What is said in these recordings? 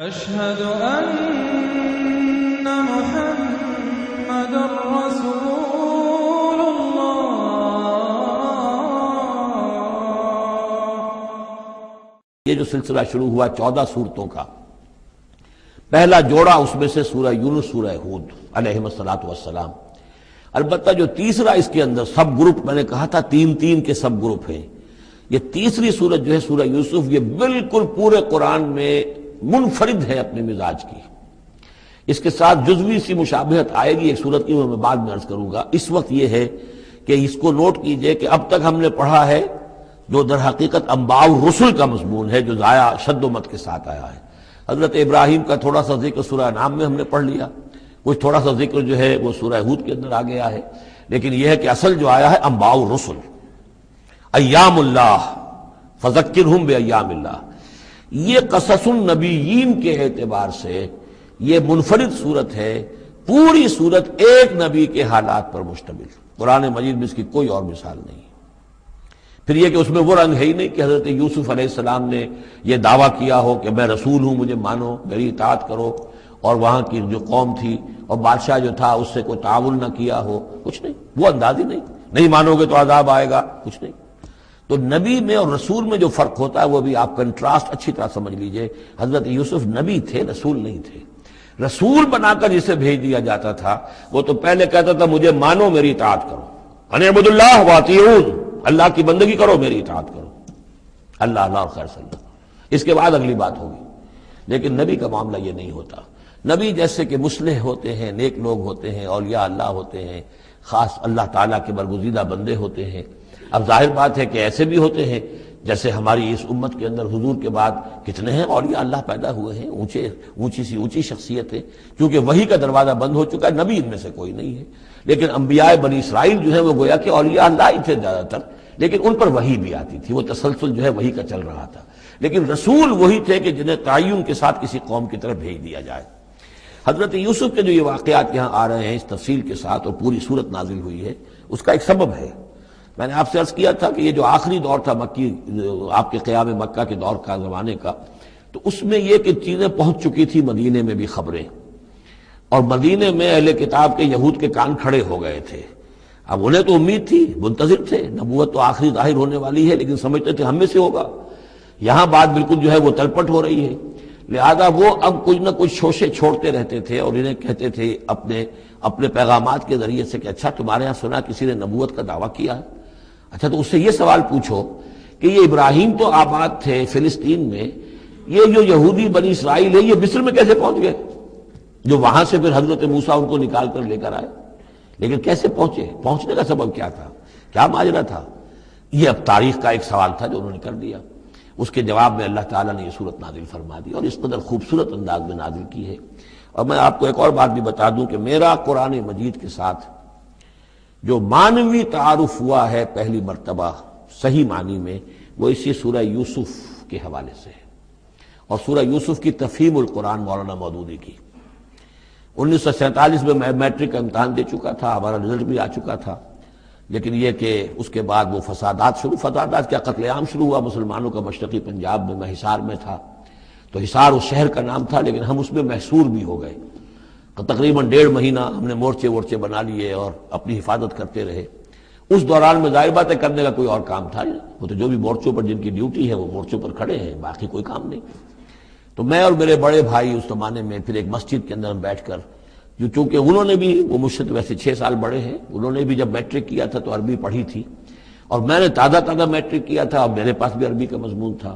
أشهد أن محمد رسول الله۔ یہ جو سلسلہ شروع ہوا 14 سورتوں کا، پہلا جوڑا اس میں سے سورہ یونس، سورہ ہود علیہم الصلاۃ والسلام۔ البتہ جو تیسرا اس کے اندر سب گروپ، میں نے کہا تھا تین کے سب گروپ ہیں، یہ تیسری سورت جو ہے سورہ یوسف، یہ بالکل پورے قرآن میں منفرد ہے اپنے مزاج کی۔ اس کے ساتھ جزوی سی مشابہت آئے گی ایک سورت کی، میں بعد میں عرض کروں گا۔ اس وقت یہ ہے کہ اس کو نوٹ کیجئے کہ اب تک ہم نے پڑھا ہے جو در حقیقت انباء الرسل کا مضمون ہے، جو ضائع شد و مت کے ساتھ آیا ہے۔ حضرت ابراہیم کا تھوڑا سا ذکر سورہ انعام میں ہم نے پڑھ لیا، کچھ تھوڑا سا ذکر جو ہے وہ سورہ ہود کے اندر آ گیا ہے، لیکن یہ ہے کہ اصل جو آیا ہے انباء الرسل، ایام اللہ فذکرہم بایام اللہ۔ یہ قصص النبیین کے اعتبار سے یہ منفرد صورت ہے، پوری صورت ایک نبی کے حالات پر مشتمل۔ قرآن مجید میں اس کی کوئی اور مثال نہیں۔ پھر یہ کہ اس میں وہ رنگ ہے ہی نہیں کہ حضرت یوسف علیہ السلام نے یہ دعویٰ کیا ہو کہ میں رسول ہوں، مجھے مانو، میری اطاعت کرو، اور وہاں کی جو قوم تھی اور بادشاہ جو تھا اس سے کوئی تعاون نہ کیا ہو، کچھ نہیں، وہ انداز ہی نہیں مانو گے تو عذاب آئے گا، کچھ نہیں۔ تو نبی میں اور رسول میں جو فرق ہوتا ہے وہ بھی آپ کنٹراسٹ اچھی طرح سمجھ لیجئے۔ حضرت یوسف نبی تھے، رسول نہیں تھے۔ رسول بنا کر جسے بھیج دیا جاتا تھا وہ تو پہلے کہتا تھا مجھے مانو، میری اطاعت کرو، ان اعبدوا اللہ واطیعون، اللہ کی بندگی کرو، میری اطاعت کرو، اللہ اور خیر صلی اللہ، اس کے بعد اگلی بات ہوگی۔ لیکن نبی کا معاملہ یہ نہیں ہوتا۔ نبی جیسے کہ مصلح ہوتے ہیں، نیک لوگ ہوتے ہیں، اولیاء اللہ ہوتے ہیں، خاص اللہ تعالیٰ کے برگزیدہ بندے ہوتے ہیں۔ اب ظاہر بات ہے کہ ایسے بھی ہوتے ہیں جیسے ہماری اس امت کے اندر حضور کے بعد کتنے ہیں اولیاء اللہ پیدا ہوئے ہیں، اونچی شخصیت ہے، کیونکہ وحی کا دروازہ بند ہو چکا ہے، نبی ان میں سے کوئی نہیں ہے۔ لیکن انبیاء بنی اسرائیل جو ہے وہ گویا کہ اولیاء اللہ ہی تھے زیادہ تر، لیکن ان پر وحی بھی آتی تھی، وہ تسلسل جو ہے وحی کا چل رہا تھا۔ لیکن رسول وہی تھے کہ جنہیں تعین کے ساتھ کسی قوم کی طرف بھیج دیا جائے۔ حضرت یوسف کے جو یہ واقعات یہاں آ رہے ہیں اس تفصیل کے ساتھ، اور پوری صورت نازل ہوئی ہے، اس کا ایک سبب ہے۔ میں نے آپ سے عرض کیا تھا کہ یہ جو آخری دور تھا مکی، آپ کے قیام مکہ کے دور کا، زمانے کا، تو اس میں یہ کہ چیزیں پہنچ چکی تھی مدینے میں بھی خبریں، اور مدینے میں اہل کتاب کے یہود کے کان کھڑے ہو گئے تھے۔ اب انہیں تو امید تھی، منتظر تھے، نبوت تو آخری ظاہر ہونے والی ہے، لیکن سمجھتے تھے ہم میں سے ہوگا۔ یہاں بات بالکل جو ہے وہ تلپٹ ہو رہی ہے، لہذا وہ اب کچھ نہ کچھ شوشے چھوڑتے رہتے تھے اور انہیں کہتے تھے اپنے پیغامات کے ذریعے سے کہ اچھا تمہارے ہاں سنا کسی نے نبوت کا دعویٰ کیا ہے، اچھا تو اس سے یہ سوال پوچھو کہ یہ ابراہیم تو آباد تھے فلسطین میں، یہ جو یہودی بنی اسرائیل ہے یہ مصر میں کیسے پہنچ گئے، جو وہاں سے پھر حضرت موسیٰ ان کو نکال کر لے کر آئے، لیکن کیسے پہنچے، پہنچنے کا سبب کیا تھا، کیا ماجرا تھا؟ یہ اب تاریخ کا ایک سوال تھا جو انہوں نے کر دیا۔ اس کے جواب میں اللہ تعالیٰ نے یہ صورت نازل فرما دی، اور اس قدر خوبصورت انداز میں نازل کی ہے۔ اور میں آپ کو ایک اور بات بھی بتا دوں کہ میرا قرآن مجید کے ساتھ جو معنوی تعارف ہوا ہے پہلی مرتبہ صحیح معنی میں، وہ اسی سورہ یوسف کے حوالے سے ہے، اور سورہ یوسف کی تفہیم القرآن مولانا مودودی کی۔ 1947 میں میں میٹرک کا امتحان دے چکا تھا، ہمارا رزلٹ بھی آ چکا تھا، لیکن یہ کہ اس کے بعد وہ فسادات کیا قتل عام شروع ہوا مسلمانوں کا مشرقی پنجاب میں۔ میں حصار میں تھا، تو حصار اس شہر کا نام تھا، لیکن ہم اس میں محصور بھی ہو گئے۔ تقریباً 1.5 مہینہ ہم نے مورچے بنا لیے اور اپنی حفاظت کرتے رہے۔ اس دوران میں ظاہر بات ہے کرنے کا کوئی اور کام تھا نہیں، وہ تو جو بھی مورچوں پر جن کی ڈیوٹی ہے وہ مورچوں پر کھڑے ہیں، باقی کوئی کام نہیں۔ تو میں اور میرے بڑے بھائی اس زمانے میں پھر ایک مسجد کے اندر ہم بیٹھ کر، جو چونکہ انہوں نے بھی، وہ مجھ سے تو ویسے 6 سال بڑے ہیں، انہوں نے بھی جب میٹرک کیا تھا تو عربی پڑھی تھی، اور میں نے تازہ میٹرک کیا تھا اور میرے پاس بھی عربی کا مضمون تھا،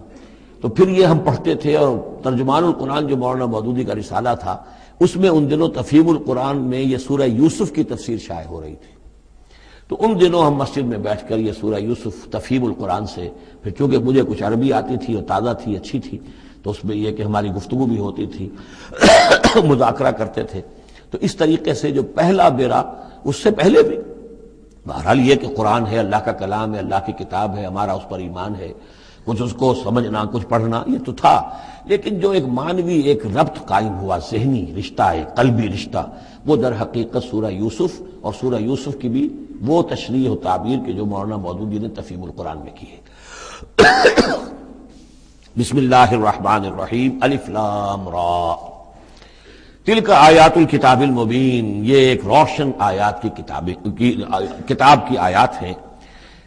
تو پھر یہ ہم پڑھتے تھے۔ اور ترجمان القرآن جو مولانا مودودی کا رسالہ تھا، اس میں ان دنوں تفہیم القرآن میں یہ سورہ یوسف کی تفسیر شائع ہو رہی تھی، تو ان دنوں ہم مسجد میں بیٹھ کر یہ سورہ یوسف تفہیم القرآن سے، پھر چونکہ مجھے کچھ عربی آتی تھی اور تازہ تھی، اچھی تھی، تو اس میں یہ کہ ہماری گفتگو بھی ہوتی تھی، مذاکرہ کرتے تھے۔ تو اس طریقے سے جو پہلا بیرا، اس سے پہلے بھی بہرحال یہ کہ قرآن ہے، اللہ کا کلام ہے، اللہ کی کتاب ہے، ہمارا اس پر ایمان ہے، کچھ اس کو سمجھنا، کچھ پڑھنا، یہ تو تھا، لیکن جو ایک معنوی ایک ربط قائم ہوا، ذہنی رشتہ، ایک قلبی رشتہ، وہ در حقیقت سورہ یوسف اور سورہ یوسف کی بھی وہ تشریح و تعبیر کے جو مولانا مودودی نے تفہیم القرآن میں کی ہے۔ بسم اللہ الرحمن الرحیم الف لام را تلک آیات الکتاب المبین، یہ ایک روشن آیات کی کتاب کی آیات ہیں.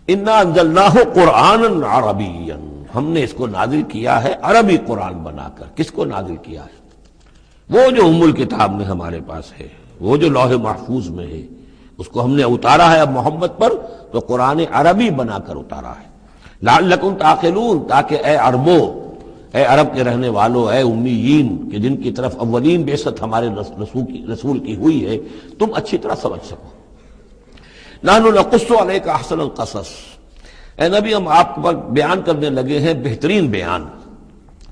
انا انزلناہ قرآنا عربیا، ہم نے اس کو نازل کیا ہے عربی قرآن بنا کر. کس کو نازل کیا ہے؟ وہ جو ام الکتاب میں ہمارے پاس ہے، وہ جو لوح محفوظ میں ہے، اس کو ہم نے اتارا ہے اب محمد پر، تو قرآن عربی بنا کر اتارا ہے. لعلکم تعقلون، تاکہ اے عربو، اے عرب کے رہنے والوں، اے امیین کہ جن کی طرف اولین بعثت ہمارے رسول کی ہوئی ہے، تم اچھی طرح سمجھ سکو. نحن نقص علیک احسن القصص، اے نبی ہم آپ پر بیان کرنے لگے ہیں بہترین بیان.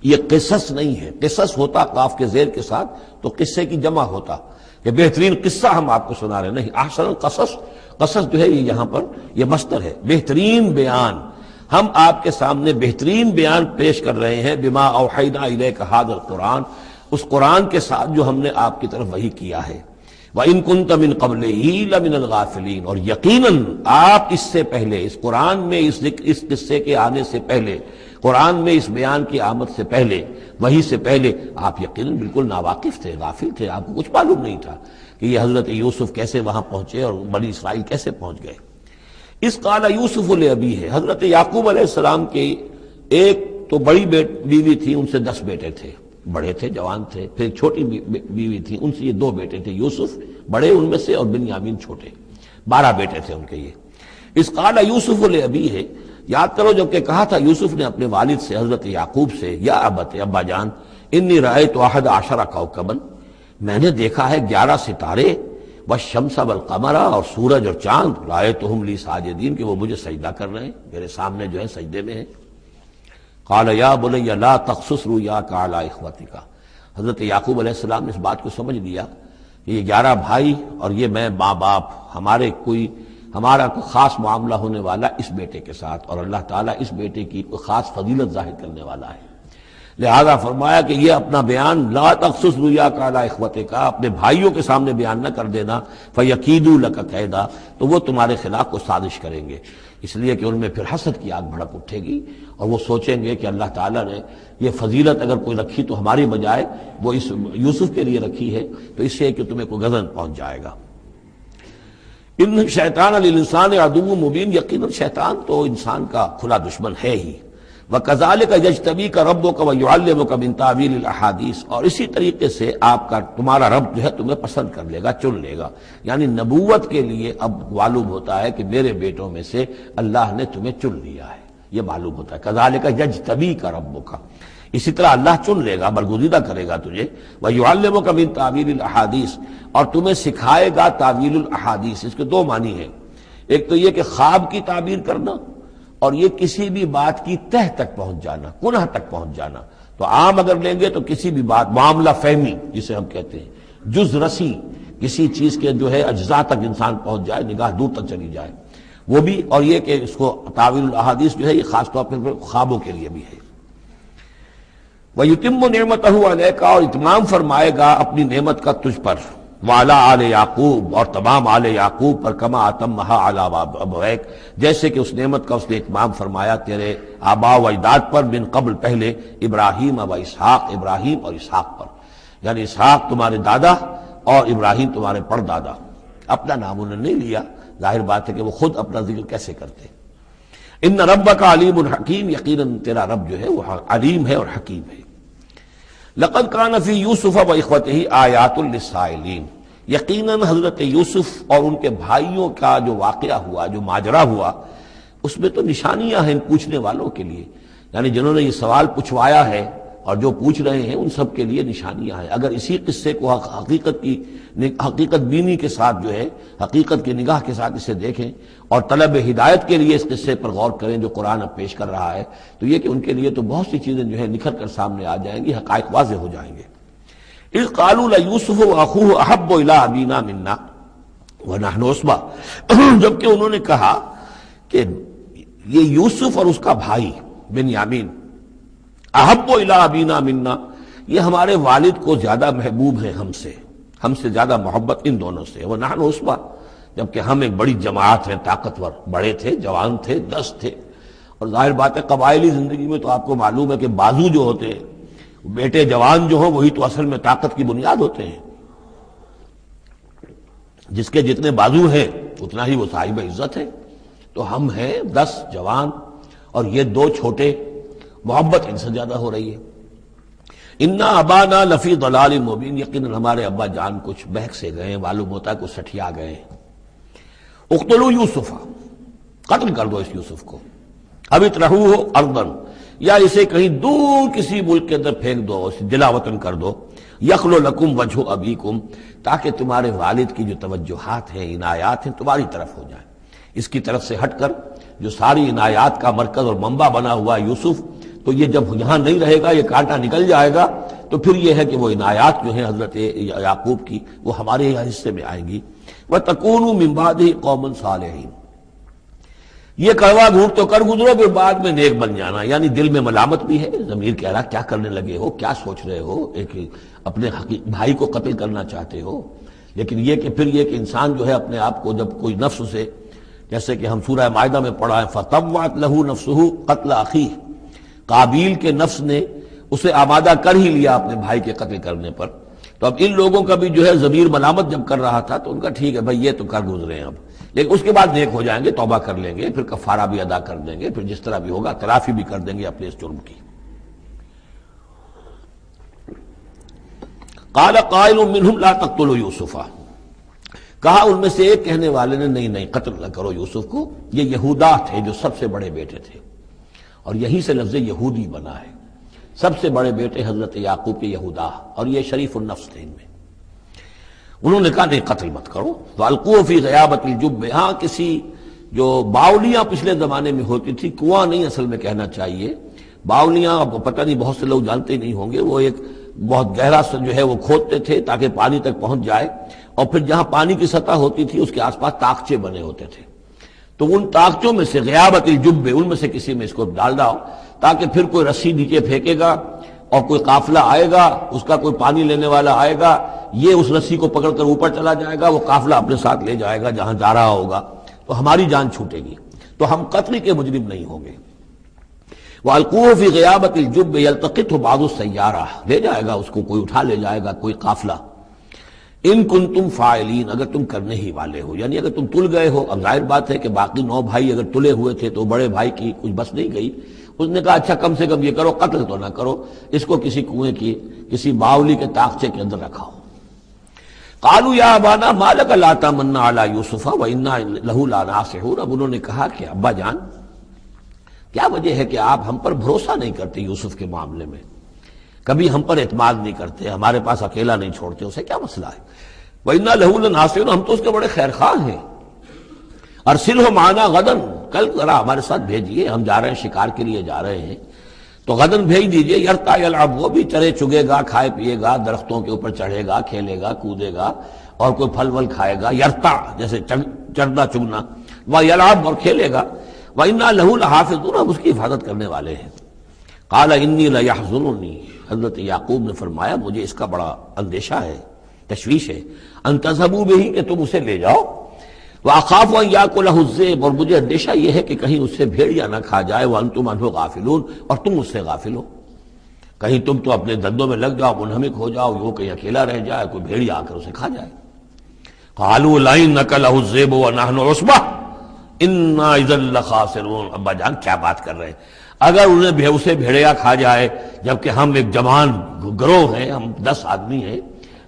یہ قصص نہیں ہے، قصص ہوتا قاف کے زیر کے ساتھ تو قصے کی جمع ہوتا کہ بہترین قصہ ہم آپ کو سنا رہے ہیں. نہیں، احسن القصص، قصص جو ہے یہ یہاں پر یہ مصدر ہے، بہترین بیان. ہم آپ کے سامنے بہترین بیان پیش کر رہے ہیں بما اوحینا الیک ھذا القرآن، اس قرآن کے ساتھ جو ہم نے آپ کی طرف وحی کیا ہے. وَإِن كُنتَ مِن قَبْلِهِ لَمِنَ الْغَافِلِينَ، اور یقیناً آپ اس سے پہلے، اس قرآن میں اس قصے کے آنے سے پہلے، قرآن میں اس بیان کی آمد سے پہلے، وحی سے پہلے آپ یقیناً بالکل ناواقف تھے، غافل تھے. آپ کو کچھ معلوم نہیں تھا کہ یہ حضرت یوسف کیسے وہاں پہنچے اور بنی اسرائیل کیسے پہنچ گئے. اس قال یوسف لابیہ، حضرت یعقوب علیہ السلام کی ایک تو بڑی بیوی تھی، ان سے 10 بیٹے تھے، بڑے تھے، جوان تھے. پھر ایک چھوٹی بیوی تھی، ان سے یہ 2 بیٹے تھے، یوسف بڑے ان میں سے اور بنیامین چھوٹے. 12 بیٹے تھے ان کے. یہ اس قال یوسف لابیہ، یاد کرو جب کہ کہا تھا یوسف نے اپنے والد سے، حضرت یعقوب سے، یا ابت، ابا جان، انی رأیت 11 کوكبا، میں نے دیکھا ہے 11 ستارے، والشمس والقمر، اور سورج اور چاند، رأیتهم لی ساجدین، کہ وہ مجھے سجدہ کر رہے ہیں، میرے سامنے جو ہے سجدے میں ہیں. قال یا بنی لا تقصص رؤیاک علی اخوتک، حضرت یعقوب علیہ السلام نے اس بات کو سمجھ لیا کہ یہ 11 بھائی اور یہ میں ماں باپ، ہمارا کوئی خاص معاملہ ہونے والا اس بیٹے کے ساتھ، اور اللہ تعالیٰ اس بیٹے کی کوئی خاص فضیلت ظاہر کرنے والا ہے. لہذا فرمایا کہ یہ اپنا بیان لا تقصص رؤیاک علی اخوتک، اپنے بھائیوں کے سامنے بیان نہ کر دینا، فیکیدوا لک کیدا، تو وہ تمہارے خلاف کو سازش کریں گے. اس لیے کہ ان میں پھر حسد کی آگ بھڑک اٹھے گی اور وہ سوچیں گے کہ اللہ تعالیٰ نے یہ فضیلت اگر کوئی رکھی تو ہماری بجائے وہ اس یوسف کے لیے رکھی ہے، تو اس سے کہ تمہیں کوئی غضب پہنچ جائے گا. ان شیطان للانسان عدو مبین، یقیناً شیطان تو انسان کا کھلا دشمن ہے ہی. وَكَذَلِكَ يَجْتَبِيكَ رَبُّكَ وَيُعَلِّمُكَ مِن تَأْوِيلِ الْأَحَادِيثِ، اور اسی طریقے سے تمہارا رب جو ہے تمہیں پسند کر لے گا، چن لے گا. یعنی نبوت کے لیے اب معلوم ہوتا ہے کہ میرے بیٹوں میں سے اللہ نے تمہیں چن لیا ہے، یہ معلوم ہوتا ہے. كَذَلِكَ يَجْتَبِيكَ رَبُّكَ، اسی طرح اللہ چن لے گا، برگزیدہ کرے گا تجھے. وَيُعَلِّمُكَ مِن تَأْوِيلِ الْأَحَادِيثِ، اور تمہیں سکھائے گا تعویل الاحادیث. اس کے 2 معنی ہیں، ایک تو یہ کہ خواب کی تعبیر کرنا، اور یہ کسی بھی بات کی تہ تک پہنچ جانا، کنہ تک پہنچ جانا. تو عام اگر لیں گے تو کسی بھی بات، معاملہ فہمی جسے ہم کہتے ہیں، جز رسی، کسی چیز کے جو ہے اجزاء تک انسان پہنچ جائے، نگاہ دور تک چلی جائے، وہ بھی. اور یہ کہ اس کو تعویل الاحادیث جو ہے یہ خاص طور پر خوابوں کے لیے بھی ہے. وَيُتِمُّ نِعْمَتَهُ عَلَيْكَ، اور اتمام فرمائے گا اپنی نعمت کا تجھ پر. وعلی آل یعقوب، اور تمام آل یعقوب پر. کما اتمھا علی ابویک، جیسے کہ اس نعمت کا اس نے اتمام فرمایا تیرے آباء و اجداد پر، من قبل پہلے، ابراہیم و اسحاق، ابراہیم اور اسحاق پر. یعنی اسحاق تمہارے دادا اور ابراہیم تمہارے پردادا. اپنا نام انہوں نے نہیں لیا، ظاہر بات ہے کہ وہ خود اپنا ذکر کیسے کرتے. ان ربک علیم حکیم، یقیناً تیرا رب جو ہے وہ علیم ہے اور حکیم ہے. لقد کان فی یوسف و اخوتہ آیات للسائلین، یقیناً حضرت یوسف اور ان کے بھائیوں کا جو واقعہ ہوا، جو ماجرا ہوا، اس میں تو نشانیاں ہیں ان پوچھنے والوں کے لیے. یعنی جنہوں نے یہ سوال پوچھوایا ہے اور جو پوچھ رہے ہیں ان سب کے لیے نشانیاں ہیں. اگر اسی قصے کو حقیقت بینی کے ساتھ جو ہے، حقیقت کی نگاہ کے ساتھ اسے دیکھیں اور طلب ہدایت کے لیے اس قصے پر غور کریں جو قرآن اب پیش کر رہا ہے، تو یہ کہ ان کے لیے تو بہت سی چیزیں جو ہے نکھر کر سامنے آ جائیں گی، حقائق واضح ہو جائیں گے. اذ قالوا لیوسف واخوہ احب الی ابینا منا ونحن عصبہ، جبکہ انہوں نے کہا کہ یہ یوسف اور اس کا بھائی بنیامین، احب الی ابینا منا، یہ ہمارے والد کو زیادہ محبوب ہیں ہم سے زیادہ محبت ان دونوں سے. ونحن عصبہ، جبکہ ہم ایک بڑی جماعت ہیں، طاقتور، بڑے تھے، جوان تھے، 10 تھے، اور ظاہر بات ہے قبائلی زندگی میں تو آپ کو معلوم ہے کہ بازو جو ہوتے ہیں، بیٹے جوان جو ہوں وہی تو اصل میں طاقت کی بنیاد ہوتے ہیں. جس کے جتنے بازو ہیں اتنا ہی وہ صاحب عزت ہے. تو ہم ہیں 10 جوان اور یہ 2 چھوٹے، محبت ان سے زیادہ ہو رہی ہے. انا ابانا لفی ضلال مبین، یقیناً ہمارے ابا جان کچھ بہک سے گئے، معلوم ہوتا ہے کچھ سٹھیا گئے. اقتلوا یوسف، قتل کر دو اس یوسف کو، اب اترہوہ ارضن، یا اسے کہیں دور کسی ملک کے اندر پھینک دو، اسے دلا وطن کر دو. یخلو لکم وجہ ابیکم، تاکہ تمہارے والد کی جو توجہات ہیں، عنایات ہیں، تمہاری طرف ہو جائیں. اس کی طرف سے ہٹ کر جو ساری عنایات کا مرکز اور منبع بنا ہوا یوسف، تو یہ جب یہاں نہیں رہے گا، یہ کانٹا نکل جائے گا، تو پھر یہ ہے کہ وہ عنایات جو ہیں حضرت یعقوب کی وہ ہمارے حصے میں آئیں گی. وَتَكُونُوا مِن بَعْدِهِ قَوْمًا صَالِحِينَ، یہ کڑوا گھونٹ تو کر گزرو پھر بعد میں نیک بن جانا. یعنی دل میں ملامت بھی ہے، ضمیر کہہ رہا کیا کرنے لگے ہو، کیا سوچ رہے ہو، ایک اپنے بھائی کو قتل کرنا چاہتے ہو. لیکن یہ کہ پھر یہ کہ انسان جو ہے اپنے آپ کو جب کوئی نفس سے، جیسے کہ ہم سورہ مائدہ میں پڑھا ہے فَطَوَّعَتْ لَهُ نَفْسُهُ قَتْلَ أَخِيهِ، قابیل کے نفس نے اسے آمادہ کر ہی لیا اپنے بھائی کے قتل کرنے پر. تو اب ان لوگوں کا بھی جو ہے ضمیر ملامت جب کر رہا تھا تو ان کا ٹھیک ہے بھائی یہ تو کر گزرے ہیں اب، لیکن اس کے بعد نیک ہو جائیں گے، توبہ کر لیں گے، پھر کفارہ بھی ادا کر دیں گے، پھر جس طرح بھی ہوگا تلافی بھی کر دیں گے اپنے اس جرم کی. قال قائل منهم لا تقتلوا یوسف، کہا ان میں سے ایک کہنے والے نے نہیں قتل نہ کرو یوسف کو. یہ یہودا تھے جو سب سے بڑے بیٹے تھے، اور یہی سے لفظ یہودی بنا ہے. سب سے بڑے بیٹے حضرت یعقوب کے یہودا، اور یہ شریف النفس تھے ان میں. انہوں نے کہا نہیں قتل مت کرو. وَأَلْقُوهُ فِي غَيَابَةِ الْجُبِّ، ہاں کسی جو باولیاں پچھلے زمانے میں ہوتی تھی، کنواں نہیں اصل میں کہنا چاہیے، باولیاں آپ کو پتہ نہیں، بہت سے لوگ جانتے نہیں ہوں گے، وہ ایک بہت گہرا سا جو ہے وہ کھودتے تھے تاکہ پانی تک پہنچ جائے، اور پھر جہاں پانی کی سطح ہوتی تھی اس کے آس پاس طاقچے بنے ہوتے تھے. تو ان طاقچوں میں سے غیابت الجب، ان میں سے کسی میں اس کو ڈال داؤ تاکہ پھر کوئی رسی نیچے پھینکے گا اور کوئی قافلہ آئے گا، اس کا کوئی پانی لینے والا آئے گا، یہ اس رسی کو پکڑ کر اوپر چلا جائے گا، وہ قافلہ اپنے ساتھ لے جائے گا جہاں جا رہا ہوگا، تو ہماری جان چھوٹے گی، تو ہم قتل کے مجرم نہیں ہوں گے. وَأَلْقُوهُ فِي غِيَابَةِ الْجُبِّ يَلْتَقِطْهُ بَعْضُ السَّيَّارَةِ، لے جائے گا اس کو، کوئی اٹھا لے جائے گا، کوئی قافلہ. ان کنتم فاعلین، اگر تم کرنے ہی والے ہو، یعنی اگر تم تل گئے ہو. اب ظاہر بات ہے کہ باقی 9 بھائی اگر تلے ہوئے تھے تو بڑے بھائی کی کچھ بس نہیں گئی. اس نے کہا اچھا کم سے کم یہ کرو، قتل تو نہ کرو، اس کو کسی کنویں کی کسی باولی کے طاقچے کے اندر رکھاؤ. قالوا یا ابانا ما لک لا تمنا علی یوسف وانا لہ لناصحون، اب انہوں نے کہا کہ ابا جان کیا وجہ ہے کہ آپ ہم پر بھروسہ نہیں کرتے یوسف کے معاملے میں، کبھی ہم پر اعتماد نہیں کرتے، ہمارے پاس اکیلا نہیں چھوڑتے، اسے کیا مسئلہ ہے؟ وَإِنَّا لَهُ لَنَاصِحُونَ، ہم تو اس کے بڑے خیرخواہ ہیں. أَرْسِلْهُ مَعَنَا غَدًا، کل ذرا ہمارے ساتھ بھیجیے، ہم جا رہے ہیں شکار کے لیے جا رہے ہیں، تو غدن بھیج دیجیے. یرتع یلعب، وہ بھی چرے چگے گا، کھائے پیے گا، درختوں کے اوپر چڑھے گا، کھیلے گا، کودے گا، اور کوئی پھل ول کھائے گا. یرتع جیسے چڑھنا چگنا، ویلعب اور کھیلے گا. وَإِنَّا لَهُ لَحَافِظُونَ، ہم اس کی حفاظت کرنے والے ہیں. قَالَ إِنِّي لَيَحْزُنُنِي، حضرت یعقوب نے فرمایا مجھے اس کا بڑا اندیشہ ہے، تشویش ہے، ان تذهبوا به، کہ تم اسے لے جاؤ. وَأَخَافُ أَن يَأْكُلَهُ الذِّئْبُ، اور مجھے اندیشہ یہ ہے کہ کہیں اس سے بھیڑیا نہ کھا جائے. وَأَنتُمْ عَنْهُ غَافِلُونَ، اور تم اس سے غافل ہو، کہیں تم تو اپنے دندوں میں لگ جاؤ، منہمک ہو جاؤ، وہ کہیں اکیلا رہ جائے، کوئی بھیڑیا آ کر اسے کھا جائے. قَالُوا لَئِن أَكَلَهُ الذِّئْبُ وَنَحْنُ عُصْبَةٌ إِنَّا إِذًا لَخَاسِرُونَ. ابا جان کیا بات کر رہے ہیں، اگر انہیں اسے بھیڑیا کھا جائے جبکہ ہم ایک جوان گروہ ہیں، ہم 10 آدمی ہیں،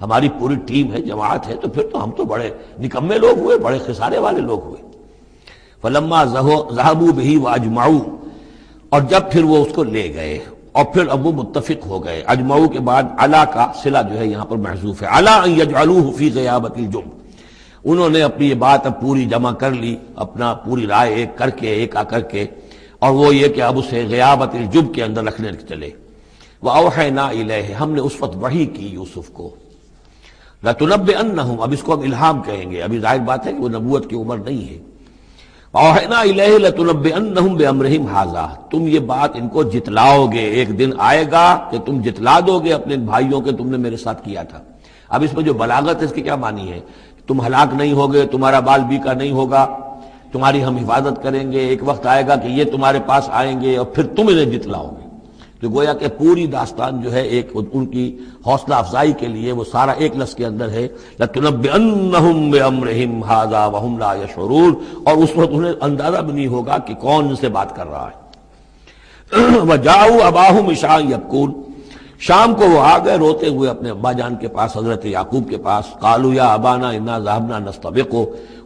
ہماری پوری ٹیم ہے، جماعت ہے، تو پھر تو ہم تو بڑے نکمے لوگ ہوئے، بڑے خسارے والے لوگ ہوئے. فلما ذهبوا به واجمعوا، اور جب پھر وہ اس کو لے گئے اور پھر اب وہ متفق ہو گئے. اجمعوا کے بعد علا کا صلہ جو ہے یہاں پر محذوف ہے. علا ان يجعلوه في غيابة الجب، انہوں نے اپنی یہ بات اب پوری جمع کر لی، اپنا پوری رائے ایک کر کے، ایک آ کر کے، اور وہ یہ کہ اب اسے غیابت الجب کے اندر رکھنے چلے. وَأَوْحَيْنَا إِلَيْهِ، ہم نے اس وقت وحی کی یوسف کو. لَتُنَبِّئَنَّهُمْ، اب اس کو ہم الہام کہیں گے، ابھی ظاہر بات ہے کہ وہ نبوت کی عمر نہیں ہے. وَأَوْحَيْنَا إِلَيْهِ لَتُنَبِّئَنَّهُمْ بِأَمْرِهِمْ هَٰذَا، تم یہ بات ان کو جتلاؤ گے، ایک دن آئے گا کہ تم جتلا دو گے اپنے بھائیوں کے تم نے میرے ساتھ کیا تھا. اب اس میں جو بلاغت ہے اس کی کیا معنی ہے؟ تم ہلاک نہیں ہوگے، تمہارا بال بیکا نہیں ہوگا، تمہاری ہم حفاظت کریں گے، ایک وقت آئے گا کہ یہ تمہارے پاس آئیں گے اور پھر تم انہیں جتلاؤ گے۔ تو گویا کہ پوری داستان جو ہے ایک ان کی حوصلہ افزائی کے لیے وہ سارا ایک لفظ کے اندر ہے لَتُنَبِّئَنَّهُم بِأَمْرِهِمْ هَٰذَا وَهُمْ لَا يَشْعُرُونَ، اور اس وقت انہیں اندازہ بھی نہیں ہوگا کہ کون ان سے بات کر رہا ہے۔ وَجَاءُوا أَبَاهُمْ عِشَاءً يَبْكُونَ، شام کو وہ آ گئے روتے ہوئے اپنے ابا جان کے پاس، حضرت یعقوب کے پاس۔ قَالُوا يَا أَبَانَا إِنَّا ذَهَبْنَا نَسْتَبِقُ،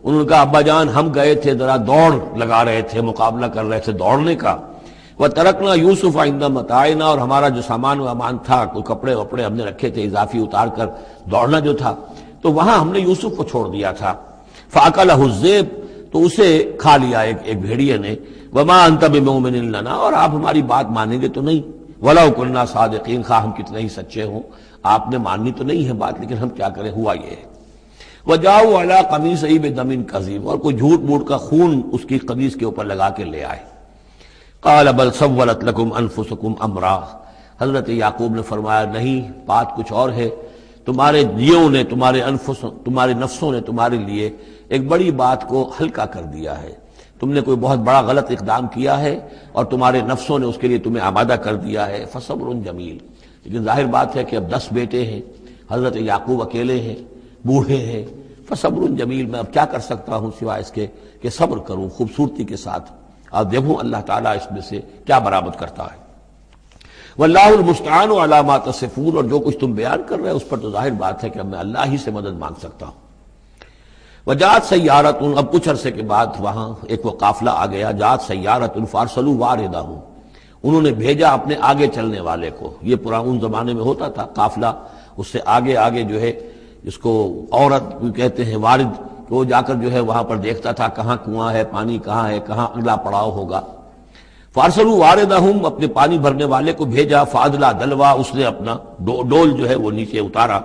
انہوں نے کہا ابا جان ہم گئے تھے ذرا دوڑ لگا رہے تھے، مقابلہ کر رہے تھے دوڑنے کا۔ وَتَرَكْنَا يُوسُفَ عِندَ مَتَاعِنَا، اور ہمارا جو سامان و امان تھا، کوئی کپڑے وپڑے ہم نے رکھے تھے اضافی اتار کر دوڑنا جو تھا، تو وہاں ہم نے یوسف کو چھوڑ دیا تھا۔ فَأَكَلَهُ الذِّئْبُ، تو اسے کھا لیا ایک بھیڑیے نے۔ وَمَا أَنْتَ بِمُؤْمِنٍ لَنَا، اور آپ ہماری بات مانیں گے تو نہیں۔ وَلَوْ كُنَّا صَادِقِينَ، خواہ ہم کتنے ہی سچے ہوں، آپ نے ماننی تو نہیں ہے بات، لیکن ہم کیا کریں، ہوا یہ ہے۔ وَجَاءُوا عَلَىٰ قَمِيصِهِ بِدَمٍ كَذِيبٍ، اور کوئی جھوٹ موٹ کا خون اس کی قمیص کے اوپر لگا کے لے آئے۔ قَالَ بَلْ سَوَّلَتْ لَكُمْ أَنفُسُكُمْ أَمْرًا، حضرت یعقوب نے فرمایا نہیں، بات کچھ اور ہے، تمہارے جیوں نے، تمہارے نفسوں نے تمہارے لیے ایک بڑی بات کو ہلکا کر دیا ہے۔ تم نے کوئی بہت بڑا غلط اقدام کیا ہے اور تمہارے نفسوں نے اس کے لیے تمہیں آمادہ کر دیا ہے۔ فصبر جمیل، لیکن ظاہر بات ہے کہ اب 10 بیٹے ہیں، حضرت یعقوب اکیلے ہیں، بوڑھے ہیں۔ فصبر جمیل، میں اب کیا کر سکتا ہوں سوائے اس کے کہ صبر کروں خوبصورتی کے ساتھ، اور دیکھوں اللہ تعالیٰ اس میں سے کیا برآمد کرتا ہے۔ واللہ المستعان علی ما تصفون، اور جو کچھ تم بیان کر رہے ہیں اس پر تو ظاہر بات ہے کہ اب میں اللہ ہی سے مدد مانگ سکتا ہوں۔ وجاءت سیارۃ، اب کچھ عرصے کے بعد وہاں ایک وہ قافلہ آ گیا۔ جاءت سیارۃ فارسلوا واردہم، انہوں نے بھیجا اپنے آگے چلنے والے کو۔ یہ پرانے زمانے میں ہوتا تھا قافلہ، اس سے آگے آگے جو ہے جس کو عورت کہتے ہیں وارد، وہ جا کر جو ہے وہاں پر دیکھتا تھا کہاں کنواں ہے، پانی کہاں ہے، کہاں اگلا پڑاؤ ہوگا۔ فارسلوا واردہم، اپنے پانی بھرنے والے کو بھیجا۔ فادلا دلوا، اس نے اپنا ڈول جو ہے وہ نیچے اتارا۔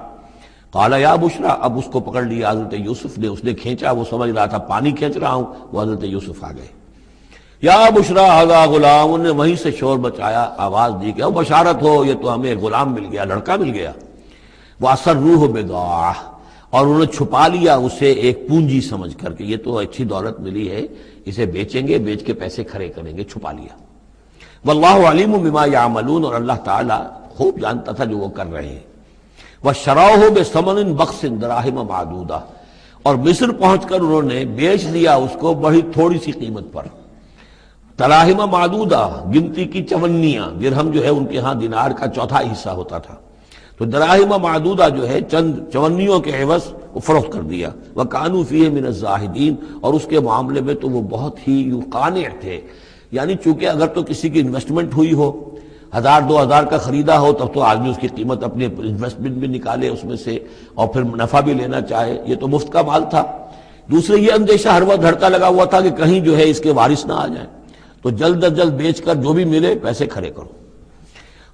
قال یا بشرا، اب اس کو پکڑ لیا حضرت یوسف نے، اس نے کھینچا، وہ سمجھ رہا تھا پانی کھینچ رہا ہوں، وہ حضرت یوسف آ گئے۔ یا بشرا ھذا غلام، انہوں نے وہیں سے شور بچایا، آواز دی کہ بشارت ہو، یہ تو ہمیں غلام مل گیا، لڑکا مل گیا۔ وَأَسَرُّوهُ بِضَاعَةً، اور انہوں نے چھپا لیا اسے ایک پونجی سمجھ کر کہ یہ تو اچھی دولت ملی ہے، اسے بیچیں گے، بیچ کے پیسے کھڑے کریں گے، چھپا لیا۔ واللہ علیم بما یعملون، اور اللہ تعالیٰ خوب جانتا تھا جو وہ کر رہے ہیں۔ وَشَرَوْهُ بِثَمَنٍ بَخْسٍ دَرَاهِمَ مَعْدُودَةٍ، اور مصر پہنچ کر انہوں نے بیچ دیا اس کو بڑی تھوڑی سی قیمت پر۔ دراہم معدودہ، گنتی کی چونیاں، درہم جو ہے ان کے ہاں دینار کا چوتھا حصہ ہوتا تھا، تو دراہم معدودہ جو ہے چند چونیوں کے عوض وہ فروخت کر دیا۔ وَكَانُوا فِيهِ مِنَ الزَّاهِدِينَ، اور اس کے معاملے میں تو وہ بہت ہی قانع تھے، یعنی چونکہ اگر تو کسی کی انویسٹمنٹ ہوئی ہو، 1000-2000 کا خریدا ہو، تب تو آدمی اس کی قیمت اپنے انویسٹمنٹ بھی نکالے اس میں سے اور پھر منافع بھی لینا چاہے، یہ تو مفت کا مال تھا۔ دوسرے یہ اندیشہ ہر وقت دھڑکا لگا ہوا تھا کہ کہیں جو ہے اس کے وارث نہ آ جائیں، تو جلد از جلد بیچ کر جو بھی ملے پیسے کھڑے کرو۔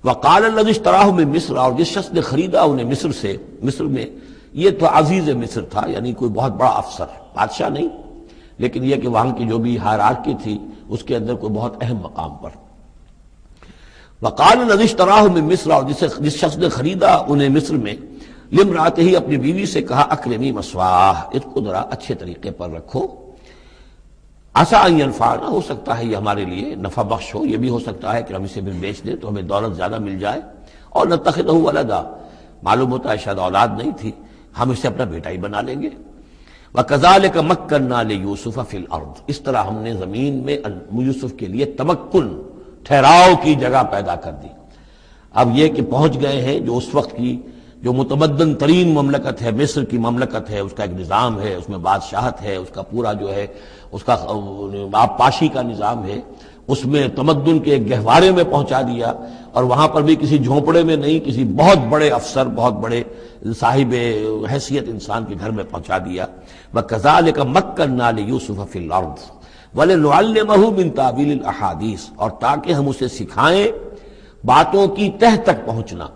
وقال الذي اشتراه من مصر، اور جس شخص نے خریدا انہیں مصر سے، مصر میں یہ تو عزیز مصر تھا، یعنی کوئی بہت بڑا افسر، بادشاہ نہیں، لیکن یہ کہ وہاں کی جو بھی ہائرارکی تھی اس کے اندر کوئی بہت اہم مقام پر۔ وقال الذي اشتراه من مصر، اور جس شخص نے خریدا انہیں مصر میں، لامرأته، اپنی بیوی سے کہا اکرمی مثواہ، اس کو ذرا اچھے طریقے پر رکھو، عسیٰ ان ینفعنا، ہو سکتا ہے یہ ہمارے لیے نفع بخش ہو، یہ بھی ہو سکتا ہے کہ ہم اسے پھر بیچ دیں تو ہمیں دولت زیادہ مل جائے، اور نتخذہ ولدا، معلوم ہوتا ہے شاید اولاد نہیں تھی، ہم اسے اپنا بیٹا ہی بنا لیں گے۔ وَكَذَلِكَ مَكَّنَّا لِيُوسُفَ فِي الْأَرْضِ، اس طرح ہم نے زمین میں یوسف کے لیے تمکن، ٹھہراؤ کی جگہ پیدا کر دی۔ اب یہ کہ پہنچ گئے ہیں جو اس وقت کی جو متمدن ترین مملکت ہے، مصر کی مملکت ہے، اس کا ایک نظام ہے، اس میں بادشاہت ہے، اس کا پورا جو ہے اس کا آبپاشی کا نظام ہے، اس میں تمدن کے ایک گہوارے میں پہنچا دیا، اور وہاں پر بھی کسی جھونپڑے میں نہیں، کسی بہت بڑے افسر، بہت بڑے صاحب حیثیت انسان کے گھر میں پہنچا دیا۔ وَكَذَلِكَ مَكَّنَّا لِيُوسُفَ فِي الْأَرْضِ وَلِنُعَلِّمَهُ مِن تَأْوِيلِ الْأَحَادِيثِ، اور تاکہ ہم اسے سکھائیں باتوں کی تہ تک پہنچنا،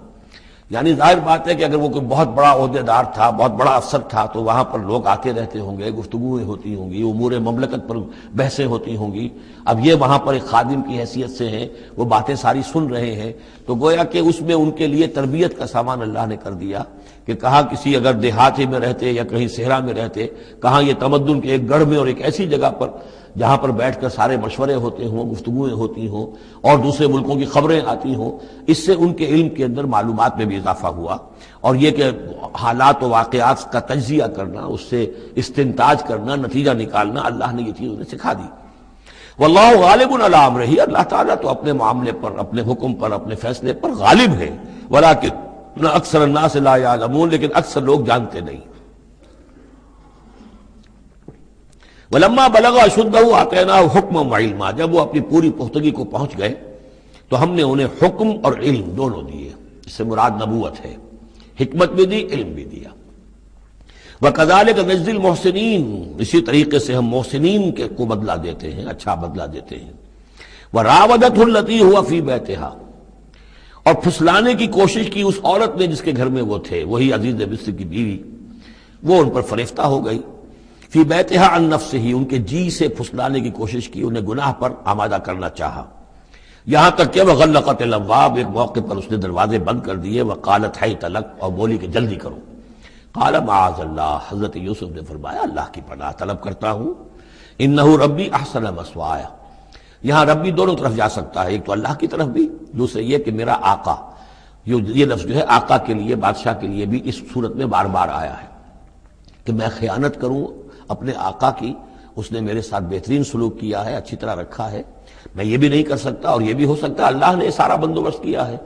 یعنی ظاہر بات ہے کہ اگر وہ کوئی بہت بڑا عہدے دار تھا، بہت بڑا افسر تھا، تو وہاں پر لوگ آتے رہتے ہوں گے، گفتگویں ہوتی ہوں گی، امور مملکت پر بحثیں ہوتی ہوں گی۔ اب یہ وہاں پر ایک خادم کی حیثیت سے ہیں، وہ باتیں ساری سن رہے ہیں، تو گویا کہ اس میں ان کے لیے تربیت کا سامان اللہ نے کر دیا کہ کہاں کسی اگر دیہاتی میں رہتے یا کہیں صحرا میں رہتے، کہاں یہ تمدن کے ایک گڑھ میں اور ایک ایسی جگہ پر جہاں پر بیٹھ کر سارے مشورے ہوتے ہوں، گفتگویں ہوتی ہوں اور دوسرے ملکوں کی خبریں آتی ہوں، اس سے ان کے علم کے اندر معلومات میں بھی اضافہ ہوا، اور یہ کہ حالات و واقعات کا تجزیہ کرنا، اس سے استنتاج کرنا، نتیجہ نکالنا، اللہ نے یہ چیز انہیں سکھا دی۔ واللہ غالب علی امرہ، اللہ تعالیٰ تو اپنے معاملے پر، اپنے حکم پر، اپنے فیصلے پر غالب ہے، ولکن اکثر الناس لا یعلمون، لیکن اکثر لوگ جانتے نہیں۔ ولما بلغ اشدہ آتیناہ حکما وعلما، جب وہ اپنی پوری پختگی کو پہنچ گئے تو ہم نے انہیں حکم اور علم دونوں دیے، اس سے مراد نبوت ہے، حکمت بھی دی، علم بھی دیا۔ وَكَذَلِكَ نَجْزِي الْمُحْسِنِينَ، اسی طریقے سے ہم محسنین کو بدلہ دیتے ہیں، اچھا بدلہ دیتے ہیں۔ وَرَاوَدَتْهُ الَّتِي هُوَ فِي بَيْتِهَا، اور پھسلانے کی کوشش کی اس عورت نے جس کے گھر میں وہ تھے، وہی عزیز مصر کی بیوی، وہ ان پر فریفتہ ہو گئی۔ فی بیتہا عن نفسہ، ان کے جی سے پھسلانے کی کوشش کی، انہیں گناہ پر آمادہ کرنا چاہا، یہاں تک کہ وغلقت الابواب، ایک موقع پر اس نے دروازے بند کر دیے، وقالت حیت لک، اور بولی کہ جلدی کرو۔ قال معاذ اللہ، حضرت یوسف نے فرمایا اللہ کی پناہ طلب کرتا ہوں، انہ ربی احسن مثوایا، یہاں ربی دونوں طرف جا سکتا ہے، ایک تو اللہ کی طرف بھی، دوسرے یہ کہ میرا آقا، یہ لفظ جو ہے آقا کے لیے، بادشاہ کے لیے بھی اس صورت میں بار بار آیا ہے کہ میں خیانت کروں اپنے آقا کی، اس نے میرے ساتھ بہترین سلوک کیا ہے، اچھی طرح رکھا ہے، میں یہ بھی نہیں کر سکتا، اور یہ بھی ہو سکتا ہے اللہ نے سارا بندوبست کیا ہے،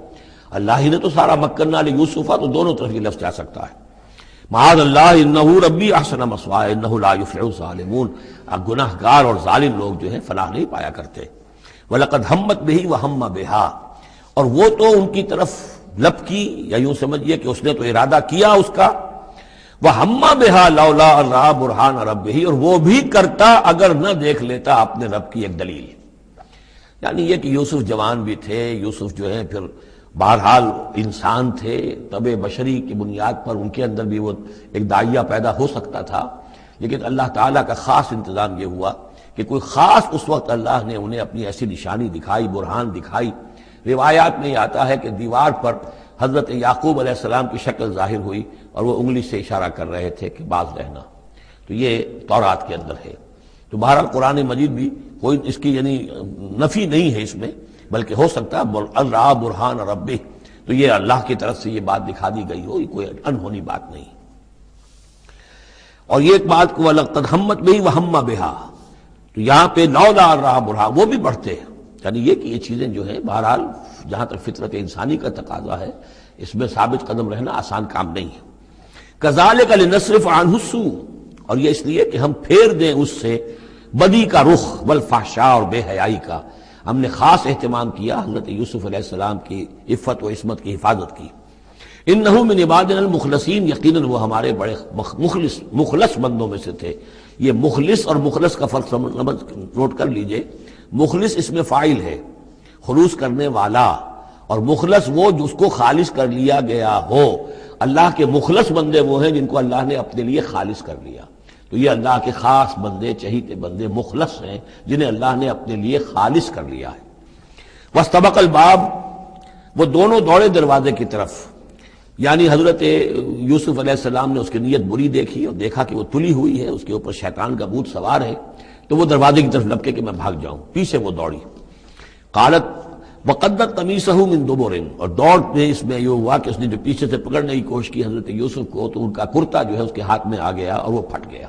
اللہ ہی نے تو سارا مکننا لیوسف، تو دونوں طرف یہ لفظ جا سکتا ہے۔ معاذ اللہ انہ ربی احسن مثوایا انہ لا یفلح الظالمون، گناہ گار اور ظالم لوگ جو ہیں فلاح نہیں پایا کرتے۔ وَلَقَدْ هَمَّتْ بِهِ وَهَمَّ بِهَا، اور وہ تو ان کی طرف لپکی، یا یوں سمجھیے کہ اس نے تو ارادہ کیا اس کا، وَهَمَّ بِهَا لَوْلَا أَن رَأَىٰ بُرْهَانَ رَبِّهِ، اور وہ بھی کرتا اگر نہ دیکھ لیتا اپنے رب کی ایک دلیل، یعنی یہ کہ یوسف جوان بھی تھے، یوسف جو ہے پھر بہرحال انسان تھے، طبع بشری کی بنیاد پر ان کے اندر بھی وہ ایک داعیہ پیدا ہو سکتا تھا، لیکن اللہ تعالیٰ کا خاص انتظام یہ ہوا کہ کوئی خاص اس وقت اللہ نے انہیں اپنی ایسی نشانی دکھائی، برہان دکھائی۔ روایات میں یہ آتا ہے کہ دیوار پر حضرت یعقوب علیہ السلام کی شکل ظاہر ہوئی اور وہ انگلی سے اشارہ کر رہے تھے کہ باز رہنا، تو یہ تورات کے اندر ہے۔ تو بہرحال قرآن مجید بھی کوئی اس کی یعنی نفی نہیں ہے اس میں، بلکہ ہو سکتا ہے الرا برہان ربہ، تو یہ اللہ کی طرف سے یہ بات دکھا دی گئی ہو، یہ کوئی انہونی بات نہیں۔ اور یہ ایک بات کو وَلَقَدْ هَمَّتْ بِهِ وَهَمَّ بِهَا، تو یہاں پہ لولا الرا برہان، وہ بھی بڑھتے ہیں، یعنی یہ کہ یہ چیزیں جو ہیں بہرحال جہاں تک فطرت انسانی کا تقاضا ہے اس میں ثابت قدم رہنا آسان کام نہیں ہے۔ كَذَلِكَ لِنَصْرِفَ عَنْهُ السُّوءَ، اور یہ اس لیے کہ ہم پھیر دیں اس سے بدی کا رخ، والفحشاء، اور بے حیائی کا، ہم نے خاص اہتمام کیا حضرت یوسف علیہ السلام کی عفت و عصمت کی حفاظت کی۔ انہ من عبادنا المخلصین، یقیناً وہ ہمارے بڑے مخلص بندوں میں سے تھے۔ یہ مخلص اور مخلص کا فرق نوٹ کر لیجئے، مخلص اس میں فاعل ہے، خلوص کرنے والا، اور مخلص وہ جس کو خالص کر لیا گیا ہو۔ اللہ کے مخلص بندے وہ ہیں جن کو اللہ نے اپنے لیے خالص کر لیا، تو یہ اللہ کے خاص بندے، چہیتے بندے مخلص ہیں جنہیں اللہ نے اپنے لیے خالص کر لیا ہے۔ واستبق الباب، وہ دونوں دوڑے دروازے کی طرف، یعنی حضرت یوسف علیہ السلام نے اس کی نیت بری دیکھی اور دیکھا کہ وہ تلی ہوئی ہے، اس کے اوپر شیطان کا بھوت سوار ہے، تو وہ دروازے کی طرف لپکے کہ میں بھاگ جاؤں، پیچھے وہ دوڑی۔ قالت وقدت قمیصہ من دبر، اور دوڑ میں اس میں یہ ہوا کہ اس نے جو پیچھے سے پکڑنے کی کوشش کی حضرت یوسف کو، تو ان کا کرتا جو ہے اس کے ہاتھ میں آ گیا اور وہ پھٹ گیا۔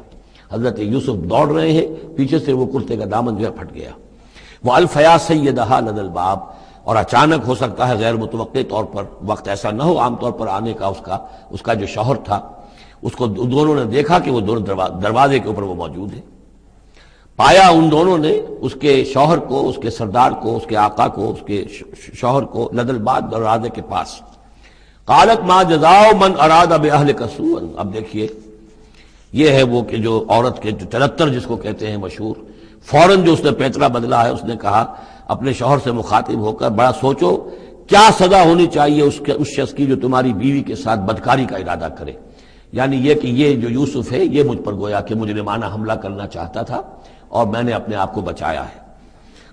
حضرت یوسف دوڑ رہے ہیں، پیچھے سے وہ کرتے کا دامن جو ہے پھٹ گیا۔ وَأَلْفَيَا سَيِّدَهَا لَدَى الْبَابِ، اور اچانک ہو سکتا ہے غیر متوقع طور پر، وقت ایسا نہ ہو عام طور پر آنے کا، اس کا جو شوہر تھا، اس کو دونوں نے دیکھا کہ وہ دونوں دروازے کے اوپر وہ موجود ہے۔ پایا ان دونوں نے اس کے شوہر کو، اس کے سردار کو، اس کے آقا کو، اس کے شوہر کو لدى الباب، دروازے کے پاس۔ قالت ما جزاء من اراد باهلك سوءا، اب دیکھیے یہ ہے وہ کہ جو عورت کے جو تلتر جس کو کہتے ہیں مشہور، فوراً جو اس نے پیترا بدلا ہے، اس نے کہا اپنے شوہر سے مخاطب ہو کر، بڑا سوچو کیا سزا ہونی چاہیے اس شخص کی جو تمہاری بیوی کے ساتھ بدکاری کا ارادہ کرے، یعنی یہ کہ یہ جو یوسف ہے یہ مجھ پر گویا کہ مجرمانہ حملہ کرنا چاہتا تھا اور میں نے اپنے آپ کو بچایا ہے۔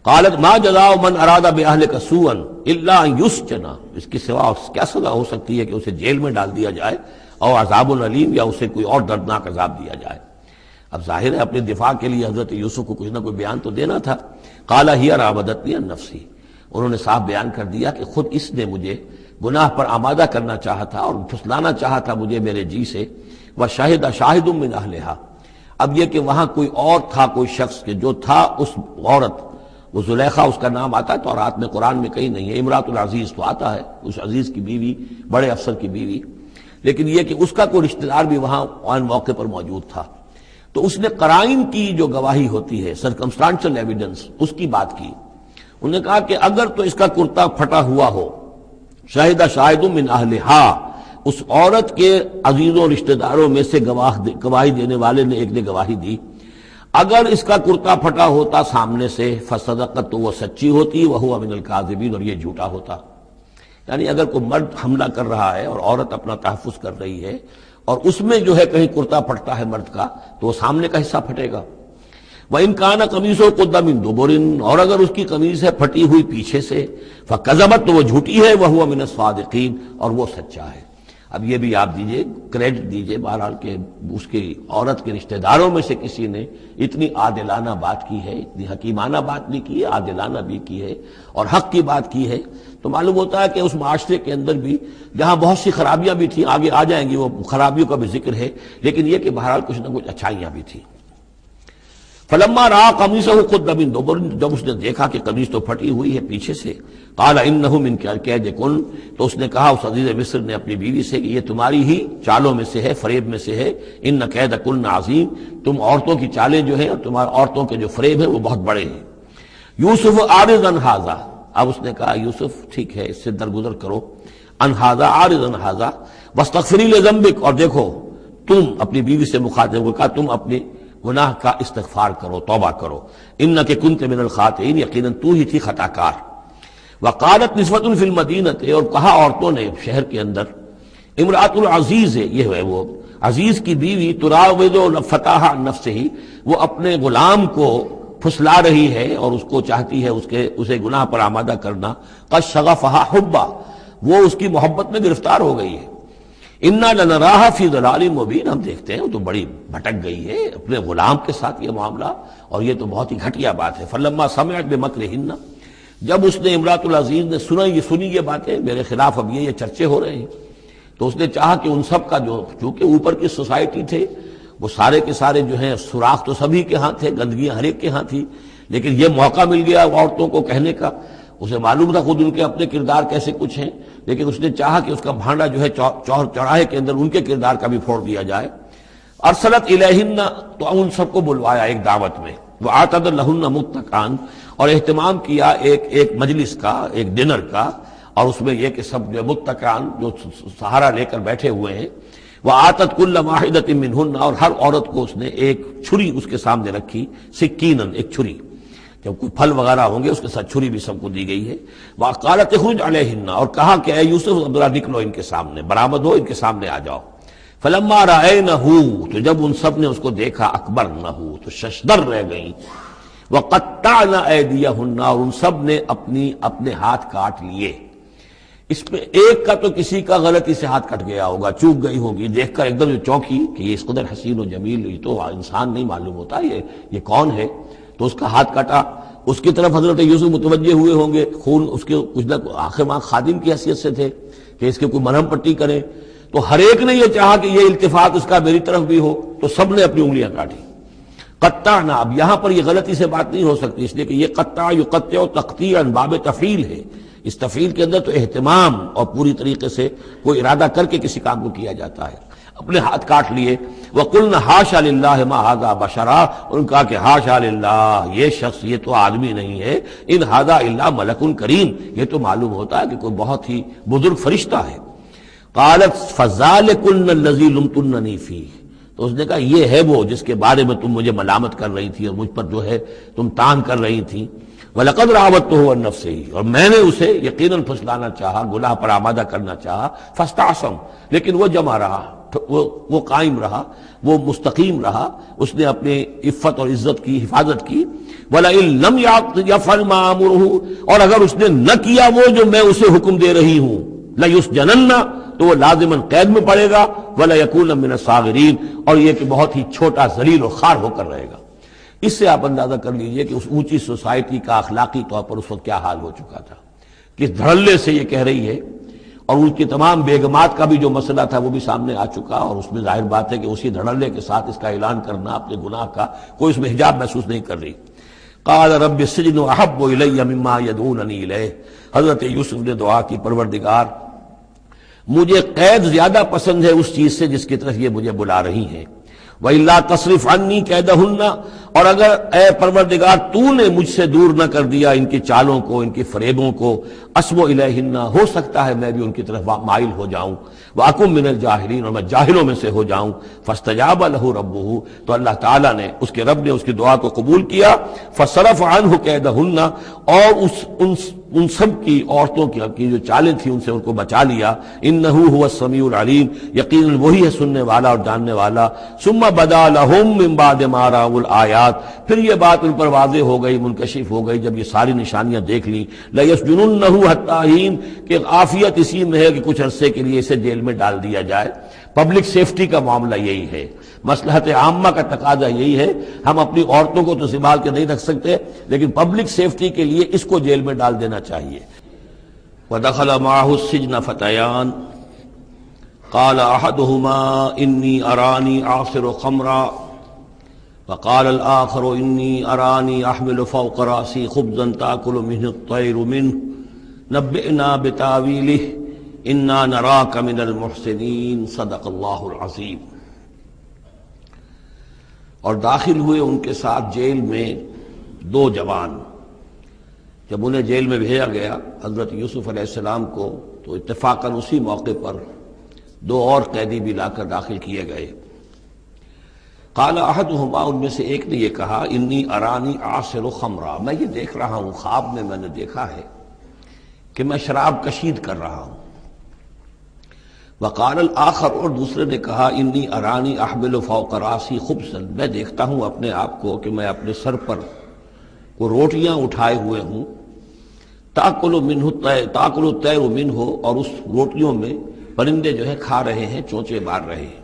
قالت ما جزاء من اراد باهلك سوءا الا ان يسجن، اس کے سوا کیا سزا ہو سکتی ہے کہ اسے جیل میں ڈال دیا جائے اور عذاب العلیم، یا اسے کوئی اور دردناک عذاب دیا جائے۔ اب ظاہر ہے اپنے دفاع کے لیے حضرت یوسف کو کچھ نہ کوئی بیان تو دینا تھا۔ قال هي راودتني عن نفسي، انہوں نے صاف بیان کر دیا کہ خود اس نے مجھے گناہ پر آمادہ کرنا چاہا تھا اور پھسلانا چاہا تھا مجھے میرے جی سے۔ وشهد شاهد من اهلها، اب یہ کہ وہاں کوئی اور تھا، کوئی شخص کہ جو تھا اس عورت، وہ زلیخا اس کا نام آتا ہے تورات میں، قرآن میں کہیں نہیں ہے۔ امرات العزیز تو آتا ہے، اس عزیز کی بیوی، بڑے افسر کی بیوی، لیکن یہ کہ اس کا کوئی رشتہ دار بھی وہاں آن موقع پر موجود تھا۔ تو اس نے قرائن کی جو گواہی ہوتی ہے، سرکمسٹانشل ایویڈنس، اس کی بات کی۔ انہوں نے کہا کہ اگر تو اس کا کرتا پھٹا ہوا ہو، شاہد شاہد من اہلہا، اس عورت کے عزیزوں رشتہ داروں میں سے گواہی دینے والے نے ایک نے گواہی دی، اگر اس کا کرتا پھٹا ہوتا سامنے سے فصدقت، تو وہ سچی ہوتی، وہو من الکاذبین، اور یہ جھوٹا ہوتا۔ یعنی اگر کوئی مرد حملہ کر رہا ہے اور عورت اپنا تحفظ کر رہی ہے اور اس میں جو ہے کہیں کرتا پھٹتا ہے مرد کا، تو وہ سامنے کا حصہ پھٹے گا۔ وَإِنْ كَانَ قَمِيصُهُ قُدَّ مِن دُبُرٍ، اور اگر اس کی قمیص ہے پھٹی ہوئی پیچھے سے، فَكَذَبَتْ، تو وہ جھوٹی ہے، وَهُوَ مِنَ الصَّادِقِينَ، اور وہ سچا ہے۔ اب یہ بھی آپ دیجئے، کریڈٹ دیجئے بہرحال کہ اس کی عورت کے رشتہ داروں میں سے کسی نے اتنی عادلانہ بات کی ہے، اتنی حکیمانہ بات بھی کی ہے، عادلانہ بھی کی ہے اور حق کی بات کی ہے، تو معلوم ہوتا ہے کہ اس معاشرے کے اندر بھی جہاں بہت سی خرابیاں بھی تھیں، آگے آ جائیں گی وہ خرابیوں کا بھی ذکر ہے، لیکن یہ کہ بہرحال کچھ نہ کچھ اچھائیاں بھی تھیں۔ فلما رأى قميصه قد من دبر، جب اس نے دیکھا کہ قمیص تو پھٹی ہوئی ہے پیچھے سے، قال انه من کیدکن، تو اس نے کہا اس عزیز مصر نے اپنی بیوی سے کہ یہ تمہاری ہی چالوں میں سے ہے، فریب میں سے ہے۔ ان کیدکن عظیم، تم عورتوں کی چالیں جو ہیں اور تمہارے عورتوں کے جو فریب ہیں وہ بہت بڑے ہیں۔ یوسف اعرض عن ھذا، اب اس نے کہا یوسف ٹھیک ہے اس سے درگزر کرو، عن ھذا، اعرض عن ھذا واستغفری لذنبک، اور دیکھو تم اپنی بیوی سے مخاطب ہو کہا تم اپنے گناہ کا استغفار کرو، توبہ کرو، انک کنت من الخاطئین، یقیناً تو ہی تھی خطا کار۔ وقالت نسوۃ فی المدینہ، اور کہا عورتوں نے شہر کے اندر، امرأۃ العزیز ہے، یہ ہے وہ عزیز کی بیوی، تراود فتاح عن نفسہ، وہ اپنے غلام کو پھسلا رہی ہے اور اس کو چاہتی ہے اسے گناہ پر آمادہ کرنا، قد شغفہا حبا، وہ اس کی محبت میں گرفتار ہو گئی ہے۔ انا لنراہا فی ضلال مبین، ہم دیکھتے ہیں وہ تو بڑی بھٹک گئی ہے اپنے غلام کے ساتھ یہ معاملہ، اور یہ تو بہت ہی گھٹیا بات ہے۔ فلما سمعت بمکرہن، جب اس نے امرأۃ العزیز نے سنی یہ باتیں میرے خلاف، اب یہ چرچے ہو رہے ہیں، تو اس نے چاہا کہ ان سب کا جو چونکہ اوپر کی سوسائٹی تھے وہ سارے کے سارے جو ہیں سوراخ تو سبھی کے ہاں تھے، گندگیاں ہر ایک کے ہاں تھی، لیکن یہ موقع مل گیا عورتوں کو کہنے کا، اسے معلوم تھا خود ان کے اپنے کردار کیسے کچھ ہیں، لیکن اس نے چاہا کہ اس کا بھانڈا جو ہے چوراہے کے اندر ان کے کردار کا بھی پھوڑ دیا جائے۔ ارسلت الیہن، تو ان سب کو بلوایا ایک دعوت میں، وآتت لہن متکئا، اور اہتمام کیا ایک مجلس کا، ایک ڈنر کا، اور اس میں یہ کہ سب جو متکئا جو سہارا لے کر بیٹھے ہوئے ہیں، وآتت کل واحدۃ منہن، اور ہر عورت کو اس نے ایک چھری اس کے سامنے رکھی، سکینن، ایک چھری، جب کوئی پھل وغیرہ ہوں گے اس کے ساتھ چھری بھی سب کو دی گئی ہے۔ وقالت اخرج علیہن، اور کہا کہ اے یوسف ذرا نکلو ان کے سامنے، برآمد ہو، ان کے سامنے آ جاؤ۔ فلما رأینہ، تو جب ان سب نے اس کو دیکھا، اکبرنہ، تو ششدر رہ گئیں، وقطعن ایدیہن، اور ان سب نے اپنے ہاتھ کاٹ لیے۔ اس میں ایک کا تو کسی کا غلطی سے ہاتھ کٹ گیا ہوگا، چوک گئی ہوگی، دیکھ کر ایک دم چونکی کہ یہ اس قدر حسین و جمیل، یہ تو انسان نہیں معلوم ہوتا یہ کون ہے، تو اس کا ہاتھ کاٹا۔ اس کی طرف حضرت یوسف متوجہ ہوئے ہوں گے، خون اس کے کچھ نہ آخر ماں خادم کی حیثیت سے تھے کہ اس کے کوئی مرہم پٹی کریں، تو ہر ایک نے یہ چاہا کہ یہ التفات اس کا میری طرف بھی ہو، تو سب نے اپنی انگلیاں کاٹی۔ قطعنا، اب یہاں پر یہ غلطی سے بات نہیں ہو سکتی، اس لیے کہ یہ قطع یقطع تقطیعا باب تفعیل ہے، اس تفعیل کے اندر تو اہتمام اور پوری طریقے سے کوئی ارادہ کر کے کسی کام کو کیا جاتا ہے۔ اپنے ہاتھ کاٹ لیے۔ وقلنا حاشا للہ ما ھذا بشرا، ان کہا کہ حاشا للہ، یہ شخص یہ تو آدمی نہیں ہے، ان ھذا الا ملک کریم، یہ تو معلوم ہوتا ہے کہ کوئی بہت ہی بزرگ فرشتہ ہے۔ قالت فذلکن الذی لمتننی فیہ، تو اس نے کہا یہ ہے وہ جس کے بارے میں تم مجھے ملامت کر رہی تھی اور مجھ پر جو ہے تم تان کر رہی تھی. وَلَقَدْ رَاوَدتُّهُ عَن نَفْسِهِ، اور میں نے اسے یقیناً پھسلانا چاہا، گناہ پر آمادہ کرنا چاہا. فَاسْتَعْصَمَ، لیکن وہ جمع رہا، وہ قائم رہا، وہ مستقیم رہا، اس نے اپنے عفت اور عزت کی حفاظت کی. وَلَئِن لَّمْ يَفْعَلْ مَا آمُرُهُ، اور اگر اس نے نہ کیا وہ جو میں اسے حکم دے رہی ہوں، لَيُسْجَنَنَّ، تو وہ لازماً قید میں پڑے گا. وَلَيَكُونَ مِنَ الصَّاغِرِينَ، اور یہ کہ بہت ہی چھوٹا ذلیل و خوار ہو کر رہے گا. اس سے آپ اندازہ کر لیجئے کہ اس اونچی سوسائٹی کا اخلاقی طور پر اس وقت کیا حال ہو چکا تھا. کس دھڑلے سے یہ کہہ رہی ہے، اور ان کی تمام بیگمات کا بھی جو مسئلہ تھا وہ بھی سامنے آ چکا، اور اس میں ظاہر بات ہے کہ اسی دھڑلے کے ساتھ اس کا اعلان کرنا اپنے گناہ کا، کوئی اس میں حجاب محسوس نہیں کر رہی. قال رب السجن احب الی مما یدعوننی الیہ، حضرت یوسف نے دعا کی، پروردگار مجھے قید زیادہ پسند ہے اس چیز سے جس کی طرف یہ مجھے بلا رہی ہیں. وَإِلَّا تَصْرِفْ عَنِّي كَيْدَهُنَّ، اور اگر اے پروردگار تو نے مجھ سے دور نہ کر دیا ان کی چالوں کو، ان کی فریبوں کو، أَصْبُ إِلَيْهِنَّ، ہو سکتا ہے میں بھی ان کی طرف مائل ہو جاؤں. وَأَكُن مِّنَ الْجَاهِلِينَ، اور میں جاہلوں میں سے ہو جاؤں. فَاسْتَجَابَ لَهُ رَبُّهُ، تو اللہ تعالیٰ نے، اس کے رب نے اس کی دعا کو قبول کیا. فَصَرَفَ عَنْهُ كَيْدَهُنَّ، اور ان سب کی عورتوں کی جو چالیں تھیں ان سے ان کو بچا لیا. انه هو السمیع العلیم، یقیناً وہی ہے سننے والا اور جاننے والا. ثم بدا لهم من بعد ما رأوا الآیات، پھر یہ بات ان پر واضح ہو گئی، منکشف ہو گئی جب یہ ساری نشانیاں دیکھ لی. لَيَسْجُنُنَّهُ حَتَّىٰ حِينٍ، کہ عافیت اسی میں ہے کہ کچھ عرصے کے لیے اسے جیل میں ڈال دیا جائے. پبلک سیفٹی کا معاملہ یہی ہے، مصلحت عامہ کا تقاضا یہی ہے. ہم اپنی عورتوں کو تو سنبھال کے نہیں رکھ سکتے، لیکن پبلک سیفٹی کے لیے اس کو جیل میں ڈال دینا چاہیے. وَدَخَلَ مَعَهُ السِّجْنَ فَتَيَانِ قَالَ أَحَدُهُمَا إِنِّي أَرَانِي أَعْصِرُ خَمْرًا وَقَالَ الْآخَرُ إِنِّي أَرَانِي أَحْمِلُ فَوْقَ رَأْسِي خُبْزًا تَأْكُلُ مِنْهُ الطَّيْرُ مِنْهُ نَبِّئْنَا بِتَأْوِيلِهِ إِنَّا نَرَاكَ مِنَ الْمُحْسِنِينَ صدق اللہ العظیم. اور داخل ہوئے ان کے ساتھ جیل میں دو جوان. جب انہیں جیل میں بھیجا گیا حضرت یوسف علیہ السلام کو، تو اتفاقاً اسی موقع پر دو اور قیدی بھی لا کر داخل کیے گئے. قال احدهما، ان میں سے ایک نے یہ کہا، انی ارانی اعصر خمرا، میں یہ دیکھ رہا ہوں، خواب میں نے دیکھا ہے کہ میں شراب کشید کر رہا ہوں. وقال الآخر، اور دوسرے نے کہا، انی ارانی احمل فوق راسی خبزا، میں دیکھتا ہوں اپنے آپ کو کہ میں اپنے سر پر وہ روٹیاں اٹھائے ہوئے ہوں. تاکل الطیر منہ، اور اس روٹیوں میں پرندے جو ہے کھا رہے ہیں، چونچے مار رہے ہیں.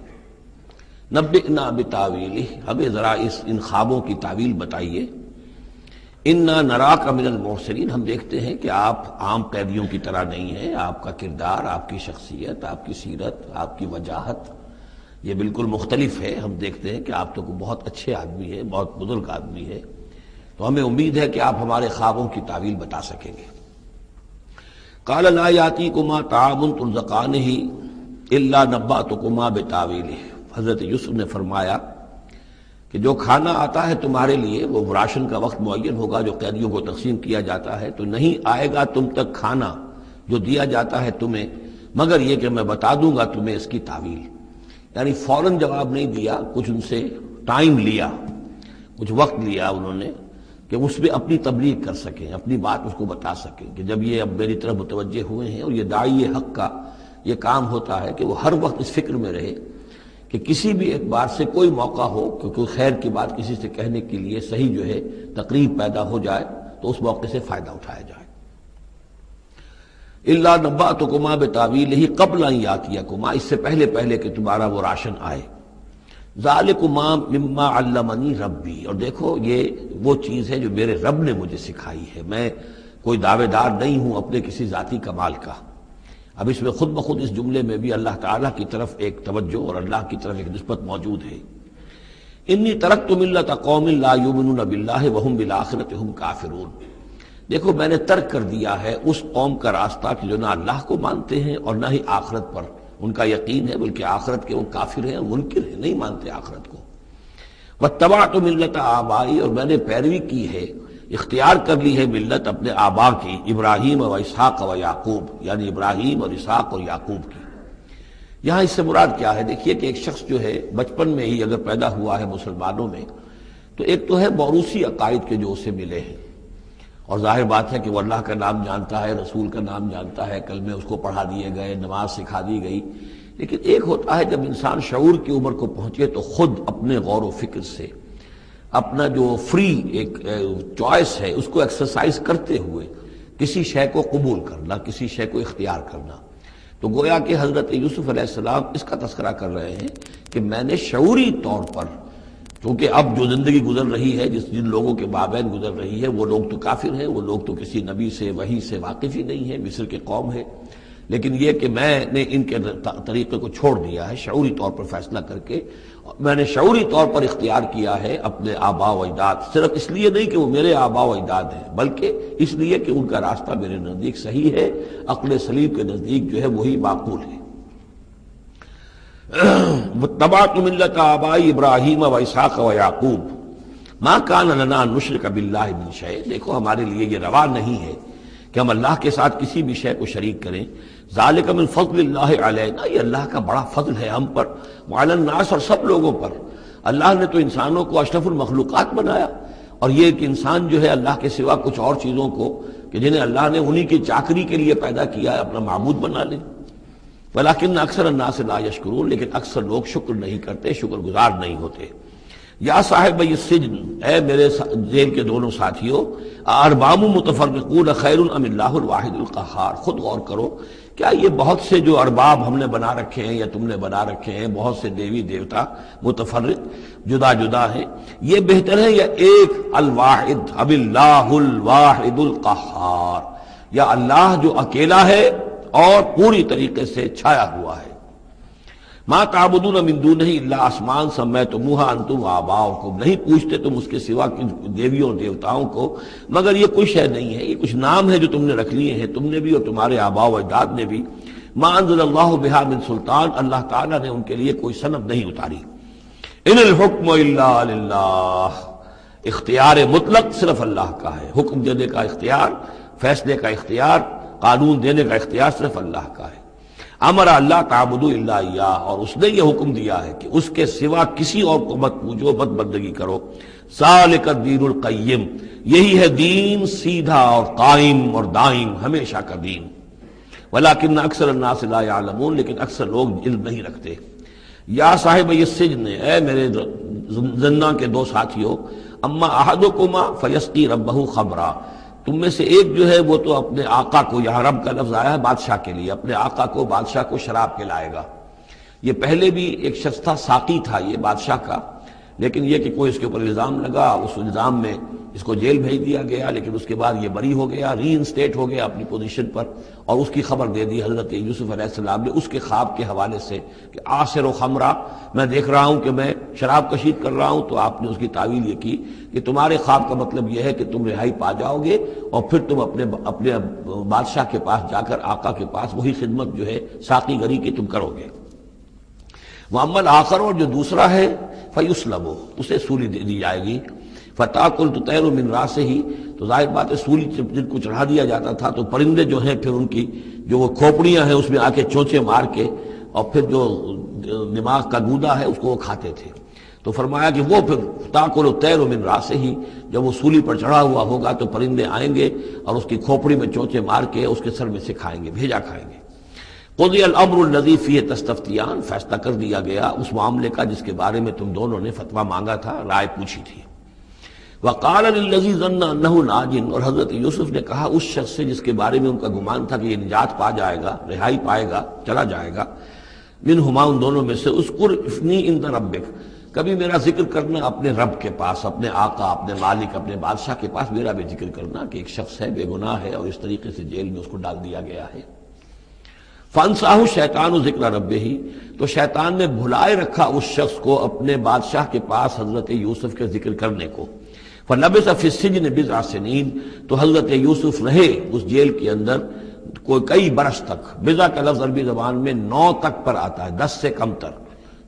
نبئنا بتاویلہ، ہمیں ذرا ان خوابوں کی تعویل بتائیے. انا نراک من المحسنین، ہم دیکھتے ہیں کہ آپ عام قیدیوں کی طرح نہیں ہیں. آپ کا کردار، آپ کی شخصیت، آپ کی سیرت، آپ کی وجاہت یہ بالکل مختلف ہے. ہم دیکھتے ہیں کہ آپ تو بہت اچھے آدمی ہیں، بہت بزرگ آدمی ہے. تو ہمیں امید ہے کہ آپ ہمارے خوابوں کی تعویل بتا سکیں گے. قال لا یاتیکما طعام ترزقانہ الا نبأتکما بتاویلہ، حضرت یوسف نے فرمایا کہ جو کھانا آتا ہے تمہارے لیے، وہ راشن کا وقت معین ہوگا جو قیدیوں کو تقسیم کیا جاتا ہے، تو نہیں آئے گا تم تک کھانا جو دیا جاتا ہے تمہیں، مگر یہ کہ میں بتا دوں گا تمہیں اس کی تعویل. یعنی فوراً جواب نہیں دیا، کچھ ان سے ٹائم لیا، کچھ وقت لیا انہوں نے کہ اس میں اپنی تبلیغ کر سکیں، اپنی بات اس کو بتا سکیں کہ جب یہ اب میری طرف متوجہ ہوئے ہیں. اور یہ داعی حق کا یہ کام ہوتا ہے کہ وہ ہر وقت اس فکر میں رہے کہ کسی بھی اعتبار سے کوئی موقع ہو کہ کوئی خیر کی بات کسی سے کہنے کے لیے صحیح جو ہے تقریب پیدا ہو جائے تو اس موقع سے فائدہ اٹھایا جائے. الا نبأتکما بتاویلہ قبل ان یاتیکما، اس سے پہلے کہ تمہارا وہ راشن آئے. ذالکما مما علمنی ربی، اور دیکھو یہ وہ چیز ہے جو میرے رب نے مجھے سکھائی ہے. میں کوئی دعوے دار نہیں ہوں اپنے کسی ذاتی کمال کا. اب اس میں خود بخود اس جملے میں بھی اللہ تعالیٰ کی طرف ایک توجہ اور اللہ کی طرف ایک نسبت موجود ہے. انی ترکت ملت قوم لا یؤمنون باللہ وہم بالآخرۃ ہم کافرون، دیکھو میں نے ترک کر دیا ہے اس قوم کا راستہ کہ جو نہ اللہ کو مانتے ہیں اور نہ ہی آخرت پر ان کا یقین ہے، بلکہ آخرت کے وہ کافر ہیں، منکر ہیں، نہیں مانتے آخرت کو. واتبعت ملت آبائی، اور میں نے پیروی کی ہے، اختیار کر لی ہے ملت اپنے آبا کی، ابراہیم و اسحاق و یعقوب، یعنی ابراہیم اور اسحاق اور یعقوب کی. یہاں اس سے مراد کیا ہے؟ دیکھیے کہ ایک شخص جو ہے بچپن میں ہی اگر پیدا ہوا ہے مسلمانوں میں، تو ایک تو ہے موروثی عقائد کے جو اسے ملے ہیں، اور ظاہر بات ہے کہ وہ اللہ کا نام جانتا ہے، رسول کا نام جانتا ہے، کلمے اس کو پڑھا دیے گئے، نماز سکھا دی گئی. لیکن ایک ہوتا ہے جب انسان شعور کی عمر کو پہنچے تو خود اپنے غور و فکر سے اپنا جو فری ایک چوائس ہے اس کو ایکسرسائز کرتے ہوئے کسی شے کو قبول کرنا، کسی شے کو اختیار کرنا. تو گویا کہ حضرت یوسف علیہ السلام اس کا تذکرہ کر رہے ہیں کہ میں نے شعوری طور پر، کیونکہ اب جو زندگی گزر رہی ہے، جن لوگوں کے مابین گزر رہی ہے، وہ لوگ تو کافر ہیں، وہ لوگ تو کسی نبی سے وحی سے واقف ہی نہیں ہیں، مصر کے قوم ہے. لیکن یہ کہ میں نے ان کے طریقے کو چھوڑ دیا ہے شعوری طور پر فیصلہ کر کے. میں نے شعوری طور پر اختیار کیا ہے اپنے آباء و اجداد، صرف اس لیے نہیں کہ وہ میرے آباء و اجداد ہیں، بلکہ اس لیے کہ ان کا راستہ میرے نزدیک صحیح ہے، عقل سلیم کے نزدیک جو ہے وہی معقول ہے. واتبعت ملت آبائی ابراہیم و اسحاق و یعقوب ما کان لنا ان نشرک باللہ من شیء. دیکھو ہمارے لیے یہ روا نہیں ہے کہ ہم اللہ کے ساتھ کسی بھی شے کو شریک کریں. ذالک من فضل اللہ علینا، یہ اللہ کا بڑا فضل ہے ہم پر، وعلی الناس، اور سب لوگوں پر. اللہ نے تو انسانوں کو اشرف المخلوقات بنایا، اور یہ کہ انسان جو ہے اللہ کے سوا کچھ اور چیزوں کو کہ جنہیں اللہ نے انہی کی چاکری کے لیے پیدا کیا ہے اپنا معبود بنا لے. ولیکن اکثر الناس لا یشکرون، لیکن اکثر لوگ شکر نہیں کرتے، شکر گزار نہیں ہوتے. یا صاحب السجن، اے میرے جیل کے دونوں ساتھیوں، ارباب متفرقون خیر ام اللہ الواحد القہار. خود غور کرو، کیا یہ بہت سے جو ارباب ہم نے بنا رکھے ہیں یا تم نے بنا رکھے ہیں، بہت سے دیوی دیوتا متفرق جدا جدا ہیں، یہ بہتر ہے یا ایک الواحد اب اللہ الواحد القہار، یا اللہ جو اکیلا ہے اور پوری طریقے سے چھایا ہوا ہے. ما تعبدون من دونہ الا اسماء سمیتموها انتم وآباؤکم، نہیں پوچھتے تم اس کے سوا دیویوں اور دیوتاؤں کو مگر یہ کوئی شے نہیں ہے، یہ کچھ نام ہے جو تم نے رکھ لیے ہیں، تم نے بھی اور تمہارے آباء و اجداد نے بھی. ما انزل اللہ بہا من سلطان، اللہ تعالیٰ نے ان کے لیے کوئی سند نہیں اتاری. ان الحکم الا للہ، اختیار مطلق صرف اللہ کا ہے. حکم دینے کا اختیار، فیصلے کا اختیار، قانون دینے کا اختیار صرف اللہ کا ہے. امر اللہ تعبدوا الا ایاہ، اور اس نے یہ حکم دیا ہے کہ اس کے سوا کسی اور کو مت پوجو، مت بندگی کرو. ذالک الدین القیم، یہی ہے دین سیدھا اور قائم اور دائم، ہمیشہ کا دین. ولیکن اکثر الناس لا یعلمون، لیکن اکثر لوگ علم نہیں رکھتے. یا صاحب السجن، اے میرے زنداں کے دو ساتھیوں، اما احدکما فیسقی ربہ خمرا، تم میں سے ایک جو ہے وہ تو اپنے آقا کو، یہاں رب کا لفظ آیا ہے بادشاہ کے لیے، اپنے آقا کو، بادشاہ کو شراب پلائے گا. یہ پہلے بھی ایک شخص تھا، ساقی تھا یہ بادشاہ کا، لیکن یہ کہ کوئی اس کے اوپر الزام لگا، اس الزام میں اس کو جیل بھیج دیا گیا، لیکن اس کے بعد یہ بری ہو گیا، ری انسٹیٹ ہو گیا اپنی پوزیشن پر، اور اس کی خبر دے دی حضرت یوسف علیہ السلام نے اس کے خواب کے حوالے سے کہ آصر و خمرہ، میں دیکھ رہا ہوں کہ میں شراب کشید کر رہا ہوں. تو آپ نے اس کی تعویل یہ کی کہ تمہارے خواب کا مطلب یہ ہے کہ تم رہائی پا جاؤ گے، اور پھر تم اپنے بادشاہ کے پاس جا کر، آقا کے پاس وہی خدمت جو ہے ساقی گری کی تم کرو گے. محمد آخر، اور جو دوسرا ہے فیسلب، اسے سولی دے دی جائے گی. فتاکل تطیر من راسہ، تو ظاہر بات ہے سولی جن کو چڑھا دیا جاتا تھا تو پرندے جو ہیں پھر ان کی جو وہ کھوپڑیاں ہیں اس میں آ کے چونچے مار کے، اور پھر جو دماغ کا گودا ہے اس کو وہ کھاتے تھے. تو فرمایا کہ وہ پھر تاکل الطیر من راسہ، جب وہ سولی پر چڑھا ہوا ہوگا تو پرندے آئیں گے اور اس کی کھوپڑی میں چونچے مار کے اس کے سر میں سے کھائیں گے، بھیجا کھائیں گے. قضی الامر الذی فیہ تستفتیان، فیصلہ کر دیا گیا اس معاملے کا جس کے بارے میں تم دونوں نے فتویٰ مانگا تھا، رائے پوچھی تھی. وقال للذی ظن انہ ناج، اور حضرت یوسف نے کہا اس شخص سے جس کے بارے میں ان کا گمان تھا کہ یہ نجات پا جائے گا، رہائی پائے گا، چلا جائے گا، منہما، ان دونوں میں سے، اذکر افنی عند ربک، کبھی میرا ذکر کرنا اپنے رب کے پاس، اپنے آقا، اپنے مالک، اپنے بادشاہ کے پاس میرا بھی ذکر کرنا کہ ایک شخص ہے، بے گناہ ہے، اور اس طریقے سے جیل میں اس کو ڈال دیا گیا ہے. فانساہ شیطان ذکر ربہ، تو شیطان نے بھلائے رکھا اس شخص کو اپنے بادشاہ کے پاس حضرت یوسف کے ذکر کرنے کو. فلبث فی السجن بضع سنین، تو حضرت یوسف رہے اس جیل کے اندر کوئی کئی برس تک. بضع کا لفظ عربی زبان میں 9 تک پر آتا ہے، 10 سے کم تر،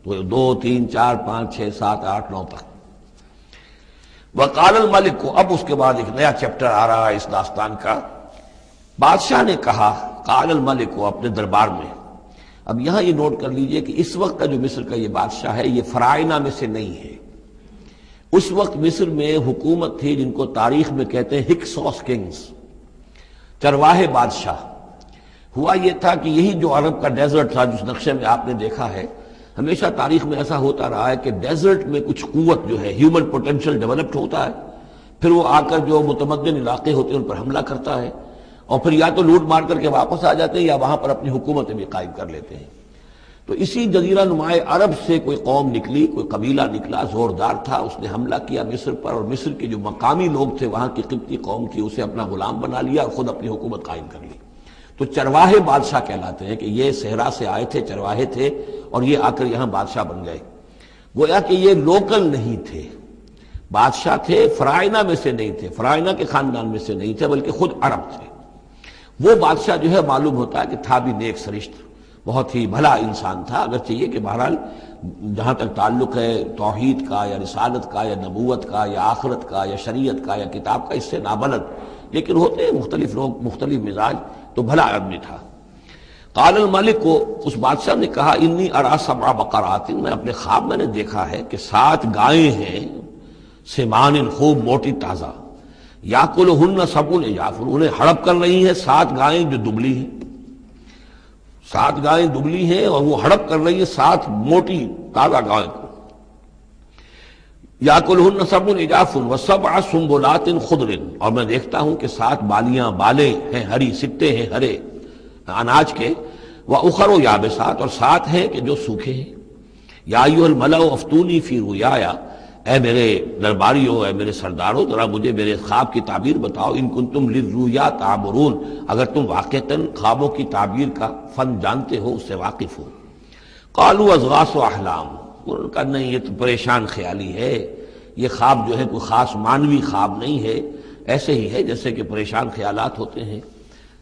تو 2 3 4 5 6 7 8 9 تک. وقال الملک کو، اب اس کے بعد ایک نیا چیپٹر آ رہا ہے اس داستان کا. بادشاہ نے کہا، قال الملک کو اپنے دربار میں، اب یہاں یہ نوٹ کر لیجئے کہ اس وقت کا جو مصر کا یہ بادشاہ ہے یہ فرائنہ میں سے نہیں ہے. اس وقت مصر میں حکومت تھی جن کو تاریخ میں کہتے ہیں ہکسوس کنگز، چرواہے بادشاہ. ہوا یہ تھا کہ یہی جو عرب کا ڈیزرٹ تھا جس نقشے میں آپ نے دیکھا ہے، ہمیشہ تاریخ میں ایسا ہوتا رہا ہے کہ ڈیزرٹ میں کچھ قوت جو ہے ہیومن پوٹینشیل ڈیولپڈ ہوتا ہے، پھر وہ آ کر جو متمدن علاقے ہوتے ہیں ان پر حملہ کرتا ہے، اور پھر یا تو لوٹ مار کر کے واپس آ جاتے ہیں یا وہاں پر اپنی حکومتیں بھی قائم کر لیتے ہیں. تو اسی جزیرہ نماء عرب سے کوئی قوم نکلی، کوئی قبیلہ نکلا، زوردار تھا، اس نے حملہ کیا مصر پر، اور مصر کے جو مقامی لوگ تھے وہاں کی قبطی قوم کی، اسے اپنا غلام بنا لیا اور خود اپنی حکومت قائم کر لی. تو چرواہے بادشاہ کہلاتے ہیں کہ یہ صحرا سے آئے تھے، چرواہے تھے، اور یہ آ کر یہاں بادشاہ بن گئے. گویا کہ یہ لوکل نہیں تھے، بادشاہ تھے، فرائنہ میں سے نہیں تھے، فرائنہ کے خاندان میں سے نہیں تھے، بلکہ خود عرب تھے. وہ بادشاہ جو ہے معلوم ہوتا ہے کہ تھا بھی نیک سرشت، بہت ہی بھلا انسان تھا، اگرچہ یہ کہ بہرحال جہاں تک تعلق ہے توحید کا یا رسالت کا یا نبوت کا یا آخرت کا یا شریعت کا یا کتاب کا، اس سے نابلد، لیکن ہوتے ہیں مختلف لوگ، مختلف مزاج، تو بھلا آدمی تھا. قال الملک کو اس بادشاہ نے کہا انی ارا سبع بقرات، میں اپنے خواب میں نے دیکھا ہے کہ 7 گائیں ہیں، سمان خوب موٹی تازہ، یاکلہن سبع عجاف، انہیں ہڑپ کر رہی ہیں 7 گائیں جو دبلی ہیں، 7 گائیں دبلی ہیں اور وہ ہڑپ کر رہی ہیں 7 موٹی تازہ گائیں کو. یاکلہن سبع عجاف وسبع سنبلات خضر، اور میں دیکھتا ہوں کہ 7 بالیاں، بالیں ہیں ہری، سٹے ہیں ہرے اناج کے، وَأُخَرُ یابسات، اور 7 ہیں کہ جو سوکھے ہیں. یا ایھا الملأ افتونی فی رؤیایا، اے میرے درباریوں، اے میرے سرداروں، ذرا مجھے میرے خواب کی تعبیر بتاؤ. ان کنتم للرؤیا تعبرون، اگر تم واقعتاً خوابوں کی تعبیر کا فن جانتے ہو، اس سے واقف ہو. قالوا اضغاث احلام، انہوں نے کہا نہیں یہ تو پریشان خیالی ہے، یہ خواب جو ہے کوئی خاص مانوی خواب نہیں ہے، ایسے ہی ہے جیسے کہ پریشان خیالات ہوتے ہیں.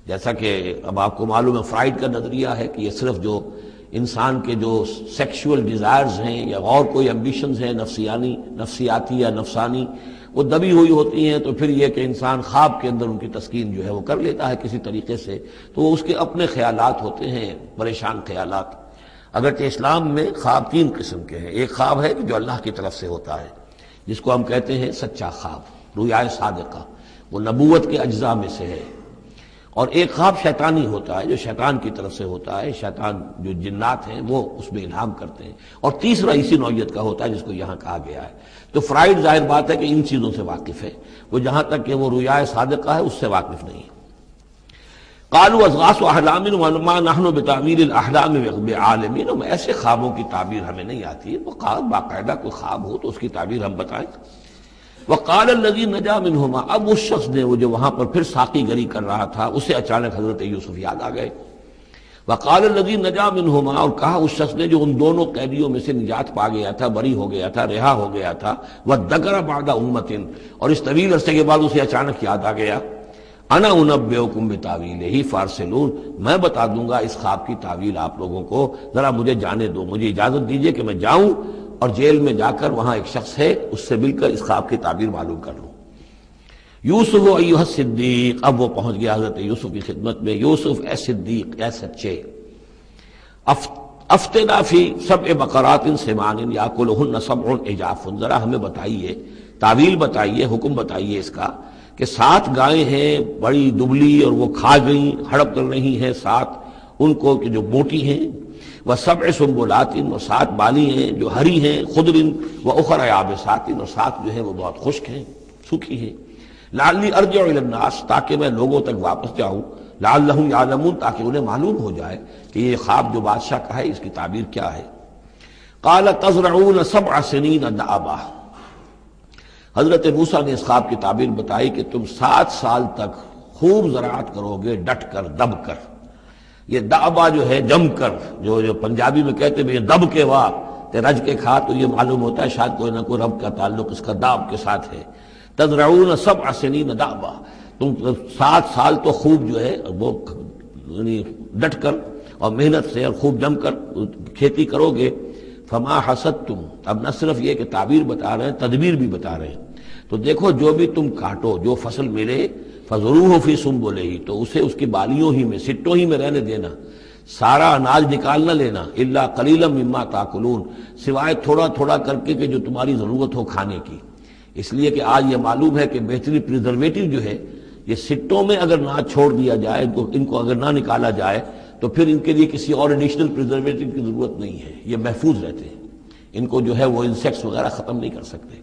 جیسا کہ اب آپ کو معلوم ہے فرائڈ کا نظریہ ہے کہ یہ صرف جو انسان کے جو سیکشول ڈیزائرز ہیں یا اور کوئی ایمبیشنز ہیں نفسیاتی یا نفسانی، وہ دبی ہوئی ہوتی ہیں، تو پھر یہ کہ انسان خواب کے اندر ان کی تسکین جو ہے وہ کر لیتا ہے کسی طریقے سے، تو وہ اس کے اپنے خیالات ہوتے ہیں، پریشان خیالات. اگرچہ اسلام میں خواب 3 قسم کے ہیں. ایک خواب ہے کہ جو اللہ کی طرف سے ہوتا ہے، جس کو ہم کہتے ہیں سچا خواب، رؤیا صادقہ، وہ نبوت کے اجزاء میں سے ہے. اور ایک خواب شیطانی ہوتا ہے جو شیطان کی طرف سے ہوتا ہے، شیطان جو جنات ہیں وہ اس میں الہام کرتے ہیں. اور تیسرا اسی نوعیت کا ہوتا ہے جس کو یہاں کہا گیا ہے. تو فرائڈ ظاہر بات ہے کہ ان چیزوں سے واقف ہے، وہ جہاں تک کہ وہ رؤیا صادقہ ہے اس سے واقف نہیں ہے. قالوا اضغاث احلام وما نحن بتاویل الاحلام بعالمین، ایسے خوابوں کی تعبیر ہمیں نہیں آتی ہے. وہ باقاعدہ کوئی خواب ہو تو اس کی تعبیر ہم بتائیں. وقال الذی نجا منہما، اب اس شخص نے، وہ جو وہاں پر پھر ساقی گری کر رہا تھا، اسے اچانک حضرت یوسف یاد آ گئے. وقال الذی نجا منہما، اور کہا اس شخص نے جو ان دونوں قیدیوں میں سے نجات پا گیا تھا، بری ہو گیا تھا، رہا ہو گیا تھا، وذکر بعد امۃ، اور اس طویل عرصے کے بعد اسے اچانک یاد آ گیا، انا انبئکم بتاویلہ فارسلون، میں بتا دوں گا اس خواب کی تعویل آپ لوگوں کو، ذرا مجھے جانے دو، مجھے اجازت دیجئے کہ میں جاؤں اور جیل میں جا کر وہاں ایک شخص ہے اس سے مل کر اس خواب کی تعبیر معلوم کر لوں. یوسف ایھا الصدیق، اب وہ پہنچ گیا حضرت یوسف کی خدمت میں. یوسف اے صدیق، اے سچے، افتنا فی 7 بقرات سمان یاکلہن 7 عجاف، ذرا ہمیں بتائیے، تعویل بتائیے، حکم بتائیے اس کا کہ 7 گائیں ہیں بڑی دبلی اور وہ کھا گئیں، ہڑپ کر رہی ہیں 7 ان کو کہ جو موٹی ہیں، وسبع سنبلات، اور 7 بالی ہیں جو ہری ہیں، خضر واخر یابسات، اور 7 جو ہیں وہ بہت خشک ہیں، سوکھی ہیں. لعلی ارجع الی الناس، تاکہ میں لوگوں تک واپس جاؤں، لعلہم یعلمون، تاکہ انہیں معلوم ہو جائے کہ یہ خواب جو بادشاہ کا ہے اس کی تعبیر کیا ہے. قال تزرعون 7 سنین دأبا، حضرت موسیٰ نے اس خواب کی تعبیر بتائی کہ تم 7 سال تک خوب زراعت کرو گے، ڈٹ کر، دب کر. یہ دأبا جو ہے جم کر، جو پنجابی میں کہتے ہیں دب کے واہ تے رج کے کھا، تو یہ معلوم ہوتا ہے شاید کوئی نہ کوئی رب کا تعلق اس کا داب کے ساتھ ہے. تزرعون 7 سنین دأبا، تم 7 سال تو خوب جو ہے وہ یعنی ڈٹ کر اور محنت سے اور خوب جم کر کھیتی کرو گے. فما حصدتم، اب نہ صرف یہ کہ تعبیر بتا رہے ہیں، تدبیر بھی بتا رہے ہیں. تو دیکھو جو بھی تم کاٹو، جو فصل ملے، فضروہ فی سنبلہ، تو اسے اس کی بالیوں ہی میں، سٹوں ہی میں رہنے دینا. سارا اناج نکال نہ لینا، الا قلیلا مما تاکلون، سوائے تھوڑا تھوڑا کر کے کہ جو تمہاری ضرورت ہو کھانے کی، اس لیے کہ آج یہ معلوم ہے کہ بہترین پریزرویٹو جو ہے یہ سٹوں میں اگر نہ چھوڑ دیا جائے، ان کو اگر نہ نکالا جائے تو پھر ان کے لیے کسی اور ایڈیشنل پریزرویٹو کی ضرورت نہیں ہے، یہ محفوظ رہتے ہیں، ان کو جو ہے وہ انسیکٹس وغیرہ ختم نہیں کر سکتے۔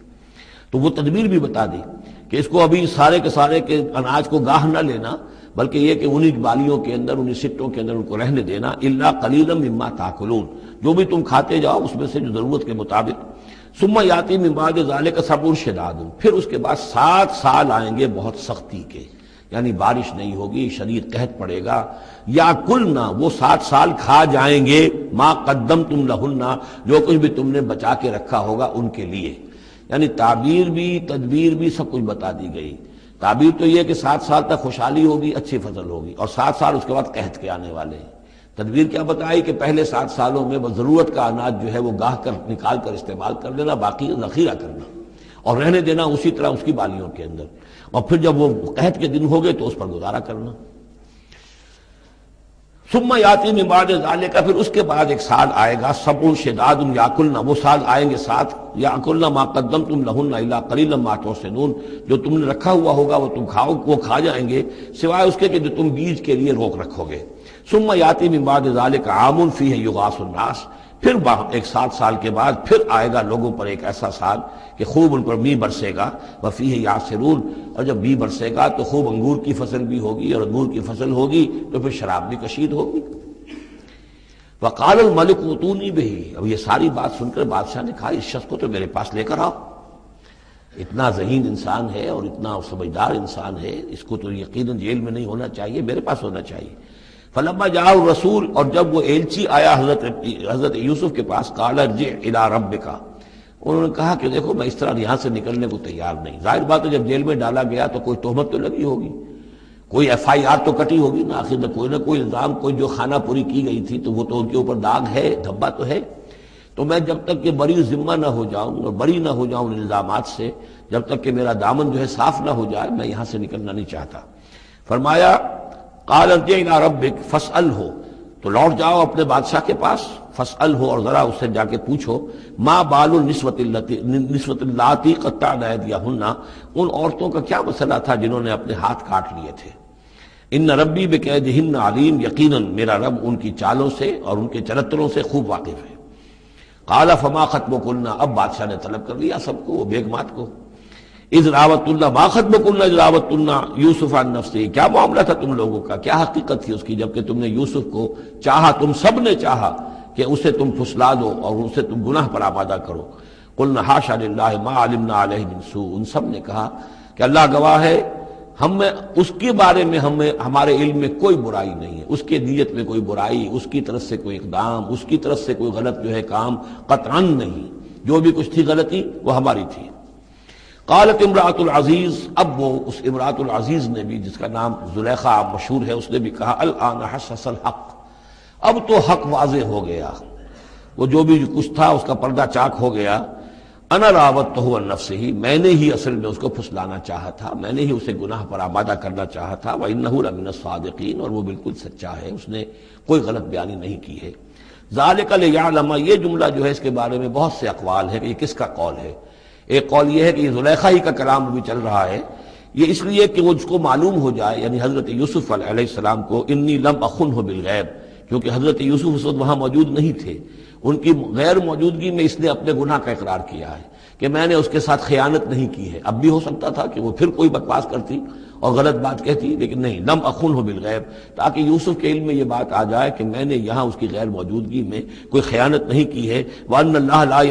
تو وہ تدبیر بھی بتا دی کہ اس کو ابھی سارے کے سارے کے اناج کو گاہ نہ لینا، بلکہ یہ کہ انہی بالیوں کے اندر، انہی سٹوں کے اندر ان کو رہنے دینا، الا قلیلا مما تاکلون، جو بھی تم کھاتے جاؤ اس میں سے جو ضرورت کے مطابق۔ ثم یاتی من بعد ذلک صبر شداد، پھر اس کے بعد 7 سال آئیں گے بہت سختی کے، یعنی بارش نہیں ہوگی، شدید قحط پڑے گا، یا کلنا وہ 7 سال کھا جائیں گے ما قدمتم لہن، جو کچھ بھی تم نے بچا کے رکھا ہوگا ان کے لیے، یعنی تعبیر بھی تدبیر بھی سب کچھ بتا دی گئی۔ تعبیر تو یہ کہ 7 سال تک خوشحالی ہوگی، اچھی فصل ہوگی، اور 7 سال اس کے بعد قحط کے آنے والے ہیں۔ تدبیر کیا بتائی کہ پہلے 7 سالوں میں بس ضرورت کا اناج جو ہے وہ گاہ کر نکال کر استعمال کر لینا، باقی ذخیرہ کرنا اور رہنے دینا اسی طرح اس کی بالیوں کے اندر، اور پھر جب وہ قحط کے دن ہو گئے تو اس پر گزارا کرنا۔ ثم یاتی من بعد ذالک، پھر اس کے بعد ایک سال آئے گا صبر شداد یاکلنا، وہ سال آئیں گے 7، یاکلنا ما قدمتم لہن الا قلیلا ما تحسنون، جو تم نے رکھا ہوا ہوگا وہ تم کھاؤ، وہ کھا جائیں گے سوائے اس کے کہ جو تم بیج کے لیے روک رکھو گے۔ ثم یاتی من بعد ذالک عام فیہ یغاث الناس، پھر ایک 7 سال کے بعد پھر آئے گا لوگوں پر ایک ایسا سال کہ خوب ان پر می برسے گا، وفیہ یعصرون، اور جب می برسے گا تو خوب انگور کی فصل بھی ہوگی، اور انگور کی فصل ہوگی تو پھر شراب بھی کشید ہوگی۔ وقال الملک اوتونی بہ، اب یہ ساری بات سن کر بادشاہ نے کہا اس شخص کو تو میرے پاس لے کر آؤ، اتنا ذہین انسان ہے اور اتنا سمجھدار انسان ہے، اس کو تو یقیناً جیل میں نہیں ہونا چاہیے، میرے پاس ہونا چاہیے۔ فلما جاء الرسول، اور جب وہ ایلچی آیا حضرت یوسف کے پاس، قال ارجع الی ربک، انہوں نے کہا کہ دیکھو میں اس طرح یہاں سے نکلنے کو تیار نہیں۔ ظاہر بات ہے جب جیل میں ڈالا گیا تو کوئی تہمت تو لگی ہوگی، کوئی FIR تو کٹی ہوگی نا، آخر میں کوئی نہ کوئی الزام، کوئی جو خانہ پوری کی گئی تھی تو وہ تو ان کے اوپر داغ ہے، دھبا تو ہے۔ تو میں جب تک کہ بری ذمہ نہ ہو جاؤں اور بری نہ ہو جاؤں ان الزامات سے، جب تک کہ میرا دامن جو ہے صاف نہ ہو جائے، میں یہاں سے نکلنا نہیں چاہتا۔ فرمایا قال ارجع الی ربک فاسألہ، تو لوٹ جاؤ اپنے بادشاہ کے پاس، فاسألہ، اور ذرا اس سے جا کے پوچھو، ما بال النسوۃ اللاتی قطعن ایدیہن، ان عورتوں کا کیا مسئلہ تھا جنہوں نے اپنے ہاتھ کاٹ لیے تھے۔ ان ربی بکیدہن علیم، یقیناً میرا رب ان کی چالوں سے اور ان کے چرتروں سے خوب واقف ہے۔ قال فما خطبکن، اب بادشاہ نے طلب کر لیا سب کو، وہ بیگمات کو، اذ راوتن، ما خطبکن اذ راوتن یوسف عن نفسہ، کیا معاملہ تھا تم لوگوں کا، کیا حقیقت تھی اس کی جبکہ تم نے یوسف کو چاہا، تم سب نے چاہا کہ اسے تم پھسلا دو اور اسے تم گناہ پر آمادہ کرو۔ قلنا حاشا للہ ما علمنا علیہ من سوء، ان سب نے کہا کہ اللہ گواہ ہے ہمیں اس کے بارے میں ہمارے علم میں کوئی برائی نہیں ہے، اس کے نیت میں کوئی برائی، اس کی طرف سے کوئی اقدام، اس کی طرف سے کوئی غلط جو ہے کام قطعاً نہیں، جو بھی کچھ تھی غلطی وہ ہماری تھی۔ قالت امرأۃ العزیز، اب وہ اس امرأۃ العزیز نے بھی، جس کا نام زلیخا مشہور ہے، اس نے بھی کہا الآن حسس الحق، اب تو حق واضح ہو گیا، وہ جو بھی کچھ تھا اس کا پردہ چاک ہو گیا۔ انا راودتہ عن نفسہ، میں نے ہی اصل میں اس کو پھسلانا چاہا تھا، میں نے ہی اسے گناہ پر آمادہ کرنا چاہا تھا، وانہ لمن الصادقین، اور وہ بالکل سچا ہے، اس نے کوئی غلط بیانی نہیں کی ہے۔ ذالک لیعلم، یہ جملہ جو ہے اس کے بارے میں بہت سے اقوال ہے کہ یہ کس کا قول ہے۔ ایک قول یہ ہے کہ یہ زلیخا ہی کا کلام بھی چل رہا ہے، یہ اس لیے کہ وہ اس کو معلوم ہو جائے، یعنی حضرت یوسف علیہ السلام کو، انی لم اخنہ بالغیب، کیونکہ حضرت یوسف اس وقت وہاں موجود نہیں تھے، ان کی غیر موجودگی میں اس نے اپنے گناہ کا اقرار کیا ہے کہ میں نے اس کے ساتھ خیانت نہیں کی ہے۔ اب بھی ہو سکتا تھا کہ وہ پھر کوئی بکواس کرتی اور غلط بات کہتی، لیکن نہیں، لم اخنہ بالغیب، تاکہ یوسف کے علم میں یہ بات آ جائے کہ میں نے یہاں اس کی غیر موجودگی میں کوئی خیانت نہیں کی ہے۔ وَأَنَّ اللَّهَ لَا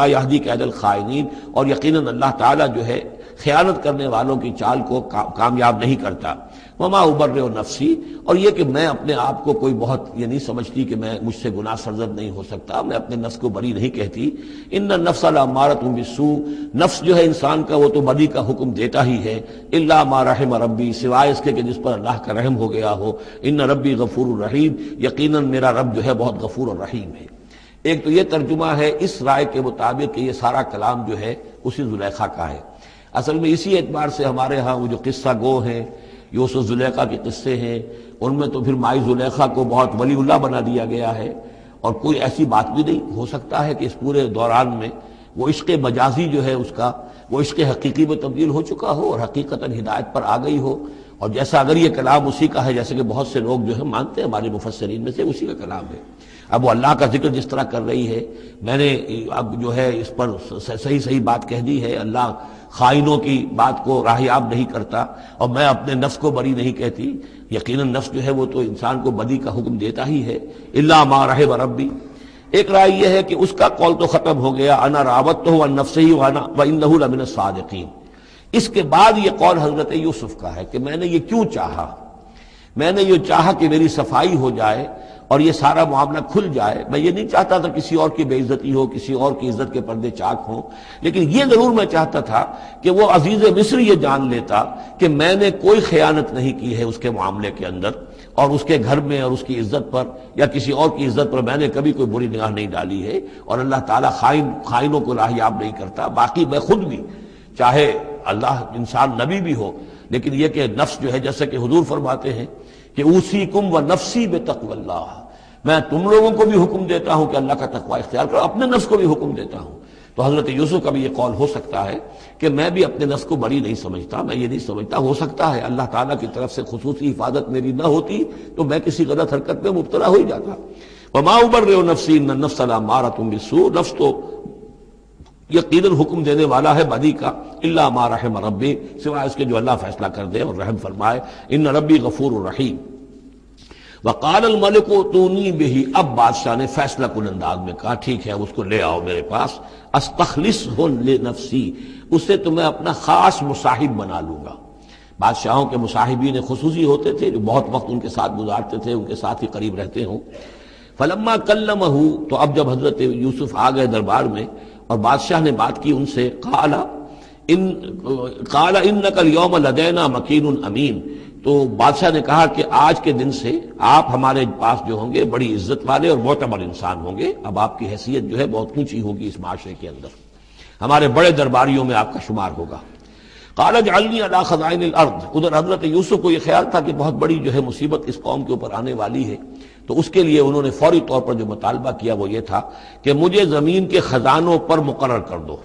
يَهْدِي كَيْدَ الْخَائِنِينَ، اور یقیناً اللہ تعالیٰ جو ہے خیانت کرنے والوں کی چال کو کامیاب نہیں کرتا۔ وما ابرئ نفسی، اور یہ کہ میں اپنے آپ کو کوئی بہت یہ نہیں سمجھتی کہ میں مجھ سے گناہ سرزد نہیں ہو سکتا، میں اپنے نفس کو بری نہیں کہتی۔ ان النفس لامارۃ بالسوء، نفس جو ہے انسان کا وہ تو بدی کا حکم دیتا ہی ہے، الا ما رحم ربی، سوائے اس کے کہ جس پر اللہ کا رحم ہو گیا ہو۔ ان ربی غفور الرحیم، یقیناً میرا رب جو ہے بہت غفور اور رحیم ہے۔ ایک تو یہ ترجمہ ہے اس رائے کے مطابق کہ یہ سارا کلام جو ہے اسی زلیخا کا ہے۔ اصل میں اسی اعتبار سے ہمارے ہاں وہ جو قصہ گو ہیں یوسف زلیخا کے قصے ہیں، ان میں تو پھر مائی زلیخا کو بہت ولی اللہ بنا دیا گیا ہے، اور کوئی ایسی بات بھی نہیں ہو سکتا ہے کہ اس پورے دوران میں وہ عشق مجازی جو ہے اس کا وہ عشق حقیقی میں تبدیل ہو چکا ہو اور حقیقتاً ہدایت پر آ گئی ہو، اور جیسا اگر یہ کلام اسی کا ہے جیسے کہ بہت سے لوگ جو ہے مانتے ہیں ہمارے مفسرین میں سے، اسی کا کلام ہے۔ اب وہ اللہ کا ذکر جس طرح کر رہی ہے، میں نے اب جو ہے اس پر صحیح بات کہہ دی ہے، اللہ خائنوں کی بات کو راہیاب نہیں کرتا، اور میں اپنے نفس کو بری نہیں کہتی۔ یقیناً نفس جو ہے وہ تو انسان کو بدی کا حکم دیتا ہی ہے، الا ما رحم ربی۔ ایک رائے یہ ہے کہ اس کا قول تو ختم ہو گیا، انا راودتہ عن نفسہ وانہ لمن الصادقین۔ اس کے بعد یہ قول حضرت یوسف کا ہے کہ میں نے یہ کیوں چاہا، میں نے یہ چاہا کہ میری صفائی ہو جائے اور یہ سارا معاملہ کھل جائے۔ میں یہ نہیں چاہتا تھا کسی اور کی بے عزتی ہو، کسی اور کی عزت کے پردے چاک ہوں، لیکن یہ ضرور میں چاہتا تھا کہ وہ عزیز مصر یہ جان لیتا کہ میں نے کوئی خیانت نہیں کی ہے اس کے معاملے کے اندر، اور اس کے گھر میں اور اس کی عزت پر یا کسی اور کی عزت پر میں نے کبھی کوئی بری نگاہ نہیں ڈالی ہے، اور اللہ تعالیٰ خائنوں کو راہیاب نہیں کرتا۔ باقی میں خود بھی، چاہے اللہ انسان نبی بھی ہو، لیکن یہ کہ نفس جو ہے جیسے کہ حضور فرماتے ہیں کہ اوصیکم و نفسی بتقوی اللہ، میں تم لوگوں کو بھی حکم دیتا ہوں کہ اللہ کا تقوی اختیار کرو، اپنے نفس کو بھی حکم دیتا ہوں۔ تو حضرت یوسف کا بھی یہ قول ہو سکتا ہے کہ میں بھی اپنے نفس کو بری نہیں سمجھتا، میں یہ نہیں سمجھتا، ہو سکتا ہے اللہ تعالیٰ کی طرف سے خصوصی حفاظت میری نہ ہوتی تو میں کسی غلط حرکت میں مبتلا ہو ہی جاتا۔ وما ابرئ نفسی ان النفس لامارۃ بالسوء، نفس تو یقیناً حکم دینے والا ہے بدی کا، الا ما رحم ربی، سوائے اس کے جو اللہ فیصلہ کر دے اور رحم فرمائے، ان ربی غفور الرحیم۔ وقال الملک اتونی بہ، اب بادشاہ نے فیصلہ کن انداز میں کہا ٹھیک ہے اس کو لے آؤ میرے پاس، استخلصہ لنفسی، اسے تو میں اپنا خاص مصاحب بنا لوں گا۔ بادشاہوں کے مصاحبین خصوصی ہوتے تھے جو بہت وقت ان کے ساتھ گزارتے تھے، ان کے ساتھ ہی قریب رہتے ہوں۔ فلما کلمہ، تو اب جب حضرت یوسف آ گئے دربار میں اور بادشاہ نے بات کی ان سے، قال انک اليوم لدینا مکین امین، تو بادشاہ نے کہا کہ آج کے دن سے آپ ہمارے پاس جو ہوں گے بڑی عزت والے اور معتبر انسان ہوں گے، اب آپ کی حیثیت جو ہے بہت اونچی ہوگی اس معاشرے کے اندر، ہمارے بڑے درباریوں میں آپ کا شمار ہوگا۔ قال اجعلنی علی خزائن الارض، ادھر حضرت یوسف کو یہ خیال تھا کہ بہت بڑی جو ہے مصیبت اس قوم کے اوپر آنے والی ہے، تو اس کے لیے انہوں نے فوری طور پر جو مطالبہ کیا وہ یہ تھا کہ مجھے زمین کے خزانوں پر مقرر کر دو،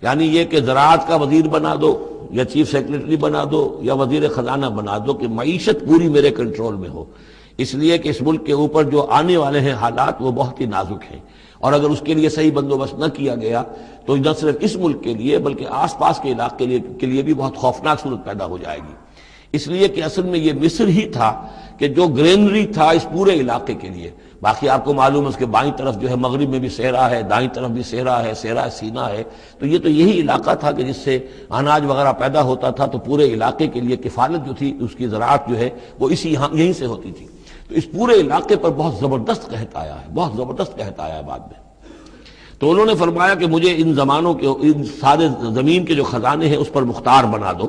یعنی یہ کہ زراعت کا وزیر بنا دو یا چیف سیکرٹری بنا دو یا وزیر خزانہ بنا دو، کہ معیشت پوری میرے کنٹرول میں ہو، اس لیے کہ اس ملک کے اوپر جو آنے والے ہیں حالات وہ بہت ہی نازک ہیں، اور اگر اس کے لیے صحیح بندوبست نہ کیا گیا تو نہ صرف اس ملک کے لیے بلکہ آس پاس کے علاقے کے لیے بھی بہت خوفناک صورت پیدا ہو جائے گی۔ اس لیے کہ اصل میں یہ مصر ہی تھا کہ جو گرینری تھا اس پورے علاقے کے لیے، باقی آپ کو معلوم ہے اس کے بائیں طرف جو ہے مغرب میں بھی صحرا ہے، دائیں طرف بھی صحرا ہے، صحرا سینا ہے، تو یہ تو یہی علاقہ تھا کہ جس سے اناج وغیرہ پیدا ہوتا تھا، تو پورے علاقے کے لیے کفالت جو تھی اس کی زراعت جو ہے وہ یہیں سے ہوتی تھی، تو اس پورے علاقے پر بہت زبردست قحط آیا ہے، بہت زبردست قحط آیا ہے بعد میں۔ تو انہوں نے فرمایا کہ مجھے ان زمانوں کے ان سارے زمین کے جو خزانے ہیں اس پر مختار بنا دو،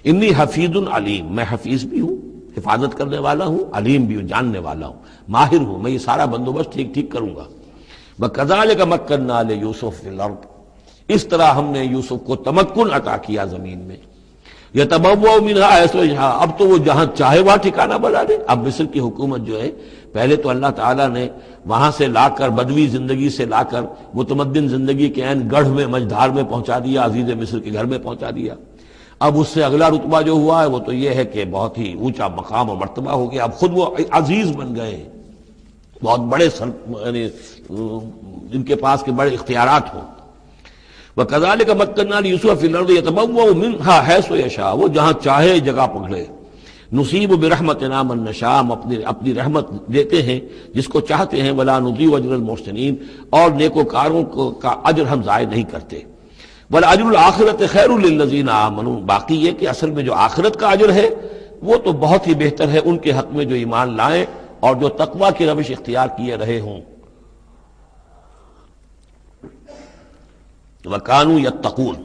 انی حفیظ علیم، میں حفیظ بھی ہوں، حفاظت کرنے والا ہوں، علیم بھی ہوں، جاننے والا ہوں، ماہر ہوں، میں یہ سارا بندوبست ٹھیک کروں گا۔ وَكَذَلِكَ مَكَّنَّا لِيُوسُفَ فِي الْأَرْضِ، اس طرح ہم نے یوسف کو تمکن عطا کیا زمین میں، يَتَبَوَّأُ مِنْهَا حَيْثُ يَشَاءُ، اب تو وہ جہاں چاہے وہاں ٹھکانہ بنا دے۔ اب مصر کی حکومت جو ہے پہلے تو اللہ تعالیٰ نے وہاں سے لا کر بدوی زندگی سے لا کر متمدن زندگی کے عین گڑھ میں مجدھار میں پہنچا دیا، عزیز مصر کے گھر میں پہنچا دیا۔ اب اس سے اگلا رتبہ جو ہوا ہے وہ تو یہ ہے کہ بہت ہی اونچا مقام اور مرتبہ ہو گیا، اب خود وہ عزیز بن گئے ہیں، بہت بڑے یعنی ان کے پاس کے بڑے اختیارات ہوں۔ وَكَذَلِكَ مَكَّنَّا لِيُوسُفَ فِي الْأَرْضِ يَتَبَوَّأُ مِنْهَا حَيْثُ يَشَاءُ، وہ جہاں چاہے جگہ پکڑے۔ نصیب برحمتنا من نشاء، ہم اپنی رحمت دیتے ہیں جس کو چاہتے ہیں، ولا نضيع اجر المحسنین، اور نیکوکاروں کا اجر ہم ضائع نہیں کرتے۔ وَالْأَجْرُ الْآخِرَةِ خَيْرٌ لِلَّذِينَ آمَنُوا، باقی یہ کہ اصل میں جو آخرت کا اجر ہے وہ تو بہت ہی بہتر ہے ان کے حق میں جو ایمان لائیں اور جو تقوی کی روش اختیار کیے رہے ہوں۔ وَكَانُوا يَتَّقُونَ۔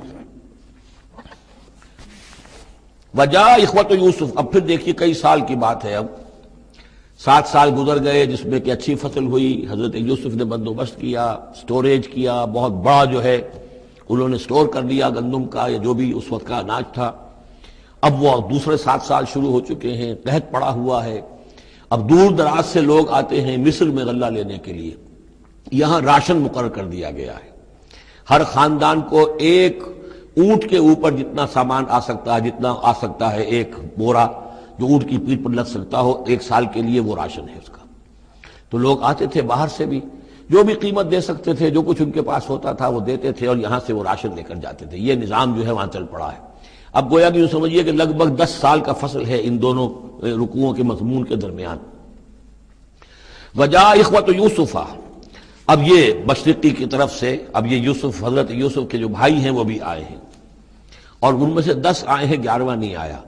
وجاء اخوت یوسف، اب پھر دیکھیے کئی سال کی بات ہے، اب 7 سال گزر گئے جس میں کہ اچھی فصل ہوئی، حضرت یوسف نے بندوبست کیا، سٹوریج کیا، بہت بڑا جو ہے انہوں نے سٹور کر لیا گندم کا یا جو بھی اس وقت کا اناج تھا۔ اب وہ دوسرے 7 سال شروع ہو چکے ہیں، قحط پڑا ہوا ہے، اب دور دراز سے لوگ آتے ہیں مصر میں غلہ لینے کے لیے۔ یہاں راشن مقرر کر دیا گیا ہے، ہر خاندان کو ایک اونٹ کے اوپر جتنا سامان آ سکتا ہے، جتنا آ سکتا ہے ایک بورا جو اونٹ کی پیٹھ پر لگ سکتا ہو، 1 سال کے لیے وہ راشن ہے اس کا۔ تو لوگ آتے تھے باہر سے بھی، جو بھی قیمت دے سکتے تھے، جو کچھ ان کے پاس ہوتا تھا وہ دیتے تھے، اور یہاں سے وہ راشن لے کر جاتے تھے۔ یہ نظام جو ہے وہاں چل پڑا ہے۔ اب گویا کہ یوں سمجھیے کہ لگ بھگ 10 سال کا فصل ہے ان دونوں رکوعوں کے مضمون کے درمیان۔ وجاء اخوۃ یوسف، اب یہ مشرقی کی طرف سے اب یہ یوسف، حضرت یوسف کے جو بھائی ہیں وہ بھی آئے ہیں، اور ان میں سے 10 آئے ہیں، 11واں نہیں آیا۔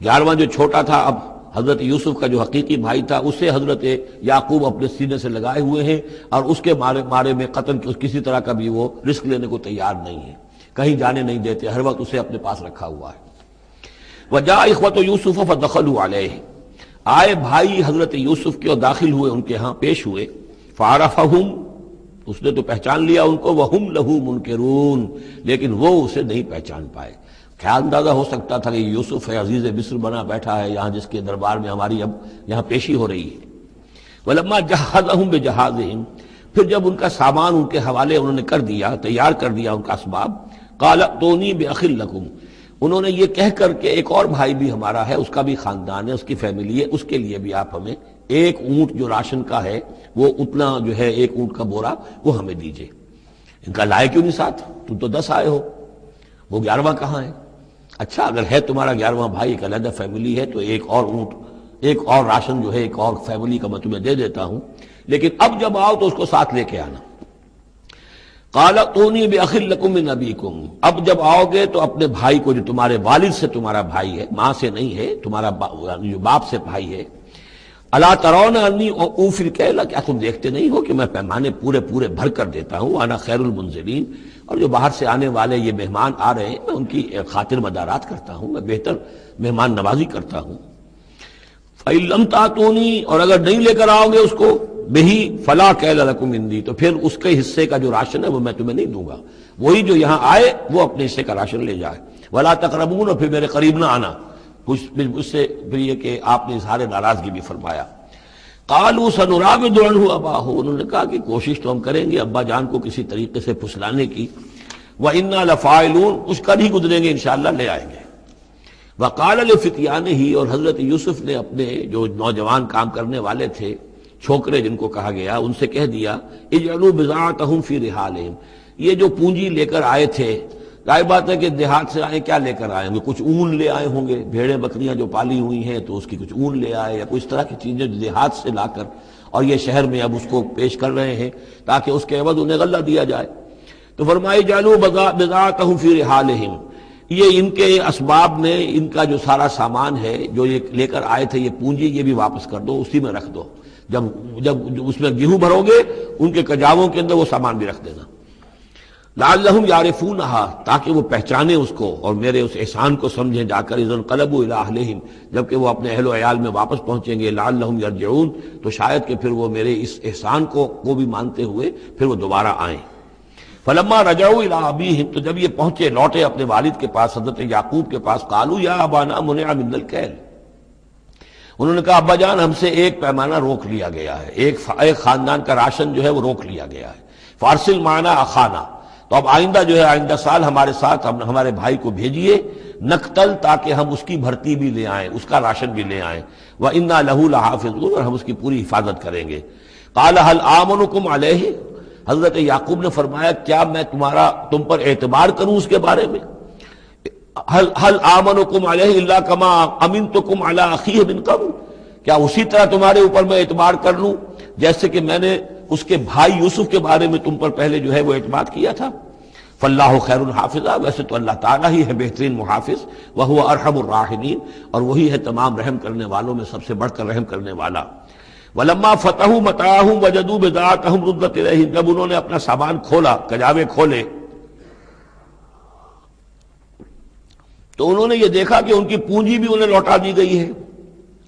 11واں جو چھوٹا تھا، اب حضرت یوسف کا جو حقیقی بھائی تھا اسے حضرت یعقوب اپنے سینے سے لگائے ہوئے ہیں، اور اس کے مارے میں قتل کسی طرح کا بھی وہ رسک لینے کو تیار نہیں ہے، کہیں جانے نہیں دیتے، ہر وقت اسے اپنے پاس رکھا ہوا ہے۔ وجاء اخوۃ یوسف فدخلوا علیہ، آئے بھائی حضرت یوسف کے اور داخل ہوئے ان کے ہاں، پیش ہوئے۔ فعرفہم، اس نے تو پہچان لیا ان کو، وہم لہ منکرون، لیکن وہ اسے نہیں پہچان پائے۔ کیا اندازہ ہو سکتا تھا کہ یوسف ہے، عزیز مصر بنا بیٹھا ہے یہاں، جس کے دربار میں ہماری اب یہاں پیشی ہو رہی ہے۔ ولما جہزہم بجہازہم، پھر جب ان کا سامان ان کے حوالے انہوں نے کر دیا، تیار کر دیا ان کا اسباب، قال ائتونی باخ لکم، انہوں نے یہ کہہ کر کہ ایک اور بھائی بھی ہمارا ہے، اس کا بھی خاندان ہے، اس کی فیملی ہے، اس کے لیے بھی آپ ہمیں ایک اونٹ جو راشن کا ہے وہ اتنا جو ہے ایک اونٹ کا بورا وہ ہمیں دیجئے۔ ان کا لائے کیوں نہیں ساتھ؟ تم تو 10 آئے ہو، وہ 11واں کہاں ہے؟ اچھا اگر ہے تمہارا 11واں بھائی، ایک علیحدہ فیملی ہے، تو ایک اور اونٹ، ایک اور راشن جو ہے ایک اور فیملی کا میں تمہیں دے دیتا ہوں، لیکن اب جب آؤ تو اس کو ساتھ لے کے آنا۔ قال ائتونی باخ لکم من ابیکم، اب جب آؤ گے تو اپنے بھائی کو جو تمہارے والد سے تمہارا بھائی ہے، ماں سے نہیں ہے، تمہارا جو باپ سے بھائی ہے، الا ترون انی اوفی الکیل، کیا تم دیکھتے نہیں ہو کہ میں پیمانے پورے بھر کر دیتا ہوں، انا خیر المنزلین، اور جو باہر سے آنے والے یہ مہمان آ رہے ہیں میں ان کی خاطر مدارات کرتا ہوں، میں بہتر مہمان نوازی کرتا ہوں۔ فإن لم تأتونی، اور اگر نہیں لے کر آؤ گے اس کو، بہی فلا کیل لکم عندی، تو پھر اس کے حصے کا جو راشن ہے وہ میں تمہیں نہیں دوں گا، وہی جو یہاں آئے وہ اپنے حصے کا راشن لے جائے۔ ولا تقربون، اور پھر میرے قریب نہ آنا، اس سے پھر یہ کہ آپ نے اظہار ناراضگی بھی فرمایا۔ قالوا سنراود عنہ اباہ، انہوں نے کہا کہ کوشش تو ہم کریں گے ابا جان کو کسی طریقے سے پھسلانے کی، وَإِنَّا لَفَاعِلُونَ، کچھ کر ہی گزریں گے انشاءاللہ، لے آئیں گے۔ وَقَالَ لِفِتْيَانِهِ، اور حضرت یوسف نے اپنے جو نوجوان کام کرنے والے تھے، چھوکرے جن کو کہا گیا، ان سے کہہ دیا، اجعلوا بضاعتهم فی رحالہم، یہ جو پونجی لے کر آئے تھے، ظاہر بات ہے کہ دیہات سے آئے، کیا لے کر آئے ہوں گے؟ کچھ اون لے آئے ہوں گے، بھیڑیں بکریاں جو پالی ہوئی ہیں تو اس کی کچھ اون لے آئے، یا کچھ طرح کی چیزیں جو دیہات سے لا کر، اور یہ شہر میں اب اس کو پیش کر رہے ہیں تاکہ اس کے عوض انہیں غلہ دیا جائے۔ تو فرمائی جعلوا بضاعتهم فی رحالہم، یہ ان کے اسباب نے، ان کا جو سارا سامان ہے جو یہ لے کر آئے تھے، یہ پونجی، یہ بھی واپس کر دو، اسی میں رکھ دو، جب اس میں گیہوں بھرو گے ان کے کجاووں کے اندر وہ سامان بھی رکھ دینا۔ لعلہم یعرفونہا، تاکہ وہ پہچانے اس کو اور میرے اس احسان کو سمجھیں جا کر، اذا انقلبوا الی اہلہم، جبکہ وہ اپنے اہل و عیال میں واپس پہنچیں گے، لعلہم یرجعون، تو شاید کہ پھر وہ میرے اس احسان کو بھی مانتے ہوئے پھر وہ دوبارہ آئیں۔ فلما رجعوا الی ابیہم، تو جب یہ پہنچے، لوٹے اپنے والد کے پاس، حضرت یعقوب کے پاس، قالوا یا ابانا منع منا الکیل، انہوں نے کہا ابا جان ہم سے ایک پیمانہ روک لیا گیا ہے، ایک خاندان کا راشن جو ہے وہ روک لیا گیا ہے، فارسل معنا اخانا، تو اب آئندہ جو ہے آئندہ سال ہمارے ساتھ ہمارے بھائی کو بھیجیے، نقتل، تاکہ ہم اس کی بھرتی بھی لے آئیں، اس کا راشن بھی لے آئیں، وَإِنَّا لَهُ لَحَافِظُونَ، اور ہم اس کی پوری حفاظت کریں گے۔ قَالَ هَلْ آمَنُكُمْ عَلَيْهِ، حضرت یعقوب نے فرمایا کیا میں تم پر اعتبار کروں اس کے بارے میں؟ هَلْ آمَنُكُمْ عَلَيْهِ إِلَّا كَمَا أَمِنْتُكُمْ عَلَىٰ أَخِيهِ مِنْ قَبْلُ، کیا اسی طرح تمہارے اوپر میں اعتبار کر لوں جیسے کہ میں نے اس کے بھائی یوسف کے بارے میں تم پر پہلے جو ہے وہ اعتماد کیا تھا؟ فاللہ خیر الحافظہ، ویسے تو اللہ تعالیٰ ہی ہے بہترین محافظ، وہو ارحم الراحمین، اور وہی ہے تمام رحم کرنے والوں میں سب سے بڑھ کر رحم کرنے والا۔ ولما فتحوا متاعهم وجدوا بضاعتهم ردت الیہم، جب انہوں نے اپنا سامان کھولا، کجاوے کھولے، تو انہوں نے یہ دیکھا کہ ان کی پونجی بھی انہیں لوٹا دی گئی ہے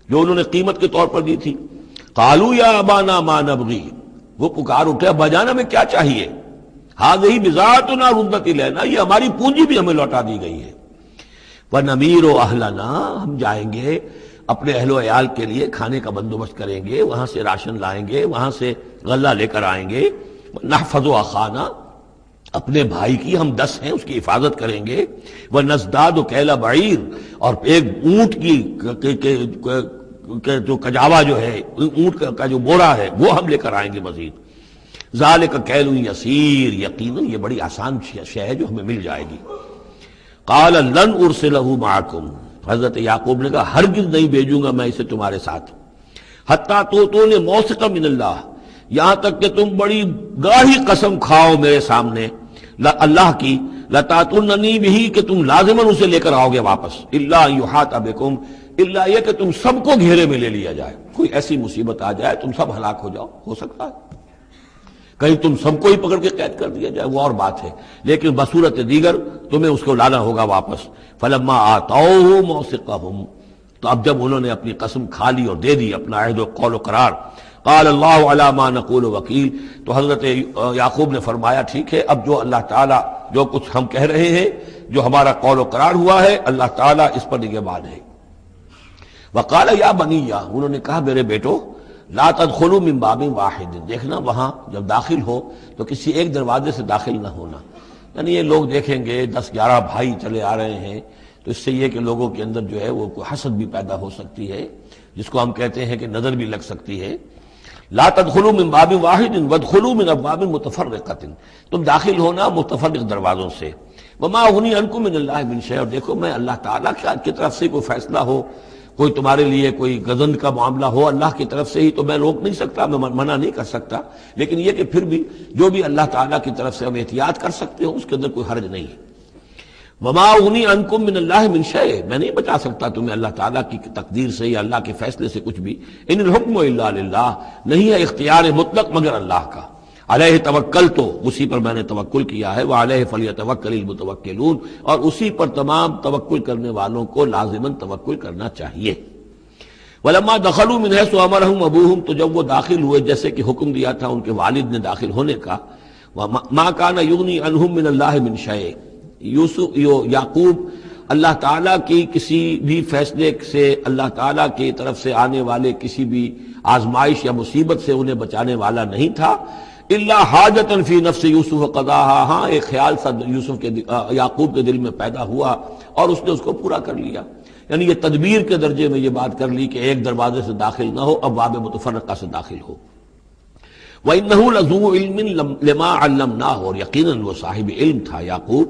جو انہوں نے قیمت کے طور پر دی تھی۔ قالوا یا ابانا ما نبغی، وہ پکار اٹھے ابا جان ہمیں کیا چاہیے؟ هذه بضاعتنا ردت الینا، یہ ہماری پونجی بھی ہمیں لوٹا دی گئی ہے۔ وَنَمِيرُ أَهْلَنَا، ہم جائیں گے اپنے اہل و عیال کے لیے کھانے کا بندوبست کریں گے، وہاں سے راشن لائیں گے، وہاں سے غلہ لے کر آئیں گے، نحفظ أَخَانَا، اپنے بھائی کی ہم 10 ہیں اس کی حفاظت کریں گے، وَنَزْدَادُ كَيْلَ بَعِيرٍ، اور ایک اونٹ کی جو کجاوا جو ہے، اونٹ کا جو بورا ہے وہ ہم لے کر آئیں گے مزید۔ ذَلِكَ كَيْلٌ يَسِيرٌ، یقیناً یہ بڑی آسان شے ہے جو ہمیں مل جائے گی۔ قال لن ارسلہ معکم، حضرت یعقوب نے کہا ہرگز نہیں بھیجوں گا میں اسے تمہارے ساتھ، حتیٰ تؤتونی موثقا من اللہ، یہاں تک کہ تم بڑی گاڑی قسم کھاؤ میرے سامنے اللہ کی، لتاتوننی بہ، کہ تم لازماً اسے لے کر آؤ گے واپس، الا ان یحاط بکم، الا یہ کہ تم سب کو گھیرے میں لے لیا جائے، کوئی ایسی مصیبت آ جائے تم سب ہلاک ہو جاؤ، ہو سکتا ہے کہیں تم سب کو ہی پکڑ کے قید کر دیا جائے، وہ اور بات ہے، لیکن بصورت دیگر تمہیں اس کو لانا ہوگا واپس۔ فلما آتوہ موثقہم، تو اب جب انہوں نے اپنی قسم کھا لی اور دے دی اپنا عہد و قول و قرار، قال اللہ علی ما نقول وکیل، تو حضرت یعقوب نے فرمایا ٹھیک ہے، اب جو اللہ تعالیٰ جو کچھ ہم کہہ رہے ہیں، جو ہمارا قول و قرار ہوا ہے، اللہ تعالیٰ اس پر نگہبان ہے۔ وقال یا بنی، انہوں نے کہا میرے بیٹو، لا تدخلوا من باب واحد، دیکھنا وہاں جب داخل ہو تو کسی ایک دروازے سے داخل نہ ہونا، یعنی یہ لوگ دیکھیں گے 10-11 بھائی چلے آ رہے ہیں تو اس سے یہ کہ لوگوں کے اندر جو ہے وہ کوئی حسد بھی پیدا ہو سکتی ہے، جس کو ہم کہتے ہیں کہ نظر بھی لگ سکتی ہے۔ لا تدخلوا من باب واحد وادخلوا من ابواب متفرقۃ، تم داخل ہونا متفرق دروازوں سے۔ وما اغنی عنکم من اللہ من شیء، اور دیکھو میں اللہ تعالیٰ کی طرف سے کوئی فیصلہ ہو، کوئی تمہارے لیے کوئی غضب کا معاملہ ہو اللہ کی طرف سے ہی، تو میں روک نہیں سکتا، میں منع نہیں کر سکتا، لیکن یہ کہ پھر بھی جو بھی اللہ تعالیٰ کی طرف سے ہم احتیاط کر سکتے ہو اس کے اندر کوئی حرج نہیں ہے۔ وما اغنی عنکم من اللہ من شیء، میں نہیں بچا سکتا تمہیں اللہ تعالیٰ کی تقدیر سے یا اللہ کے فیصلے سے کچھ بھی۔ ان الحکم الا للہ، نہیں ہے اختیار مطلق مگر اللہ کا۔ علیہ توکلت، اسی پر میں نے توکل کیا ہے، وعلیہ فلیتوکل المتوکلون، اور اسی پر تمام توکل کرنے والوں کو لازماً توکل کرنا چاہیے۔ ولما دخلوا من حيث امرهم ابوهم، تو جب وہ داخل ہوئے جیسے کہ حکم دیا تھا ان کے والد نے داخل ہونے کا، ما كان يغني عنهم من الله من شيء، یعقوب اللہ تعالیٰ کی کسی بھی فیصلے سے، اللہ تعالیٰ کی طرف سے آنے والے کسی بھی آزمائش یا مصیبت سے انہیں بچانے والا نہیں تھا، الا حاجۃ فی نفس یوسف قضاها، ہاں ایک خیال سا یوسف کے یعقوب کے دل میں پیدا ہوا اور اس نے اس کو پورا کر لیا، یعنی یہ تدبیر کے درجے میں یہ بات کر لی کہ ایک دروازے سے داخل نہ ہو، اب باب متفرقہ سے داخل ہو۔ وَإِنَّهُ لَذُو عِلْمٍ لِمَا عَلَّمْنَاهُ، اور یقیناً وہ صاحب علم تھا یعقوب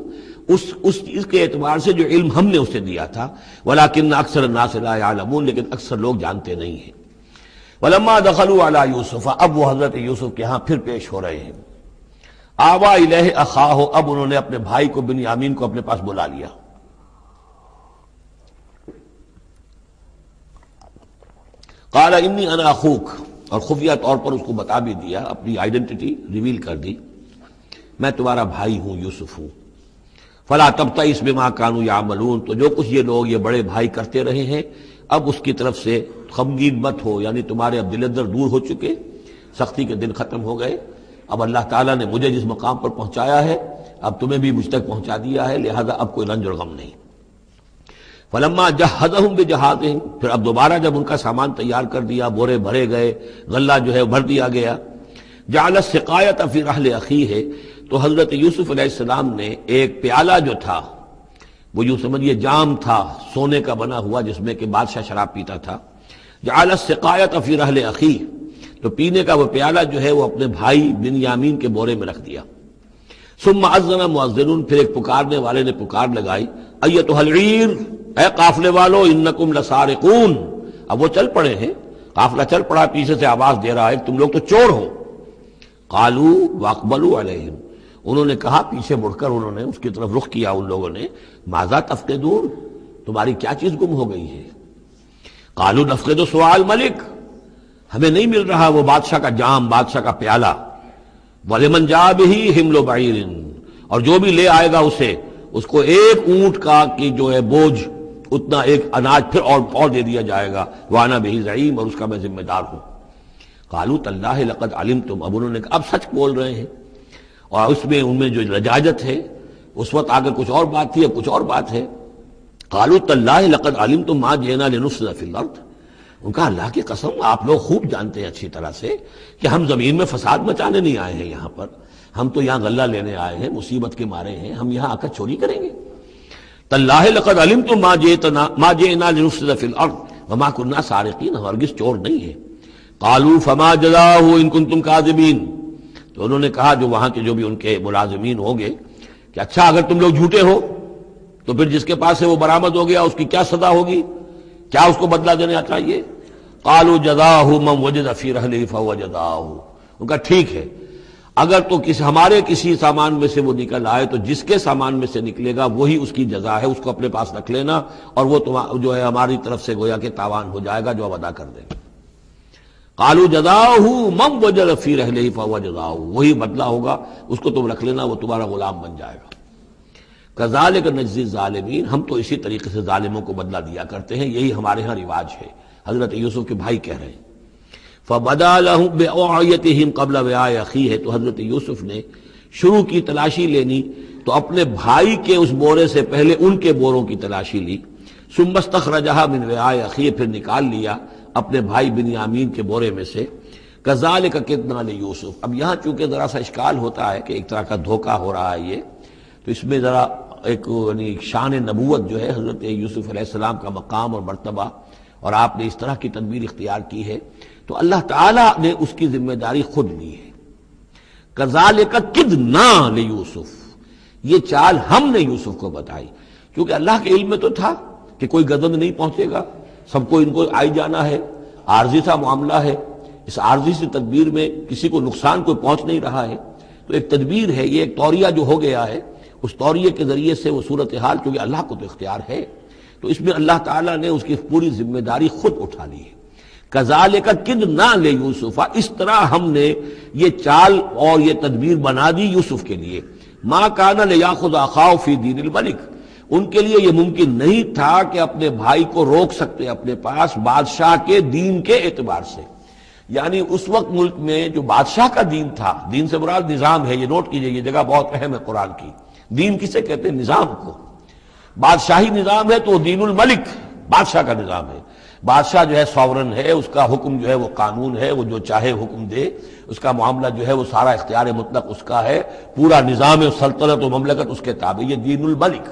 اس چیز کے اعتبار سے جو علم ہم نے اسے دیا تھا، وَلَكِنَّ أَكْثَرَ النَّاسِ لَا يَعْلَمُونَ، لیکن اکثر لوگ جانتے نہیں ہیں۔ وَلَمَّا دَخَلُوا عَلَى يُوسُفَ، اب وہ حضرت یوسف کے ہاں پھر پیش ہو رہے ہیں۔ آوَى إِلَيْهِ أَخَاهُ، اب انہوں نے اپنے بھائی کو بنیامین کو اپنے پاس بلا لیا۔ قال انی انا اخوک، اور خفیہ طور پر اس کو بتا بھی دیا، اپنی آئیڈینٹی ریویل کر دی، میں تمہارا بھائی ہوں، یوسف ہوں۔ فلا تبتئس بما كانوا يعملون، تو جو کچھ یہ لوگ یہ بڑے بھائی کرتے رہے ہیں اب اس کی طرف سے غمگین مت ہو، یعنی تمہارے اب دل اندر دور ہو چکے، سختی کے دن ختم ہو گئے، اب اللہ تعالیٰ نے مجھے جس مقام پر پہنچایا ہے اب تمہیں بھی مجھ تک پہنچا دیا ہے، لہذا اب کوئی رنج اور غم نہیں۔ فلما جہزہم بجہازہم، پھر اب دوبارہ جب ان کا سامان تیار کر دیا، بورے بھرے گئے، غلہ جو ہے بھر دیا گیا، جعل السقایۃ فی رحل اخیہ، تو حضرت یوسف علیہ السلام نے ایک پیالہ جو تھا، وہ یوں سمجھیے جام تھا سونے کا بنا ہوا جس میں کہ بادشاہ شراب پیتا تھا، جعل السقایۃ فی رحل اخیہ، تو پینے کا وہ پیالہ جو ہے وہ اپنے بھائی بنیامین کے بورے میں رکھ دیا۔ ثم اذن مؤذن، پھر ایک پکارنے والے نے پکار لگائی، ایتھا العیر، اے قافلے والو، انکم لسارقون، اب وہ چل پڑے ہیں، قافلہ چل پڑا، پیچھے سے آواز دے رہا ہے تم لوگ تو چور ہو۔ قالوا واقبلوا علیہم، انہوں نے کہا، پیچھے مڑ کر انہوں نے اس کی طرف رخ کیا ان لوگوں نے، ماذا تفقدون، تمہاری کیا چیز گم ہو گئی ہے؟ قالوا نفقد سؤال ملک، ہمیں نہیں مل رہا وہ بادشاہ کا جام، بادشاہ کا پیالہ، وَلِمَنْ جَاءَ بِهِ حِمْلُ بَعِيرٍ، اور جو بھی لے آئے گا اسے، اس کو ایک اونٹ کا کی جو ہے بوجھ، اتنا ایک اناج پھر اور دے دیا جائے گا، وَأَنَا بِهِ زَعِيمٌ، اور اس کا میں ذمہ دار ہوں۔ قَالُوا تَاللَّهِ لَقَدْ عَلِمْتُمْ، اب انہوں نے کہا اب سچ بول رہے ہیں، اور اس میں ان میں جو لجاجت ہے، اس وقت آگے کچھ اور بات تھی اب کچھ اور بات ہے۔ قالوا تاللہ لقد علمتم ما جئنا لنفسد فی الارض، ان کا اللہ کی قسم آپ لوگ خوب جانتے ہیں اچھی طرح سے کہ ہم زمین میں فساد مچانے نہیں آئے ہیں یہاں پر، ہم تو یہاں غلہ لینے آئے ہیں، مصیبت کے مارے ہیں، ہم یہاں آ کر چوری کریں گے؟ تاللہ لقد علمتم ما جئنا لنفسد فی الارض وما كنا سارقین، ہم ہرگز چور نہیں ہیں۔ قالوا فما جزاؤہ ان کنتم کاذبین، تو انہوں نے کہا جو وہاں کے جو بھی ان کے ملازمین ہوں گے کہ اچھا اگر تم لوگ جھوٹے ہو تو پھر جس کے پاس سے وہ برآمد ہو گیا اس کی کیا سزا ہوگی، کیا اس کو بدلہ دینا چاہیے؟ قالوا جزاؤہ من وجد فی رحلہ فہو جزاؤہ، ان کا ٹھیک ہے اگر تو ہمارے کسی سامان میں سے وہ نکل آئے تو جس کے سامان میں سے نکلے گا وہی اس کی جزا ہے، اس کو اپنے پاس رکھ لینا اور وہ جو ہے ہماری طرف سے گویا کہ تاوان ہو جائے گا جو اب ادا کر دیں گے۔ قالوا جزاؤہ من وجد فی رحلہ فہو جزاؤہ، وہی بدلہ ہوگا، اس کو تم رکھ لینا، وہ تمہارا غلام بن جائے گا۔ کذالک نجزی الظالمین، ہم تو اسی طریقے سے ظالموں کو بدلہ دیا کرتے ہیں، یہی ہمارے ہاں رواج ہے۔ حضرت یوسف کے بھائی کہہ رہے ہیں فبدا لهم بأوعیتهم قبل وعاء اخیہ، تو حضرت یوسف نے شروع کی تلاشی لینی تو اپنے بھائی کے اس بورے سے پہلے ان کے بوروں کی تلاشی لی، ثم استخرجها من وعاء اخیہ، پھر نکال لیا اپنے بھائی بنیامین کے بورے میں سے۔ کذالک کدنا لیوسف، اب یہاں چونکہ ذرا سا اشکال ہوتا ہے کہ ایک طرح کا دھوکہ ہو رہا ہے یہ، تو اس میں ذرا ایک یعنی شان نبوت جو ہے حضرت یوسف علیہ السلام کا مقام اور مرتبہ، اور آپ نے اس طرح کی تدبیر اختیار کی ہے تو اللہ تعالیٰ نے اس کی ذمہ داری خود لی ہے۔ کذالک کدنا لیوسف، یہ چال ہم نے یوسف کو بتائی، کیونکہ اللہ کے علم میں تو تھا کہ کوئی گزند نہیں پہنچے گا، سب کو ان کو آئی جانا ہے، عارضی سا معاملہ ہے، اس عارضی سی تدبیر میں کسی کو نقصان کوئی پہنچ نہیں رہا ہے، تو ایک تدبیر ہے، یہ ایک توریہ جو ہو گیا ہے، اس توریے کے ذریعے سے وہ صورتحال، کیونکہ اللہ کو تو اختیار ہے، تو اس میں اللہ تعالیٰ نے اس کی پوری ذمہ داری خود اٹھا لی ہے۔ کذالک کدنا لیوسف، اس طرح ہم نے یہ چال اور یہ تدبیر بنا دی یوسف کے لیے۔ ما کان لیاخذ اخاہ فی دین الملک، ان کے لیے یہ ممکن نہیں تھا کہ اپنے بھائی کو روک سکتے اپنے پاس بادشاہ کے دین کے اعتبار سے، یعنی اس وقت ملک میں جو بادشاہ کا دین تھا، دین سے مراد نظام ہے، یہ نوٹ کیجئے، یہ جگہ بہت اہم ہے قرآن کی۔ دین کسے کہتے ہیں؟ نظام کو۔ بادشاہی نظام ہے تو وہ دین الملک، بادشاہ کا نظام ہے۔ بادشاہ جو ہے ساورن ہے، اس کا حکم جو ہے وہ قانون ہے، وہ جو چاہے حکم دے، اس کا معاملہ جو ہے وہ سارا اختیار مطلق اس کا ہے، پورا نظام سلطنت و مملکت اس کے تابع، یہ دین الملک۔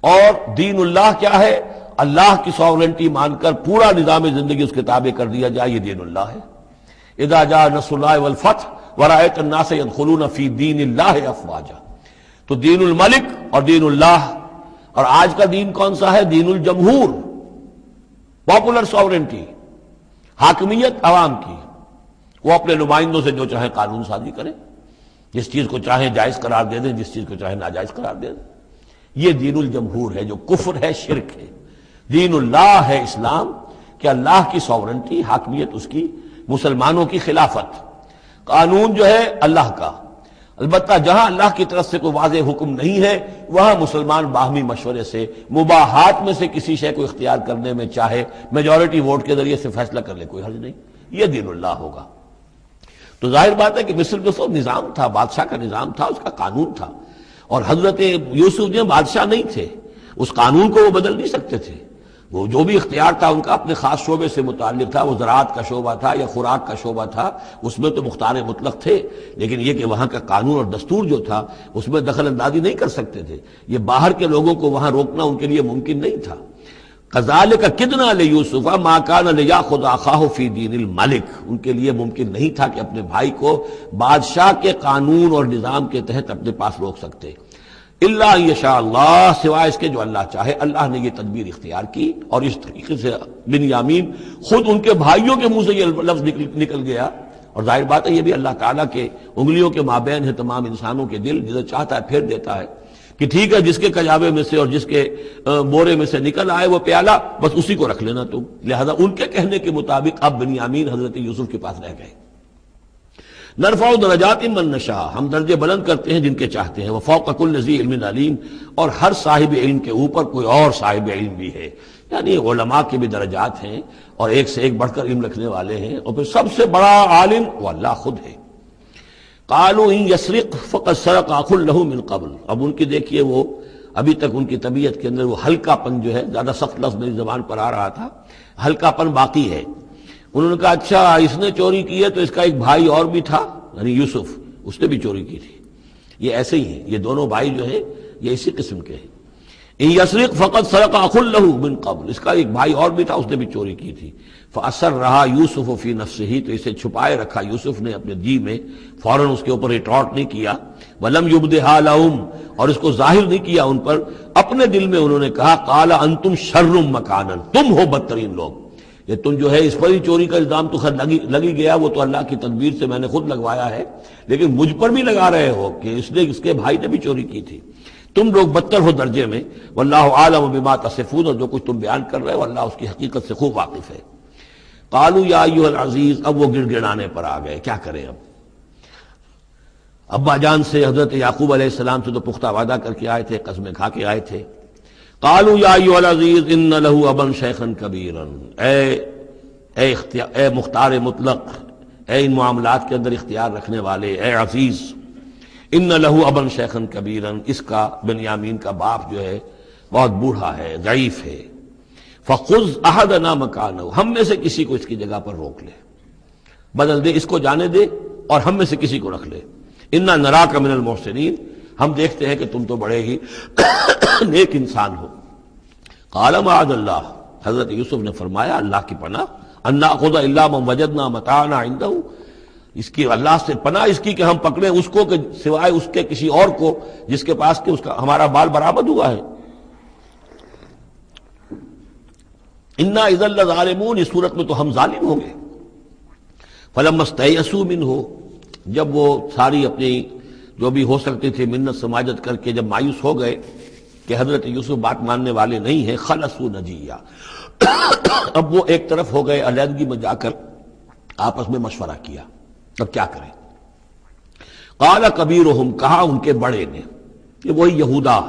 اور دین اللہ کیا ہے؟ اللہ کی ساورنٹی مان کر پورا نظام زندگی اس کے تابع کر دیا جائے، یہ دین اللہ ہے۔ اذا جاء نصر اللہ والفتح ورأیت الناس يدخلون فی دین اللہ افواجا، تو دین الملک اور دین اللہ۔ اور آج کا دین کون سا ہے؟ دین الجمہور، پاپولر ساورنٹی، حاکمیت عوام کی، وہ اپنے نمائندوں سے جو چاہیں قانون سازی کریں، جس چیز کو چاہیں جائز قرار دے دیں، جس چیز کو چاہیں ناجائز قرار دے دیں۔ یہ دین الجمہور ہے جو کفر ہے، شرک ہے۔ دین اللہ ہے اسلام، کہ اللہ کی ساورنٹی، حاکمیت اس کی، مسلمانوں کی خلافت، قانون جو ہے اللہ کا۔ البتہ جہاں اللہ کی طرف سے کوئی واضح حکم نہیں ہے وہاں مسلمان باہمی مشورے سے مباحات میں سے کسی شے کو اختیار کرنے میں چاہے میجورٹی ووٹ کے ذریعے سے فیصلہ کر لے، کوئی حرج نہیں، یہ دین اللہ ہوگا۔ تو ظاہر بات ہے کہ مصر جو سو نظام تھا، بادشاہ کا نظام تھا، اس کا قانون تھا، اور حضرت یوسف جو بادشاہ نہیں تھے، اس قانون کو وہ بدل نہیں سکتے تھے۔ وہ جو بھی اختیار تھا ان کا اپنے خاص شعبے سے متعلق تھا، وہ زراعت کا شعبہ تھا یا خوراک کا شعبہ تھا، اس میں تو مختار مطلق تھے، لیکن یہ کہ وہاں کا قانون اور دستور جو تھا اس میں دخل اندازی نہیں کر سکتے تھے، یہ باہر کے لوگوں کو وہاں روکنا ان کے لیے ممکن نہیں تھا۔ کذالک کدنا لیوسف ما کان لیاخذ اخاہ فی دین الملک، ان کے لیے ممکن نہیں تھا کہ اپنے بھائی کو بادشاہ کے قانون اور نظام کے تحت اپنے پاس روک سکتے، الا ان یشاء اللہ، سوائے اس کے جو اللہ چاہے۔ اللہ نے یہ تدبیر اختیار کی اور اس طریقے سے بنیامین خود ان کے بھائیوں کے منہ سے یہ لفظ نکل گیا، اور ظاہر بات ہے یہ بھی اللہ تعالیٰ کے انگلیوں کے مابین ہے تمام انسانوں کے دل، جسے چاہتا ہے پھیر دیتا ہے کہ ٹھیک ہے جس کے کجاوے میں سے اور جس کے بورے میں سے نکل آئے وہ پیالہ، بس اسی کو رکھ لینا تم۔ لہذا ان کے کہنے کے مطابق اب بنیامین حضرت یوسف کے پاس رہ گئے۔ نرفع درجات من نشاء، ہم درجے بلند کرتے ہیں جن کے چاہتے ہیں، وفوق کل ذی علم علیم، اور ہر صاحب علم کے اوپر کوئی اور صاحب علم بھی ہے، یعنی علماء کے بھی درجات ہیں اور ایک سے ایک بڑھ کر علم رکھنے والے ہیں، اور پھر سب سے بڑا عالم وہ اللہ خود ہے۔ قالوا ان یسرق فقد سرق اخ له من قبل، اب ان کی دیکھیے وہ ابھی تک ان کی طبیعت کے اندر وہ ہلکا پن جو ہے، زیادہ سخت لفظ میری زبان پر آ رہا تھا، ہلکا پن باقی ہے۔ انہوں نے کہا اچھا اس نے چوری کی ہے تو اس کا ایک بھائی اور بھی تھا، یعنی یوسف، اس نے بھی چوری کی تھی۔ یہ ایسے ہی ہیں، یہ دونوں بھائی جو ہیں یہ اسی قسم کے ہیں۔ ان یسرق فقط سرق اخ له من قبل، اس کا ایک بھائی اور بھی تھا، اس نے بھی چوری کی تھی۔ فاسرها یوسف فی نفسہ، تو اسے چھپائے رکھا یوسف نے اپنے جی میں، فوراً اس کے اوپر ریٹارٹ نہیں کیا۔ ولم یبدھا لهم، اور اس کو ظاہر نہیں کیا ان پر، اپنے دل میں انہوں نے کہا قال انتم شر مکانا، تم ہو بدترین لوگ۔ یہ تم جو ہے اس پر ہی چوری کا الزام تو خیر لگی گیا، وہ تو اللہ کی تدبیر سے میں نے خود لگوایا ہے، لیکن مجھ پر بھی لگا رہے ہو کہ اس کے بھائی نے بھی چوری کی تھی۔ تم لوگ بدتر ہو درجے میں، واللہ عالم بما تصفون، اور جو کچھ تم بیان کر رہے ہو اللہ اس کی حقیقت سے خوب واقف ہے۔ قالوا یا ایھا العزیز، اب وہ گڑ گڑانے پر آ گئے، کیا کریں اب؟ ابا جان سے حضرت یعقوب علیہ السلام سے تو پختہ وعدہ کر کے آئے تھے، قسمیں کھا کے آئے تھے۔ قالوا یا ایھا العزیز ان له ابا شیخا کبیرا، اے مختار مطلق، اے ان معاملات کے اندر اختیار رکھنے والے، اے عزیز، ان له ابا شیخا کبیرا، اس کا بنیامین کا باپ جو ہے بہت بوڑھا ہے، ضعیف ہے۔ فخذ احدنا مکانہ، ہم میں سے کسی کو اس کی جگہ پر روک لے، بدل دے، اس کو جانے دے اور ہم میں سے کسی کو رکھ لے۔ انا نراک من المحسنین، ہم دیکھتے ہیں کہ تم تو بڑے ہی نیک انسان ہو۔ قال معاذ اللہ، حضرت یوسف نے فرمایا اللہ کی پناہ، ان ناخذ الا من وجدنا متاعنا عنده، اس کی اللہ سے پناہ اس کی کہ ہم پکڑیں اس کو کہ سوائے اس کے کسی اور کو جس کے پاس کہ اس کا ہمارا مال برآمد ہوا ہے۔ انا اذا لظالمون، اس صورت میں تو ہم ظالم ہوں گے۔ فلما استيئسوا منه، جب وہ ساری اپنی جو بھی ہو سکتی تھی منت سماجت کر کے جب مایوس ہو گئے کہ حضرت یوسف بات ماننے والے نہیں ہیں، خلصوا نجیہ، اب وہ ایک طرف ہو گئے، علیحدگی میں جا کر آپس میں مشورہ کیا اب کیا کریں۔ قال کبیرہم، کہا ان کے بڑے نے، یہ وہی یہودا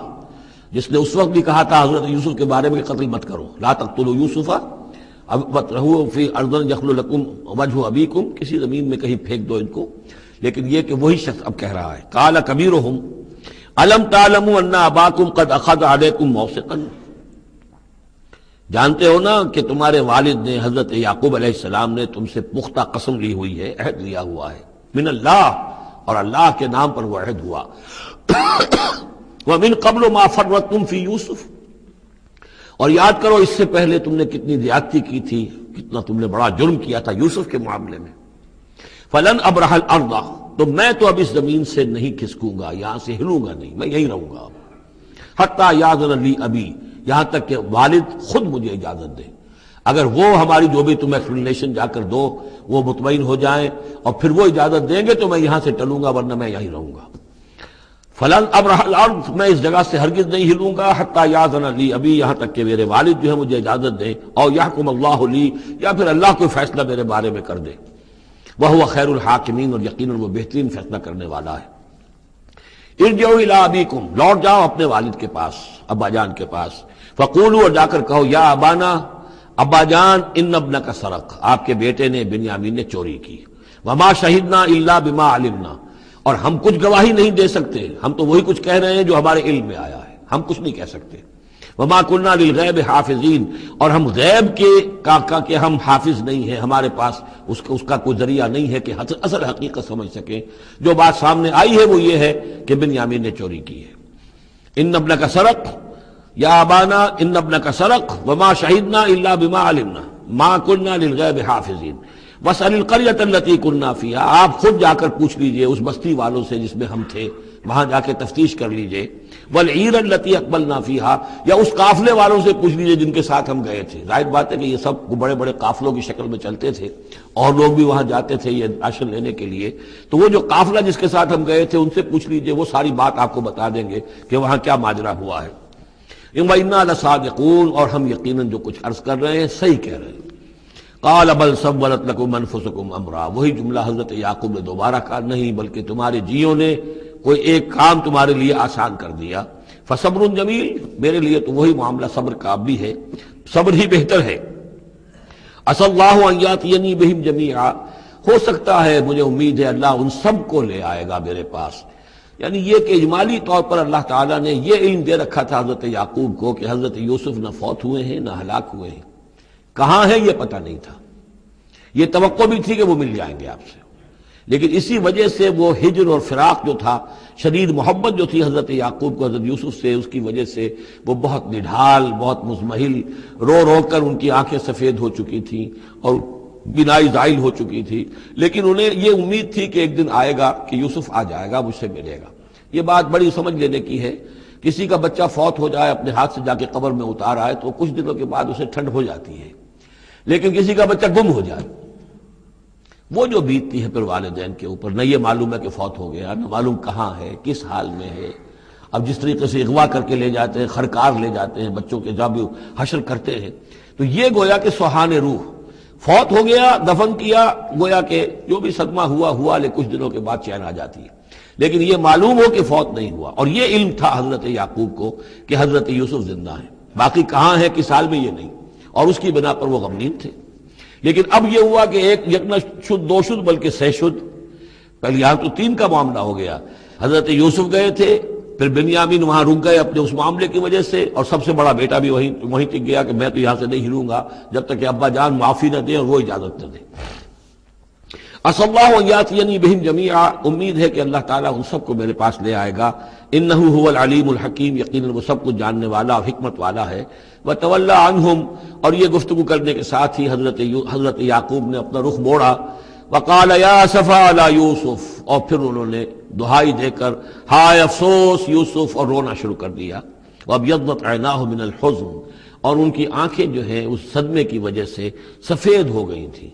جس نے اس وقت بھی کہا تھا حضرت یوسف کے بارے میں کہ قتل مت کرو، لا تقتلوا یوسف وَاطْرَحُوهُ فِي أَرْضٍ يَخْلُ لَكُمْ وَجْهُ أَبِيكُمْ، کسی زمین میں کہیں پھینک دو ان کو، لیکن یہ کہ وہی شخص اب کہہ رہا ہے قال کبیرہم أَلَمْ تَعْلَمُوا أَنَّ أَبَاكُمْ قَدْ أَخَذَ عَلَيْكُمْ مَوْثِقًا، جانتے ہو نا کہ تمہارے والد نے حضرت یعقوب علیہ السلام نے تم سے پختہ قسم لی ہوئی ہے، عہد لیا ہوا ہے، من اللہ، اور اللہ کے نام پر وہ عہد ہوا۔ وَمِن قَبْلُ مَا فَرَّطْتُمْ فِي يُوسُف، اور یاد کرو اس سے پہلے تم نے کتنی زیادتی کی تھی، کتنا تم نے بڑا جرم کیا تھا یوسف کے معاملے میں۔ فَلَنْ أَبْرَحَ الْأَرْضَ، تو میں تو اب اس زمین سے نہیں کھسکوں گا، یہاں سے ہلوں گا نہیں، میں یہیں رہوں گا حتیٰ یأذن لی ابی، یہاں تک کہ والد خود مجھے اجازت دے، اگر وہ ہماری جو بھی تم ایکسپلینیشن جا کر دو وہ مطمئن ہو جائیں اور پھر وہ اجازت دیں گے تو میں یہاں سے ٹلوں گا، ورنہ میں یہیں رہوں گا۔ فلن ابرح الارض، میں اس جگہ سے ہرگز نہیں ہلوں گا، حتی یاذن لی ابی، یہاں تک کہ میرے والد جو ہے مجھے اجازت دیں، اور یحکم اللہ لی، یا پھر اللہ کوئی فیصلہ میرے بارے میں کر دے، وہو خیر الحاکمین، اور یقیناً وہ بہترین فیصلہ کرنے والا ہے۔ ارجعوا الی ابیکم، لوٹ جاؤ اپنے والد کے پاس، ابا جان کے پاس، فقولوا، اور جا کر کہو، یا ابانا، ابا جان، ان ابنک سرق، آپ کے بیٹے نے بنیامین نے چوری کی، وما شہدنا الا بما علمنا، اور ہم کچھ گواہی نہیں دے سکتے، ہم تو وہی کچھ کہہ رہے ہیں جو ہمارے علم میں آیا ہے، ہم کچھ نہیں کہہ سکتے۔ وما كنا للغیب حافظین، اور ہم غیب کے کہ ہم حافظ نہیں ہیں، ہمارے پاس اس کا کوئی ذریعہ نہیں ہے کہ اصل حقیقت سمجھ سکیں۔ جو بات سامنے آئی ہے وہ یہ ہے کہ بنیامین نے چوری کی ہے۔ ان ابنک سرق، یا ابانا ان ابنک سرق وما شہدنا الا بما علمنا ما كنا للغیب حافظین واسأل القریۃ التی كنا فیہا، آپ خود جا کر پوچھ لیجئے اس بستی والوں سے جس میں ہم تھے، وہاں جا کے تفتیش کر لیجئے، والعیر التی اقبلنا فیہا، یا اس قافلے والوں سے پوچھ لیجئے جن کے ساتھ ہم گئے تھے۔ ظاہر بات ہے کہ یہ سب بڑے بڑے قافلوں کی شکل میں چلتے تھے اور لوگ بھی وہاں جاتے تھے یہ راشن لینے کے لیے، تو وہ جو قافلہ جس کے ساتھ ہم گئے تھے ان سے پوچھ لیجئے، وہ ساری بات آپ کو بتا دیں گے کہ وہاں کیا ماجرا ہوا ہے۔ وَإِنَّا لَصَادِقُونَ، اور ہم یقیناً جو کچھ عرض کر رہے ہیں صحیح کہہ رہے ہیں۔ قال بل سولت لكم انفسكم امرا، وہی جملہ حضرت یعقوب نے دوبارہ کہا، نہیں بلکہ تمہارے جیوں نے کوئی ایک کام تمہارے لیے آسان کر دیا، فصبر جمیل، میرے لیے تو وہی معاملہ صبر کا بھی ہے، صبر ہی بہتر ہے۔ عسى الله ان ياتيني بهم جميعا، ہو سکتا ہے، مجھے امید ہے اللہ ان سب کو لے آئے گا میرے پاس، یعنی یہ کہ اجمالی طور پر اللہ تعالیٰ نے یہ علم دے رکھا تھا حضرت یعقوب کو کہ حضرت یوسف نہ فوت ہوئے ہیں نہ ہلاک ہوئے ہیں، کہاں ہیں یہ پتہ نہیں تھا، یہ توقع بھی تھی کہ وہ مل جائیں گے آپ سے، لیکن اسی وجہ سے وہ ہجر اور فراق جو تھا، شدید محبت جو تھی حضرت یعقوب کو حضرت یوسف سے، اس کی وجہ سے وہ بہت نڈھال، بہت مزمحل، رو رو کر ان کی آنکھیں سفید ہو چکی تھیں اور بینائی زائل ہو چکی تھی، لیکن انہیں یہ امید تھی کہ ایک دن آئے گا کہ یوسف آ جائے گا، مجھ سے ملے گا۔ یہ بات بڑی سمجھ لینے کی ہے، کسی کا بچہ فوت ہو جائے، اپنے ہاتھ سے جا کے قبر میں اتار آئے تو کچھ دنوں کے بعد اسے ٹھنڈ ہو جاتی ہے، لیکن کسی کا بچہ گم ہو جائے، وہ جو بیتتی ہے پھر والدین کے اوپر، نہ یہ معلوم ہے کہ فوت ہو گیا، نہ معلوم کہاں ہے، کس حال میں ہے۔ اب جس طریقے سے اغوا کر کے لے جاتے ہیں، خرکار لے جاتے ہیں بچوں کے، جب حشر کرتے ہیں، تو یہ گویا کہ سوہان روح، فوت ہو گیا، دفن کیا، گویا کہ جو بھی صدمہ ہوا لیکن کچھ دنوں کے بعد چین آ جاتی ہے، لیکن یہ معلوم ہو کہ فوت نہیں ہوا، اور یہ علم تھا حضرت یعقوب کو کہ حضرت یوسف زندہ ہیں، باقی کہاں ہے کس حال میں یہ نہیں، اور اس کی بنا پر وہ غمگین تھے۔ لیکن اب یہ ہوا کہ ایک یک نہ شد دو شد بلکہ سہ شد، پہلے یہاں تو تین کا معاملہ ہو گیا، حضرت یوسف گئے تھے، پھر بنیامین وہاں رک گئے اپنے اس معاملے کی وجہ سے، اور سب سے بڑا بیٹا بھی وہیں تک گیا کہ میں تو یہاں سے نہیں ہلوں گا جب تک کہ ابا جان معافی نہ دیں اور وہ اجازت نہ دیں۔ عسى الله ان ياتيني بهم جميعا، امید ہے کہ اللہ تعالیٰ ان سب کو میرے پاس لے آئے گا، انه هو العلیم الحکیم، یقیناً وہ سب کچھ جاننے والا اور حکمت والا ہے۔ وتولى عنهم، اور یہ گفتگو کرنے کے ساتھ ہی حضرت یعقوب نے اپنا رخ موڑا، وقال یا اسفا علی یوسف، اور پھر انہوں نے دہائی دے کر ہائے افسوس یوسف، اور رونا شروع کر دیا۔ وابیضت عیناہ من الحزن، اور ان کی آنکھیں جو ہیں اس صدمے کی وجہ سے سفید ہو گئی تھیں،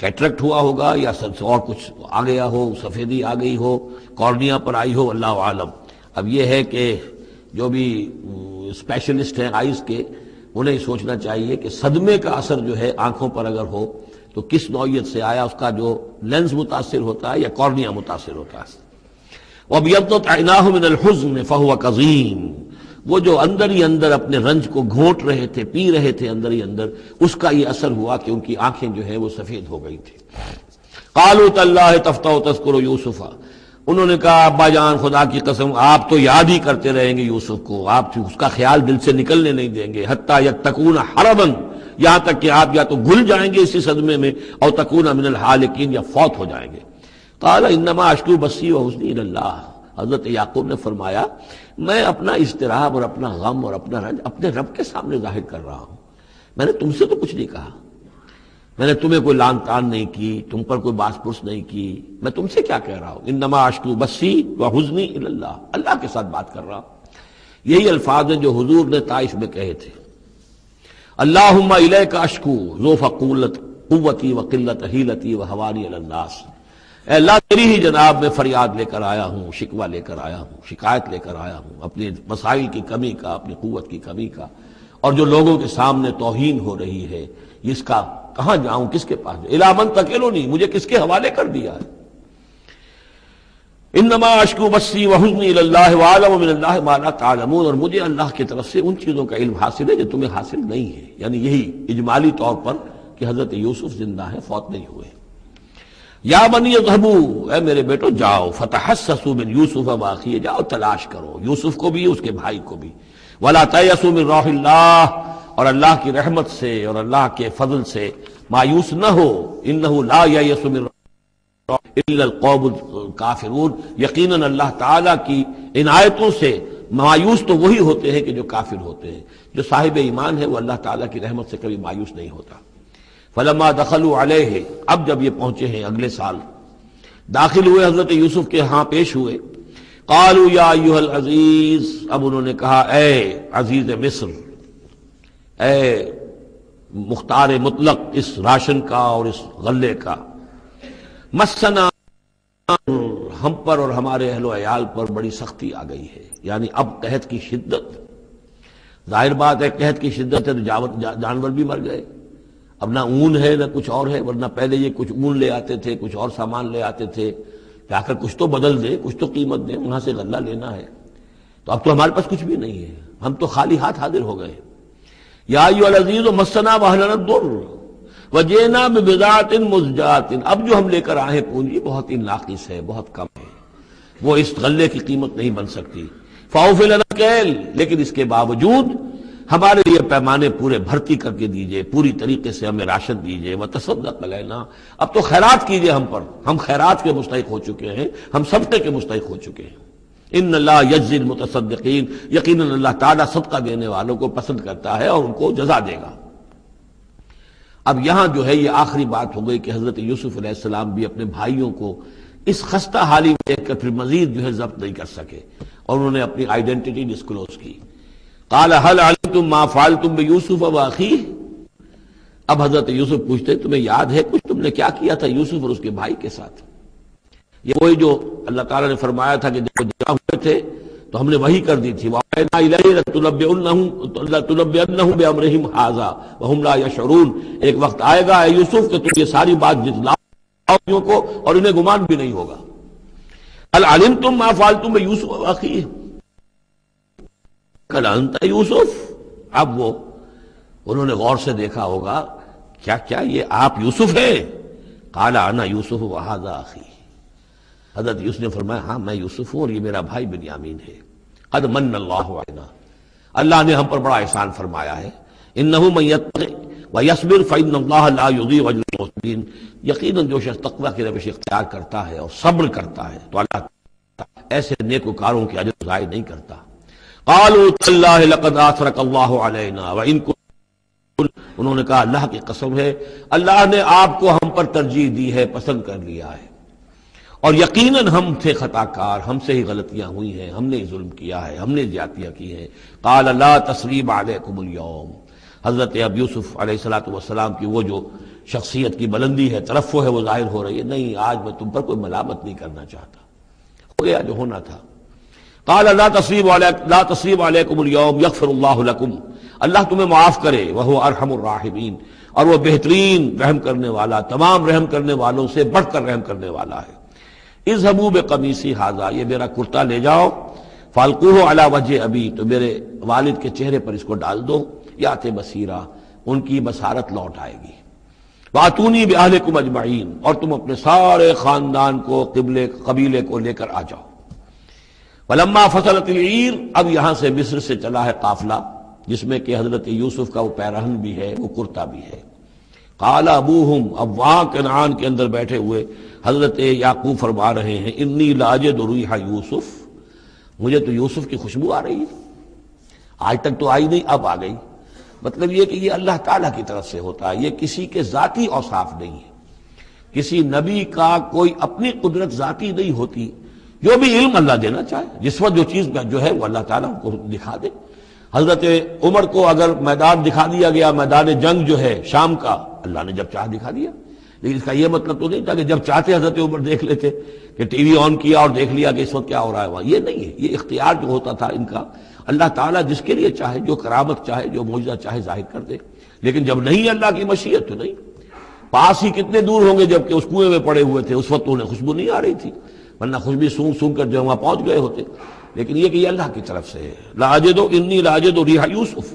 کیٹریکٹ ہوا ہوگا یا اور کچھ آ گیا ہو، سفیدی آ گئی ہو، کارنیا پر آئی ہو، اللہ عالم۔ اب یہ ہے کہ جو بھی اسپیشلسٹ ہیں آئیز کے، انہیں سوچنا چاہیے کہ صدمے کا اثر جو ہے آنکھوں پر اگر ہو تو کس نوعیت سے آیا، اس کا جو لینز متاثر ہوتا ہے یا کارنیا متاثر ہوتا ہے۔ وَابْيَضَّتْ عَيْنَاهُ مِنَ الْحُزْنِ فَهُوَ كَظِيمٌ، وہ جو اندر ہی اندر اپنے رنج کو گھونٹ رہے تھے، پی رہے تھے اندر ہی اندر، اس کا یہ اثر ہوا کہ ان کی آنکھیں جو ہے وہ سفید ہو گئی تھی۔ قالوا تاللہ تفتح تذکر یوسف، انہوں نے کہا ابا جان خدا کی قسم آپ تو یاد ہی کرتے رہیں گے یوسف کو، آپ اس کا خیال دل سے نکلنے نہیں دیں گے، حتی یتکون حربا، یہاں تک کہ آپ یا تو گھل جائیں گے اسی صدمے میں، اور تکون من الحالکین، یا فوت ہو جائیں گے۔ قال انما اشکو بثی وحزنی الی اللہ، حضرت یعقوب نے فرمایا میں اپنا اضطراب اور اپنا غم اور اپنا رنج اپنے رب کے سامنے ظاہر کر رہا ہوں، میں نے تم سے تو کچھ نہیں کہا، میں نے تمہیں کوئی لان تان نہیں کی، تم پر کوئی باس پرس نہیں کی، میں تم سے کیا کہہ رہا ہوں، انما اشکو بثی وحزنی الی اللہ، اللہ کے ساتھ بات کر رہا ہوں۔ یہی الفاظ ہیں جو حضور نے طائف میں کہے تھے، اللہم الیک اشکو ضعف قوتی وقلت حیلتی وہوانی علی الناس، اے اللہ تیری ہی جناب میں فریاد لے کر آیا ہوں، شکوہ لے کر آیا ہوں، شکایت لے کر آیا ہوں اپنے مسائل کی کمی کا، اپنی قوت کی کمی کا، اور جو لوگوں کے سامنے توہین ہو رہی ہے اس کا کہاں جاؤں، کس کے پاس جاؤں، الی من تکلنی، مجھے کس کے حوالے کر دیا ہے۔ انما اشکو بثی وحزنی الی اللہ واعلم من اللہ ما لا تعلمون، اور مجھے اللہ کی طرف سے ان چیزوں کا علم حاصل ہے جو تمہیں حاصل نہیں ہے، یعنی یہی اجمالی طور پر کہ حضرت یوسف زندہ ہیں، فوت نہیں ہوئے۔ یا بنی اذهبوا، اے میرے بیٹو جاؤ، فتحسسوا من یوسف واخیہ، جاؤ تلاش کرو یوسف کو بھی اس کے بھائی کو بھی، ولا تیأسوا من روح اللہ، اور اللہ کی رحمت سے اور اللہ کے فضل سے مایوس نہ ہو، انہ لا ییأس من الا القوم الکافرون، یقیناً اللہ تعالیٰ کی عنایتوں سے مایوس تو وہی ہوتے ہیں کہ جو کافر ہوتے ہیں، جو صاحب ایمان ہے وہ اللہ تعالیٰ کی رحمت سے کبھی مایوس نہیں ہوتا۔ فلما دخلوا علیہ، اب جب یہ پہنچے ہیں اگلے سال، داخل ہوئے حضرت یوسف کے ہاں پیش ہوئے، قالوا یا ایھا العزیز، اب انہوں نے کہا اے عزیز مصر، اے مختار مطلق اس راشن کا اور اس غلے کا، مسنا، ہم پر اور ہمارے اہل و عیال پر بڑی سختی آ گئی ہے، یعنی اب قحط کی شدت، ظاہر بات ہے قحط کی شدت ہے تو جانور بھی مر گئے، اب نہ اون ہے نہ کچھ اور ہے، ورنہ پہلے یہ کچھ اون لے آتے تھے، کچھ اور سامان لے آتے تھے کہ آ کر کچھ تو بدل دے، کچھ تو قیمت دے، وہاں سے غلہ لینا ہے، تو اب تو ہمارے پاس کچھ بھی نہیں ہے، ہم تو خالی ہاتھ حاضر ہو گئے۔ یا ایھا العزیز مسنا واہلنا الضر وجئنا ببضاعۃ مزجاۃ، اب جو ہم لے کر آئے ہیں پونجی بہت ہی ناقص ہے، بہت کم ہے، وہ اس غلے کی قیمت نہیں بن سکتی. فَأَوْفِ لَنَا الْكَيْلَ، لیکن اس کے باوجود ہمارے لیے پیمانے پورے بھرتی کر کے دیجئے، پوری طریقے سے ہمیں راشن دیجئے. وَتَصَدَّقْ عَلَيْنَا، اب تو خیرات کیجئے ہم پر، ہم خیرات کے مستحق ہو چکے ہیں، ہم صدقے کے مستحق ہو چکے ہیں. ان اللہ یجزی المتصدقین، یقیناً اللہ تعالیٰ صدقہ دینے والوں کو پسند کرتا ہے اور ان کو جزا دے گا. اب یہاں جو ہے یہ آخری بات ہو گئی کہ حضرت یوسف علیہ السلام بھی اپنے بھائیوں کو اس خستہ حالی میں دیکھ کر پھر مزید جو ہے ضبط نہیں کر سکے اور انہوں نے اپنی آئیڈینٹی ڈسکلوز کی. قال هل علمتم ما فعلتم بيوسف واخيه، اب حضرت یوسف پوچھتے تمہیں یاد ہے کچھ تم نے کیا کیا تھا یوسف اور اس کے بھائی کے ساتھ؟ یہ وہی جو اللہ تعالیٰ نے فرمایا تھا کہ جب جمع ہوئے تھے تو ہم نے وہی کر دی تھی. وَأَوْحَيْنَا إِلَيْهِ لَتُنَبِّئَنَّهُم بِأَمْرِهِمْ هَٰذَا وَهُمْ لَا يَشْعُرُونَ، ایک وقت آئے گا اے یوسف کہ تم یہ ساری بات جتلاؤ کو اور انہیں گمان بھی نہیں ہوگا. هل علمتم ما فعلتم بيوسف واخيه قال انت یوسف، اب وہ انہوں نے غور سے دیکھا ہوگا کیا یہ آپ یوسف ہیں؟ قال انا یوسف وهذا اخی، حضرت یوسف نے فرمایا ہاں میں یوسف ہوں اور یہ میرا بھائی بنیامین ہے. قد من اللہ علینا، اللہ نے ہم پر بڑا احسان فرمایا ہے. انہ من یتق ویصبر فإن اللہ لا یضیع اجر المحسنین، یقیناً جو شخص تقوی کی روش اختیار کرتا ہے اور صبر کرتا ہے تو اللہ ایسے نیکوکاروں کے اجر ضائع نہیں کرتا. قالوا تاللہ لقد آثرک اللہ علینا وإن كنت، انہوں نے کہا اللہ کی قسم ہے اللہ نے آپ کو ہم پر ترجیح دی ہے، پسند کر لیا ہے، اور یقیناً ہم تھے خطا کار، ہم سے ہی غلطیاں ہوئی ہیں، ہم نے ظلم کیا ہے، ہم نے زیادتیاں کی ہیں. قال لا تثریب علیکم اليوم، حضرت اب یوسف علیہ السلام کی وہ جو شخصیت کی بلندی ہے، ترفع ہے، وہ ظاہر ہو رہی ہے. نہیں، آج میں تم پر کوئی ملامت نہیں کرنا چاہتا، ہو گیا جو ہونا تھا. قال لا تثریب علیکم اليوم یغفر اللہ لکم، اللہ تمہیں معاف کرے. وہو ارحم الراحمین، اور وہ بہترین رحم کرنے والا، تمام رحم کرنے والوں سے بڑھ کر رحم کرنے والا ہے. اذهبوا بقمیصی ھذا، یہ میرا کرتا لے جاؤ، فالقوہ علی وجہ ابی، تو میرے والد کے چہرے پر اس کو ڈال دو، یات بصیرہ، ان کی بصارت لوٹ آئے گی. واتونی باہلکم اجمعین، اور تم اپنے سارے خاندان کو، قبیلے کو لے کر آ جاؤ. ولما فصلت العیر، اب یہاں سے مصر سے چلا ہے قافلہ جس میں کہ حضرت یوسف کا وہ پیرہن بھی ہے، وہ کرتا بھی ہے. قال ابوہم، اب وہاں کنعان کے اندر بیٹھے ہوئے حضرت یعقوب فرما رہے ہیں انی لاجد ریح یوسف، مجھے تو یوسف کی خوشبو آ رہی ہے، آج تک تو آئی نہیں، اب آ گئی. مطلب یہ کہ یہ اللہ تعالیٰ کی طرف سے ہوتا ہے، یہ کسی کے ذاتی اوصاف نہیں ہے. کسی نبی کا کوئی اپنی قدرت ذاتی نہیں ہوتی، جو بھی علم اللہ دینا چاہے، جس وقت جو چیز جو ہے وہ اللہ تعالیٰ کو دکھا دے. حضرت عمر کو اگر میدان دکھا دیا گیا، میدان جنگ جو ہے شام کا، اللہ نے جب چاہ دکھا دیا. لیکن اس کا یہ مطلب تو نہیں تھا کہ جب چاہتے حضرت عمر دیکھ لیتے، کہ ٹی وی آن کیا اور دیکھ لیا کہ اس وقت کیا ہو رہا ہے وہاں. یہ نہیں ہے، یہ اختیار جو ہوتا تھا ان کا، اللہ تعالیٰ جس کے لیے چاہے، جو کرامت چاہے، جو معجزہ چاہے ظاہر کر دے. لیکن جب نہیں اللہ کی مشیت تو نہیں. پاس ہی کتنے دور ہوں گے جب کہ اس کنویں میں پڑے ہوئے تھے، اس وقت انہیں خوشبو نہیں آ رہی تھی، ورنہ خوشبو سونگ سونگ کر جو وہاں پہنچ گئے ہوتے. لیکن یہ کہ یہ اللہ کی طرف سے ہے. لاجد انی لاجد ریح یوسف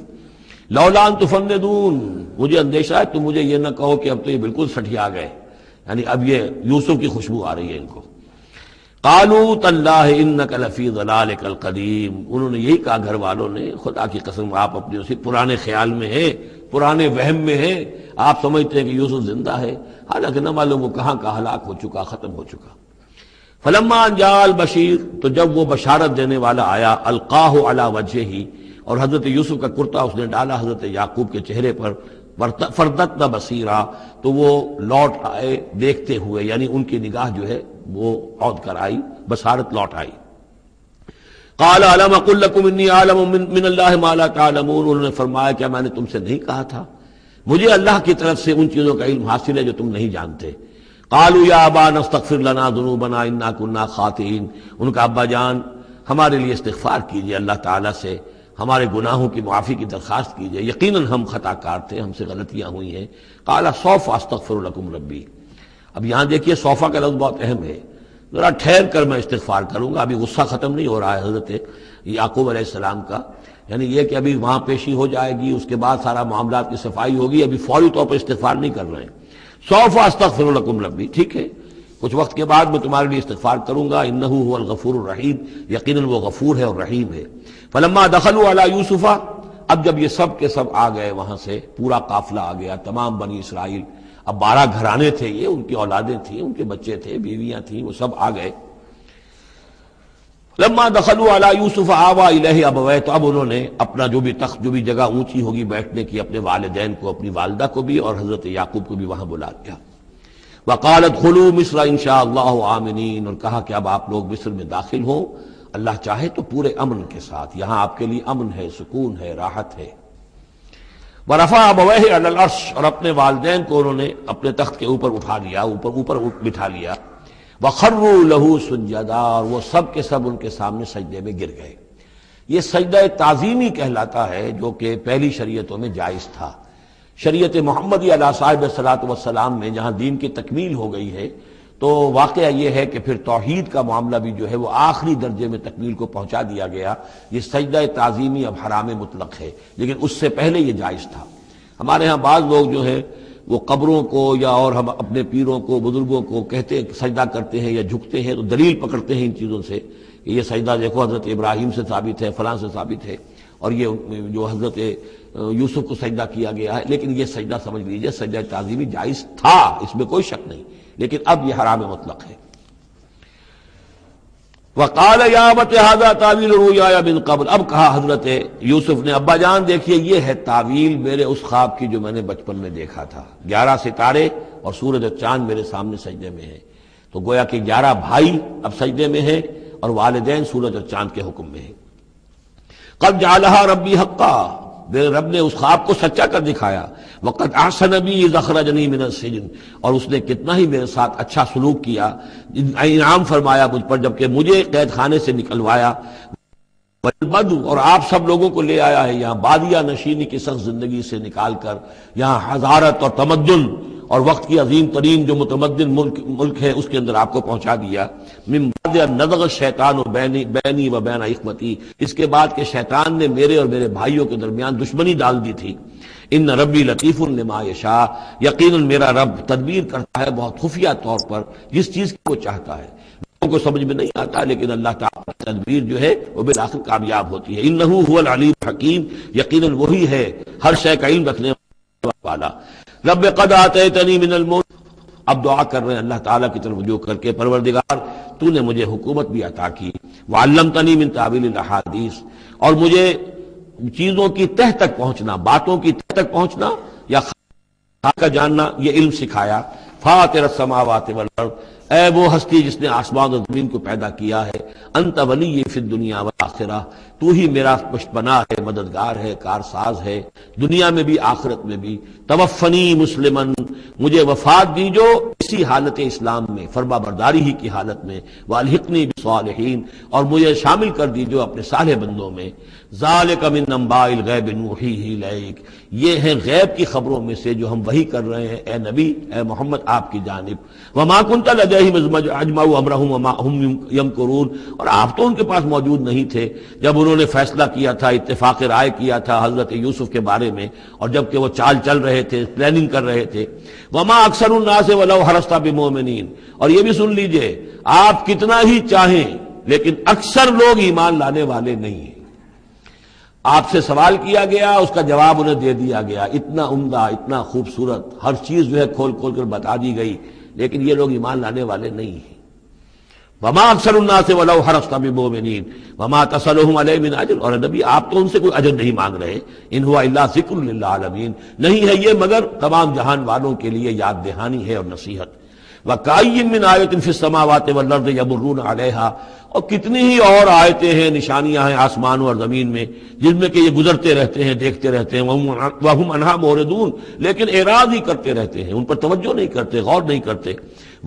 لولا ان تفندون، مجھے اندیشہ ہے تم مجھے یہ نہ کہو کہ اب تو یہ بالکل سٹھیا گئے، یعنی اب یہ یوسف کی خوشبو آ رہی ہے ان کو. قالوا تاللہ انک لفی ضلالک القدیم، انہوں نے یہی کہا گھر والوں نے، خدا کی قسم آپ اپنے اسی پرانے خیال میں ہیں، پرانے وہم میں ہیں، آپ سمجھتے ہیں کہ یوسف زندہ ہے، حالانکہ نہ معلوم وہ کہاں کا ہلاک ہو چکا، ختم ہو چکا. فلما جاء البشیر، تو جب وہ بشارت دینے والا آیا، القاہ علی وجہہ، اور حضرت یوسف کا کرتا اس نے ڈالا حضرت یعقوب کے چہرے پر، فردتنا بصیرا، تو وہ لوٹ آئے دیکھتے ہوئے، یعنی ان کی نگاہ جو ہے وہ عود کر آئی، بصارت لوٹ آئی. قال الم اقل لکم انی اعلم من اللہ ما لا تعلمون، انہوں نے فرمایا کیا میں نے تم سے نہیں کہا تھا مجھے اللہ کی طرف سے ان چیزوں کا علم حاصل ہے جو تم نہیں جانتے. قالوا یا ابانا استغفر لنا ذنوبنا انا كنا خاطئین، ان کا ابا جان ہمارے لیے استغفار کیجئے اللہ تعالیٰ سے، ہمارے گناہوں کی معافی کی درخواست کیجئے، یقیناً ہم خطا کار تھے، ہم سے غلطیاں ہوئی ہیں. قال سوف استغفر لکم ربی، اب یہاں دیکھیے صوفہ کا لفظ بہت اہم ہے، ذرا ٹھہر کر میں استغفار کروں گا. ابھی غصہ ختم نہیں ہو رہا ہے حضرت یعقوب علیہ السلام کا، یعنی یہ کہ ابھی وہاں پیشی ہو جائے گی، اس کے بعد سارا معاملات کی صفائی ہوگی، ابھی فوری طور پر استغفار نہیں کر رہے ہیں. سوف استغفر لکم ربی، ٹھیک ہے، کچھ وقت کے بعد میں تمہارے لیے استغفار کروں گا، انہ هو الغفور الرحیم، یقیناً وہ غفور ہے اور رحیم ہے۔ فلما دخلوا علی یوسف، اب جب یہ سب کے سب آ گئے وہاں سے، پورا قافلہ آ گیا، تمام بنی اسرائیل، اب 12 گھرانے تھے یہ، ان کی اولادیں تھیں، ان کے بچے تھے، بیویاں تھیں، وہ سب آ گئے۔ لما دخلوا علی یوسف آویٰ الیہ ابویہ، تو اب انہوں نے اپنا جو بھی تخت، جو بھی جگہ اونچی ہوگی بیٹھنے کی، اپنے والدین کو، اپنی والدہ کو بھی اور حضرت یعقوب کو بھی وہاں بلا لیا۔ وقال ادخلوا مصر ان شاء اللہ آمنین، اور کہا کہ اب آپ لوگ مصر میں داخل ہوں اللہ چاہے تو پورے امن کے ساتھ، یہاں آپ کے لیے امن ہے، سکون ہے، راحت ہے۔ ورفع ابویہ علی العرش، اور اپنے والدین کو انہوں نے اپنے تخت کے اوپر اٹھا لیا، اوپر بٹھا لیا۔ وخروا لہ سجدا، اور وہ سب کے سب ان کے سامنے سجدے میں گر گئے۔ یہ سجدہ تعظیمی کہلاتا ہے، جو کہ پہلی شریعتوں میں جائز تھا۔ شریعت محمدی علیہ صاحب الصلاۃ والسلام میں جہاں دین کی تکمیل ہو گئی ہے، تو واقعہ یہ ہے کہ پھر توحید کا معاملہ بھی جو ہے وہ آخری درجے میں تکمیل کو پہنچا دیا گیا۔ یہ سجدہ تعظیمی اب حرام مطلق ہے، لیکن اس سے پہلے یہ جائز تھا۔ ہمارے ہاں بعض لوگ جو ہے وہ قبروں کو یا اور ہم اپنے پیروں کو، بزرگوں کو کہتے سجدہ کرتے ہیں یا جھکتے ہیں، تو دلیل پکڑتے ہیں ان چیزوں سے کہ یہ سجدہ دیکھو حضرت ابراہیم سے ثابت ہے، فلاں سے ثابت ہے، اور یہ جو حضرت یوسف کو سجدہ کیا گیا ہے۔ لیکن یہ سجدہ سمجھ لیجئے سجدہ تعظیمی جائز تھا، اس میں کوئی شک نہیں، لیکن اب یہ حرام مطلق ہے۔ وقال یا ابت ھذا تعویل رؤیایا من قبل، اب کہا حضرت یوسف نے ابا جان دیکھیے یہ ہے تعویل میرے اس خواب کی جو میں نے بچپن میں دیکھا تھا، 11 ستارے اور سورج اور چاند میرے سامنے سجدے میں ہیں، تو گویا کہ 11 بھائی اب سجدے میں ہیں اور والدین سورج اور چاند کے حکم میں ہیں۔ قد جعلها ربی حقا، میرے رب نے اس خواب کو سچا کر دکھایا۔ وقد احسن بی اذ اخرجنی من السجن، اور اس نے کتنا ہی میرے ساتھ اچھا سلوک کیا، انعام فرمایا مجھ پر جبکہ مجھے قید خانے سے نکلوایا۔ والبدو، اور آپ سب لوگوں کو لے آیا ہے یہاں بادیہ نشینی کی سخت زندگی سے نکال کر یہاں حضارت اور تمدن اور وقت کی عظیم ترین جو متمدن ملک ہے اس کے اندر آپ کو پہنچا دیا۔ من بعد ان نزغ الشیطان بینی و بین اخوتی، اس کے بعد کہ شیطان نے میرے اور میرے بھائیوں کے درمیان دشمنی ڈال دی تھی۔ ان ربی لطیف لما یشاء، یقیناً میرا رب تدبیر کرتا ہے بہت خفیہ طور پر جس چیز کی وہ چاہتا ہے، لوگوں کو سمجھ میں نہیں آتا، لیکن اللہ تعالیٰ کی تدبیر جو ہے وہ بالآخر کامیاب ہوتی ہے۔ انہ هو العلیم الحکیم، یقیناً وہی ہے ہر شے کا علم رکھنے والا۔ رب قد آتیتنی من الملک، اب دعا کر رہے ہیں اللہ تعالیٰ کی طرف رجوع کر کے، پروردگار تو نے مجھے حکومت بھی عطا کی، وعلمتنی من تعویل الاحادیث، اور مجھے چیزوں کی تہ تک پہنچنا، باتوں کی تہ تک پہنچنا یا خاص کا جاننا، یہ علم سکھایا۔ فاطر السماوات والارض، اے وہ ہستی جس نے آسمان اور زمین کو پیدا کیا ہے، انت ولی فی الدنیا والآخرہ، تو ہی میرا پشت پناہ ہے، مددگار ہے، کارساز ہے، دنیا میں بھی آخرت میں بھی۔ توفنی مسلمن، مجھے وفات دیجو اسی حالت اسلام میں، فرما برداری ہی کی حالت میں، والحقنی بالصالحین، اور مجھے شامل کر دیجو اپنے صالح بندوں میں۔ ذالک من انباء الغیب نوحیہ الیک، یہ ہیں غیب کی خبروں میں سے جو ہم وحی کر رہے ہیں اے نبی، اے محمد آپ کی جانب۔ وما کنت لدیہم اذ اجمعوا امرہم وما ہم یمکرون، اور آپ تو ان کے پاس موجود نہیں تھے جب انہوں نے فیصلہ کیا تھا، اتفاق رائے کیا تھا حضرت یوسف کے بارے میں، اور جب کہ وہ چال چل رہے تھے، پلاننگ کر رہے تھے۔ وما اکثر الناس ولو حرصت بمؤمنین، اور یہ بھی سن لیجئے آپ کتنا ہی چاہیں لیکن اکثر لوگ ایمان لانے والے نہیں ہیں۔ آپ سے سوال کیا گیا، اس کا جواب انہیں دے دیا گیا، اتنا عمدہ، اتنا خوبصورت، ہر چیز جو ہے کھول کھول کر بتا دی گئی، لیکن یہ لوگ ایمان لانے والے نہیں ہیں۔ وما اکثر الناس ولو حرصت بمؤمنین وما تصلهم علیہ من اجر، اور نبی آپ تو ان سے کوئی اجر نہیں مانگ رہے، ان هو الا ذکر للعالمین، نہیں ہے یہ مگر تمام جہان والوں کے لیے یاد دہانی ہے اور نصیحت۔ وَكَأَيٍّ مِّنْ آیَةٍ فِي السَّمَاوَاتِ وَالْأَرْضِ يَمُرُّونَ عَلَيْهَا، اور کتنی ہی اور آیتیں ہیں، نشانیاں ہیں آسمانوں اور زمین میں جن میں کہ یہ گزرتے رہتے ہیں، دیکھتے رہتے ہیں، وَهُمْ عَنْهَا مُعْرِضُونَ، لیکن اعراض ہی کرتے رہتے ہیں، ان پر توجہ نہیں کرتے، غور نہیں کرتے۔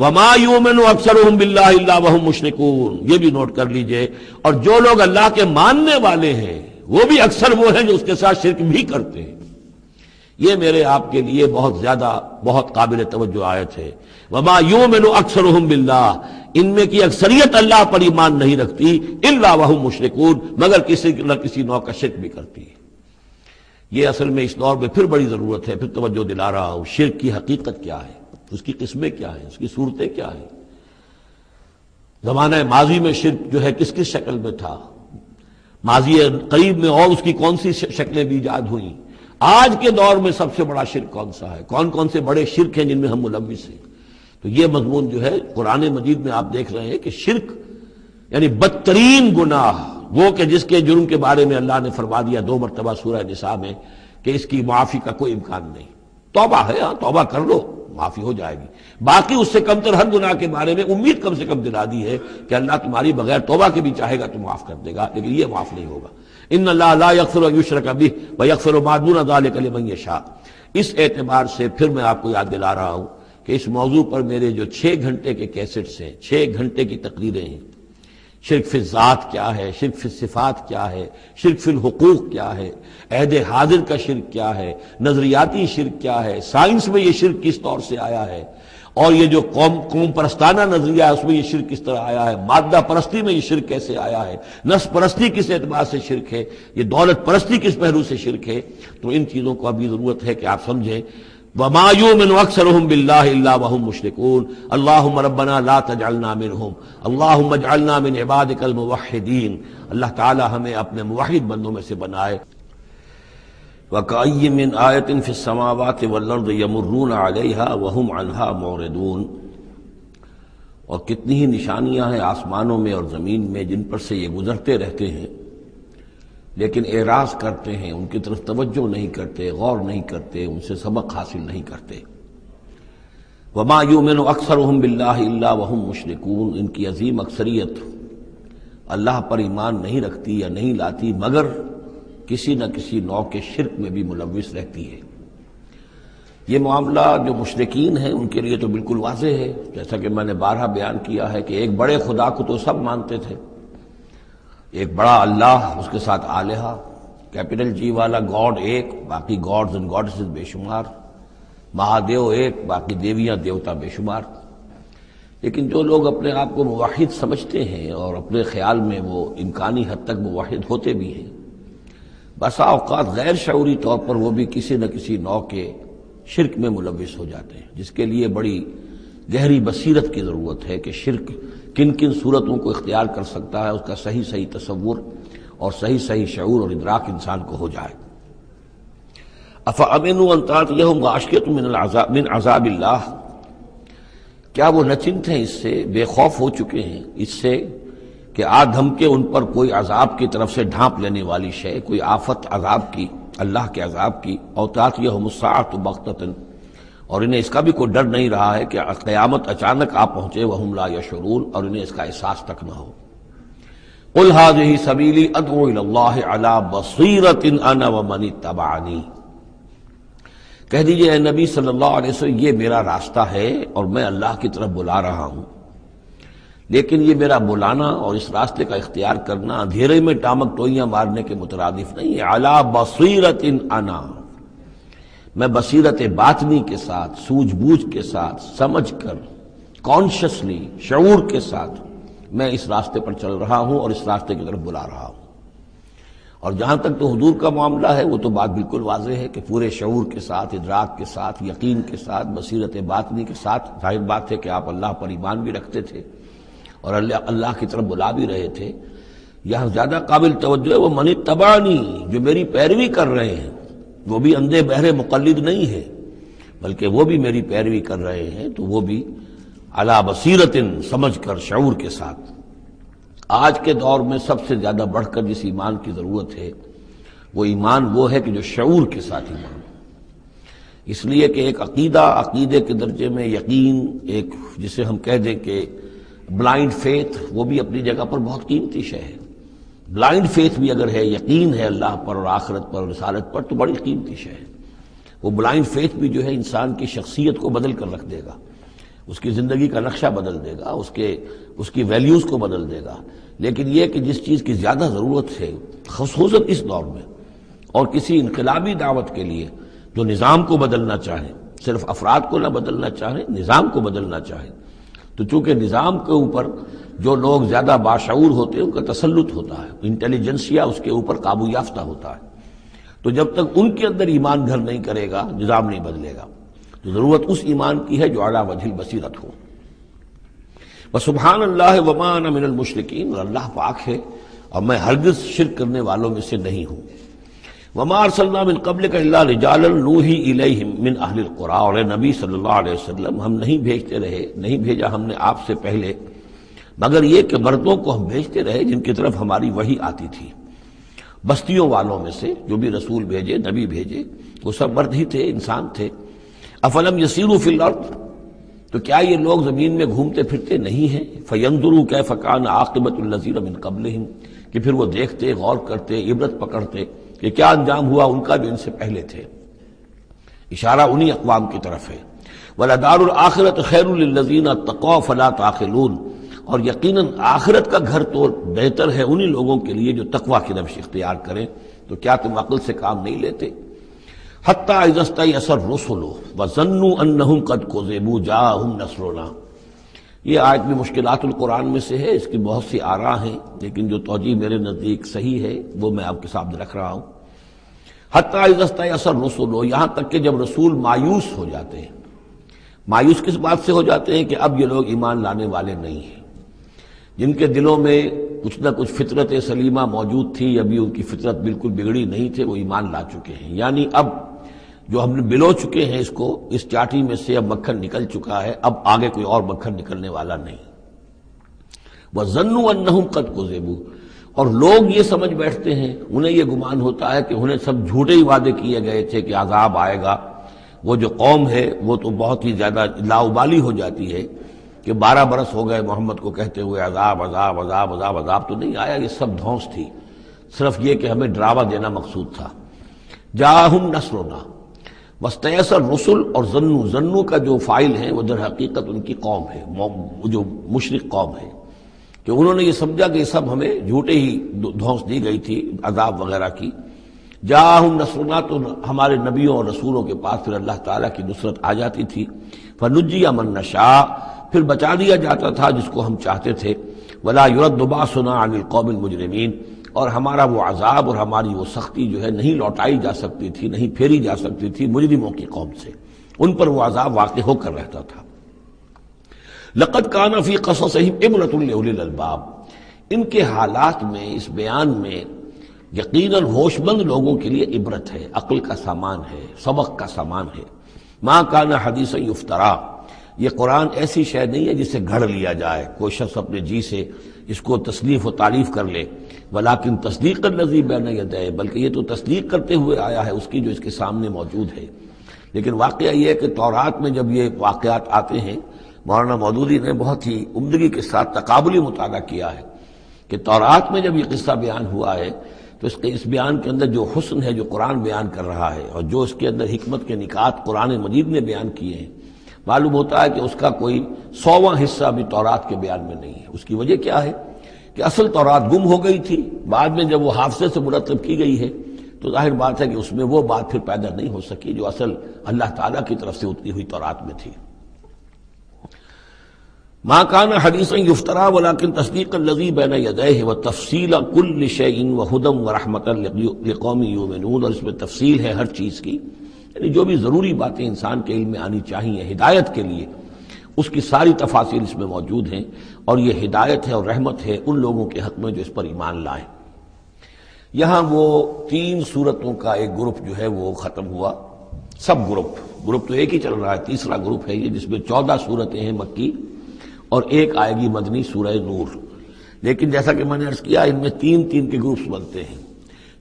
وَمَا يُؤْمِنُ أَكْثَرُهُم بِاللَّهِ إِلَّا وَهُمْ مُشْرِكُونَ، یہ بھی نوٹ کر لیجئے، اور جو لوگ اللہ کے ماننے والے ہیں وہ بھی اکثر وہ ہیں جو اس کے ساتھ شرک بھی کرتے ہیں۔ یہ میرے آپ کے لیے بہت زیادہ، بہت قابل توجہ آیت ہے۔ وما یؤمن اکثرهم باللہ، ان میں کی اکثریت اللہ پر ایمان نہیں رکھتی، الا وهم مشرکون، مگر کسی نہ کسی نوع کا شرک بھی کرتی ہے۔ یہ اصل میں اس دور میں پھر بڑی ضرورت ہے، پھر توجہ دلا رہا ہوں، شرک کی حقیقت کیا ہے، اس کی قسمیں کیا ہیں، اس کی صورتیں کیا ہیں، زمانہ ماضی میں شرک جو ہے کس کس شکل میں تھا، ماضی قریب میں اور اس کی کون سی شکلیں بھی ایجاد ہوئیں، آج کے دور میں سب سے بڑا شرک کون سا ہے، کون کون سے بڑے شرک ہیں جن میں ہم ملوث ہیں۔ تو یہ مضمون جو ہے قرآن مجید میں آپ دیکھ رہے ہیں کہ شرک یعنی بدترین گناہ وہ کہ جس کے جرم کے بارے میں اللہ نے فرما دیا 2 مرتبہ سورہ نساء میں کہ اس کی معافی کا کوئی امکان نہیں۔ توبہ ہے، ہاں توبہ کر لو معافی ہو جائے گی، باقی اس سے کم تر ہر گناہ کے بارے میں امید کم سے کم دلا دی ہے کہ اللہ تمہاری بغیر توبہ کے بھی چاہے گا تو معاف کر دے گا، لیکن یہ معاف نہیں ہوگا۔ ان اللہ لا یغفر ان یشرک بہ ویغفر ما دون ذلک لمن یشاء۔ اس اعتبار سے پھر میں آپ کو یاد دلا رہا ہوں کہ اس موضوع پر میرے جو 6 گھنٹے کے کیسٹس ہیں، 6 گھنٹے کی تقریریں ہیں، شرک فی الذات کیا ہے، شرک فی الصفات کیا ہے، شرک فی الحقوق کیا ہے، عہد حاضر کا شرک کیا ہے، نظریاتی شرک کیا ہے، سائنس میں یہ شرک کس طور سے آیا ہے، اور یہ جو قوم پرستانہ نظریہ ہے اس میں یہ شرک کس طرح آیا ہے، مادہ پرستی میں یہ شرک کیسے آیا ہے، نفس پرستی کس اعتبار سے شرک ہے، یہ دولت پرستی کس پہلو سے شرک ہے۔ تو ان چیزوں کو ابھی ضرورت ہے کہ آپ سمجھیں۔ وما يؤمن اكثرهم بالله الا وهم مشركون اللهم ربنا لا تجعلنا منهم اللهم اجعلنا من عبادك الموحدين۔ اللہ تعالی ہمیں اپنے موحد بندوں میں سے بنائے۔ وكأي من آية في السماوات والأرض يمرون عليها وهم عنها معرضون۔ اور کتنی ہی نشانیاں ہیں آسمانوں میں اور زمین میں جن پر سے یہ گزرتے رہتے ہیں لیکن اعراض کرتے ہیں، ان کی طرف توجہ نہیں کرتے، غور نہیں کرتے، ان سے سبق حاصل نہیں کرتے۔ وما یؤمن اکثرهم باللہ الا وهم مشرکون۔ ان کی عظیم اکثریت اللہ پر ایمان نہیں رکھتی یا نہیں لاتی مگر کسی نہ کسی نوع کے شرک میں بھی ملوث رہتی ہے۔ یہ معاملہ جو مشرکین ہیں ان کے لیے تو بالکل واضح ہے، جیسا کہ میں نے بارہا بیان کیا ہے کہ ایک بڑے خدا کو تو سب مانتے تھے، ایک بڑا اللہ، اس کے ساتھ آلہہ، کیپٹل جی والا گاڈ ایک، باقی گاڈز اینڈ گاڈسز بے شمار، مہادیو ایک، باقی دیویاں دیوتا بے شمار۔ لیکن جو لوگ اپنے آپ کو موحد سمجھتے ہیں اور اپنے خیال میں وہ امکانی حد تک موحد ہوتے بھی ہیں، بسا اوقات غیر شعوری طور پر وہ بھی کسی نہ کسی نوع کے شرک میں ملوث ہو جاتے ہیں، جس کے لیے بڑی گہری بصیرت کی ضرورت ہے کہ شرک کن کن صورتوں کو اختیار کر سکتا ہے، اس کا صحیح تصور اور صحیح شعور اور ادراک انسان کو ہو جائے۔ افامنوا ان تاتیہم غاشیۃ من عذاب اللہ۔ کیا وہ نہ چنت ہیں، اس سے بے خوف ہو چکے ہیں اس سے کہ دھمکے ان پر کوئی عذاب کی طرف سے ڈھانپ لینے والی شے، کوئی آفت عذاب کی، اللہ کے عذاب کی، او تاتیہم الساعۃ بغتۃ، اور انہیں اس کا بھی کوئی ڈر نہیں رہا ہے کہ قیامت اچانک آ پہنچے، وہم لا یشعرون، اور انہیں اس کا احساس تک نہ ہو۔ قل ھذہ سبیلی ادعو الی اللہ علی بصیرۃ انا ومن اتبعنی۔ کہہ دیجئے اے نبی صلی اللہ علیہ وسلم، یہ میرا راستہ ہے اور میں اللہ کی طرف بلا رہا ہوں، لیکن یہ میرا بلانا اور اس راستے کا اختیار کرنا اندھیرے میں ٹامک ٹوئیاں مارنے کے مترادف نہیں ہے۔ علی بصیرۃ انا، میں بصیرت باطنی کے ساتھ، سوجھ بوجھ کے ساتھ، سمجھ کر، کانشسلی، شعور کے ساتھ میں اس راستے پر چل رہا ہوں اور اس راستے کی طرف بلا رہا ہوں۔ اور جہاں تک تو حضور کا معاملہ ہے وہ تو بات بالکل واضح ہے کہ پورے شعور کے ساتھ، ادراک کے ساتھ، یقین کے ساتھ، بصیرت باطنی کے ساتھ، ظاہر بات ہے کہ آپ اللہ پر ایمان بھی رکھتے تھے اور اللہ کی طرف بلا بھی رہے تھے۔ یہاں زیادہ قابل توجہ ہے وہ من اتبعنی، جو میری پیروی کر رہے ہیں، وہ بھی اندھے بہرے مقلد نہیں ہے بلکہ وہ بھی میری پیروی کر رہے ہیں، تو وہ بھی علی بصیرت، سمجھ کر، شعور کے ساتھ۔ آج کے دور میں سب سے زیادہ بڑھ کر جس ایمان کی ضرورت ہے وہ ایمان وہ ہے کہ جو شعور کے ساتھ ایمان، اس لیے کہ ایک عقیدے کے درجے میں یقین، ایک جسے ہم کہہ دیں کہ بلائنڈ فیتھ، وہ بھی اپنی جگہ پر بہت قیمتی شے ہے۔ بلائنڈ فیتھ بھی اگر ہے، یقین ہے اللہ پر اور آخرت پر اور رسالت پر، تو بڑی قیمتی شے ہے۔ وہ بلائنڈ فیتھ بھی جو ہے انسان کی شخصیت کو بدل کر رکھ دے گا، اس کی زندگی کا نقشہ بدل دے گا، اس کی ویلیوز کو بدل دے گا۔ لیکن یہ کہ جس چیز کی زیادہ ضرورت ہے خصوصاً اس دور میں، اور کسی انقلابی دعوت کے لیے جو نظام کو بدلنا چاہے، صرف افراد کو نہ بدلنا چاہے، نظام کو بدلنا چاہے، تو چونکہ نظام کے اوپر جو لوگ زیادہ باشعور ہوتے ہیں ان کا تسلط ہوتا ہے، انٹیلیجنسیا اس کے اوپر قابو یافتہ ہوتا ہے، تو جب تک ان کے اندر ایمان گھر نہیں کرے گا نظام نہیں بدلے گا۔ تو ضرورت اس ایمان کی ہے جو اعلیٰ وجہ البصیرت ہو۔ وسبحان اللہ وما انا من المشرکین، اور اللہ پاک ہے اور میں ہرگز شرک کرنے والوں میں سے نہیں ہوں۔ وما ارسلنا من قبلک الا رجالا نوحی الیہم من اہل القری، اور اے نبی صلی اللہ علیہ وسلم ہم نہیں بھیجا ہم نے آپ سے پہلے مگر یہ کہ مردوں کو ہم بھیجتے رہے جن کی طرف ہماری وحی آتی تھی، بستیوں والوں میں سے جو بھی رسول بھیجے نبی بھیجے وہ سب مرد ہی تھے، انسان تھے۔ افلم یسیروا فی الارض، تو کیا یہ لوگ زمین میں گھومتے پھرتے نہیں ہیں؟ فینظروا کیف کان عاقبۃ الذین من قبلہم، کہ پھر وہ دیکھتے، غور کرتے، عبرت پکڑتے کہ کیا انجام ہوا ان کا جو ان سے پہلے تھے۔ اشارہ انہی اقوام کی طرف ہے۔ وَلَدَارُ الْآخِرَةُ خَيْرٌ لِلَّذِينَ اتَّقَوْا فَلَا تَعْقِلُونَ، اور یقیناً آخرت کا گھر تو بہتر ہے انہی لوگوں کے لیے جو تقویٰ کی روش اختیار کریں، تو کیا تم عقل سے کام نہیں لیتے؟ حَتَّىٰ إِذَا اسْتَيْأَسَ الرُّسُلُ وَظَنُّوا أَنَّهُمْ قَدْ كُذِبُوا جَاءَهُمْ نَصْرُنَا، یہ آیت بھی مشکلات القرآن میں سے ہے، اس کی بہت سی آراء ہیں، لیکن جو توجیہ میرے نزدیک صحیح ہے وہ میں آپ کے سامنے رکھ رہا ہوں۔ حتیٰ اذا استیأس الرسل، یہاں تک کہ جب رسول مایوس ہو جاتے ہیں۔ مایوس کس بات سے ہو جاتے ہیں؟ کہ اب یہ لوگ ایمان لانے والے نہیں ہیں، جن کے دلوں میں کچھ نہ کچھ فطرت سلیمہ موجود تھی، ابھی ان کی فطرت بالکل بگڑی نہیں تھے، وہ ایمان لا چکے ہیں، یعنی اب جو ہم نے بلو چکے ہیں اس کو، اس چاٹی میں سے اب مکھن نکل چکا ہے، اب آگے کوئی اور مکھن نکلنے والا نہیں۔ وَظَنُّوا أَنَّهُمْ قَدْ كُذِبُوا، اور لوگ یہ سمجھ بیٹھتے ہیں، انہیں یہ گمان ہوتا ہے کہ انہیں سب جھوٹے ہی وعدے کیے گئے تھے کہ عذاب آئے گا۔ وہ جو قوم ہے وہ تو بہت ہی زیادہ لاؤبالی ہو جاتی ہے کہ 12 برس ہو گئے محمد کو کہتے ہوئے عذاب عذاب عذاب عذاب، عذاب تو نہیں آیا، یہ سب دھونس تھی، صرف یہ کہ ہمیں ڈراوا دینا مقصود تھا۔ جاءہم نصرنا واستیأس الرسل، اور ظنو کا جو فاعل ہے وہ در حقیقت ان کی قوم ہے، جو مشرک قوم ہے، کہ انہوں نے یہ سمجھا کہ یہ سب ہمیں جھوٹے ہی دھونس دی گئی تھی عذاب وغیرہ کی۔ جاءہم نصرنا، تو ہمارے نبیوں اور رسولوں کے پاس پھر اللہ تعالیٰ کی نصرت آ جاتی تھی۔ فنجی من نشاء، پھر بچا دیا جاتا تھا جس کو ہم چاہتے تھے۔ ولا يرد باسنا عن القوم المجرمین، اور ہمارا وہ عذاب اور ہماری وہ سختی جو ہے نہیں لوٹائی جا سکتی تھی، نہیں پھیری جا سکتی تھی مجرموں کی قوم سے، ان پر وہ عذاب واقع ہو کر رہتا تھا۔ لقد كان في قصصهم عبرة لأولي الألباب، ان کے حالات میں، اس بیان میں یقیناً ہوش مند لوگوں کے لیے عبرت ہے، عقل کا سامان ہے، سبق کا سامان ہے۔ ما كان حدیثا یفترا، یہ قرآن ایسی شے نہیں ہے جسے گھڑ لیا جائے، کوئی شخص اپنے جی سے اس کو تصنیف و تعریف کر لے۔ ولیکن تصدیق الذی بین یدیہ، بلکہ یہ تو تصدیق کرتے ہوئے آیا ہے اس کی جو اس کے سامنے موجود ہے۔ لیکن واقعہ یہ ہے کہ تورات میں جب یہ واقعات آتے ہیں، مولانا مودودی نے بہت ہی عمدگی کے ساتھ تقابلی مطالعہ کیا ہے کہ تورات میں جب یہ قصہ بیان ہوا ہے تو اس بیان کے اندر جو حسن ہے جو قرآن بیان کر رہا ہے، اور جو اس کے اندر حکمت کے نکات قرآن مجید نے بیان کیے ہیں، معلوم ہوتا ہے کہ اس کا کوئی 100واں حصہ بھی تورات کے بیان میں نہیں ہے۔ اس کی وجہ کیا ہے کہ اصل تورات گم ہو گئی تھی، بعد میں جب وہ حافظے سے مرتب کی گئی ہے تو ظاہر بات ہے کہ اس میں وہ بات پھر پیدا نہیں ہو سکی جو اصل اللہ تعالیٰ کی طرف سے اتری ہوئی تورات میں تھی۔ ما كان حدیثا یفترا ولكن تصدیق الذی بین یدیہ وتفصیل کل شیء وہدی ورحمۃ لقوم یؤمنون، اور اس میں تفصیل ہے ہر چیز کی، یعنی جو بھی ضروری باتیں انسان کے علم میں آنی چاہیے ہدایت کے لیے، اس کی ساری تفاصیل اس میں موجود ہیں، اور یہ ہدایت ہے اور رحمت ہے ان لوگوں کے حق میں جو اس پر ایمان لائیں۔ یہاں وہ 3 سورتوں کا ایک گروپ جو ہے وہ ختم ہوا، سب گروپ تو ایک ہی چل رہا ہے، تیسرا گروپ ہے یہ جس میں 14 سورتیں ہیں مکی اور ایک آئے گی مدنی سورہ نور۔ لیکن جیسا کہ میں نے عرض کیا ان میں 3 کے گروپس بنتے ہیں۔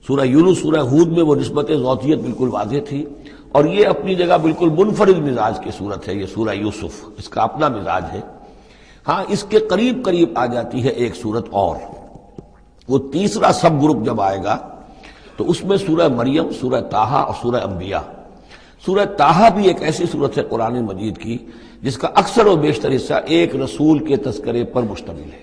سورہ یونس، سورہ ہود میں وہ نسبت ذاتیت بالکل واضح تھی، اور یہ اپنی جگہ بالکل منفرد مزاج کی صورت ہے، یہ سورہ یوسف اس کا اپنا مزاج ہے۔ ہاں اس کے قریب آ جاتی ہے ایک صورت اور، وہ تیسرا سب گروپ جب آئے گا تو اس میں سورہ مریم، سورہ طٰہٰ اور سورہ انبیاء۔ سورہ طٰہٰ بھی ایک ایسی صورت ہے قرآن مجید کی جس کا اکثر و بیشتر حصہ ایک رسول کے تذکرے پر مشتمل ہے،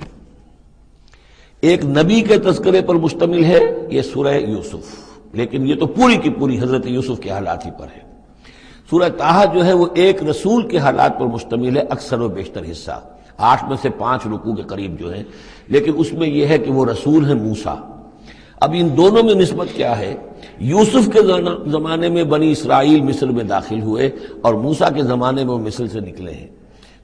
ایک نبی کے تذکرے پر مشتمل ہے، یہ سورہ یوسف، لیکن یہ تو پوری کی پوری حضرت یوسف کے حالات ہی پر ہے۔ سورہ طٰہٰ جو ہے وہ ایک رسول کے حالات پر مشتمل ہے، اکثر و بیشتر حصہ 8 میں سے 5 رکوع کے قریب جو ہے، لیکن اس میں یہ ہے کہ وہ رسول ہیں موسیٰ۔ اب ان دونوں میں نسبت کیا ہے؟ یوسف کے زمانے میں بنی اسرائیل مصر میں داخل ہوئے اور موسیٰ کے زمانے میں وہ مصر سے نکلے ہیں،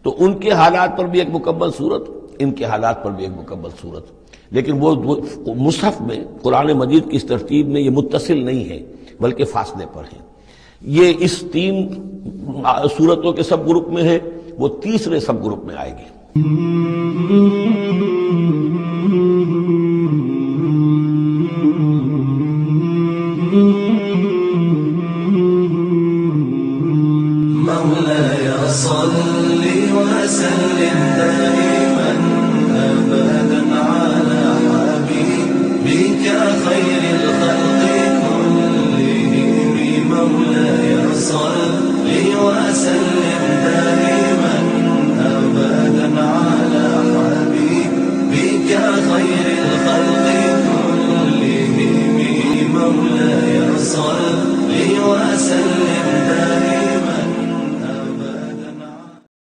تو ان کے حالات پر بھی ایک مکمل صورت، ان کے حالات پر بھی ایک مکمل صورت، لیکن وہ مصحف میں قرآن مجید کی اس ترتیب میں یہ متصل نہیں ہے بلکہ فاصلے پر ہیں۔ یہ اس 3 صورتوں کے سب گروپ میں ہے، وہ تیسرے سب گروپ میں آئے گی۔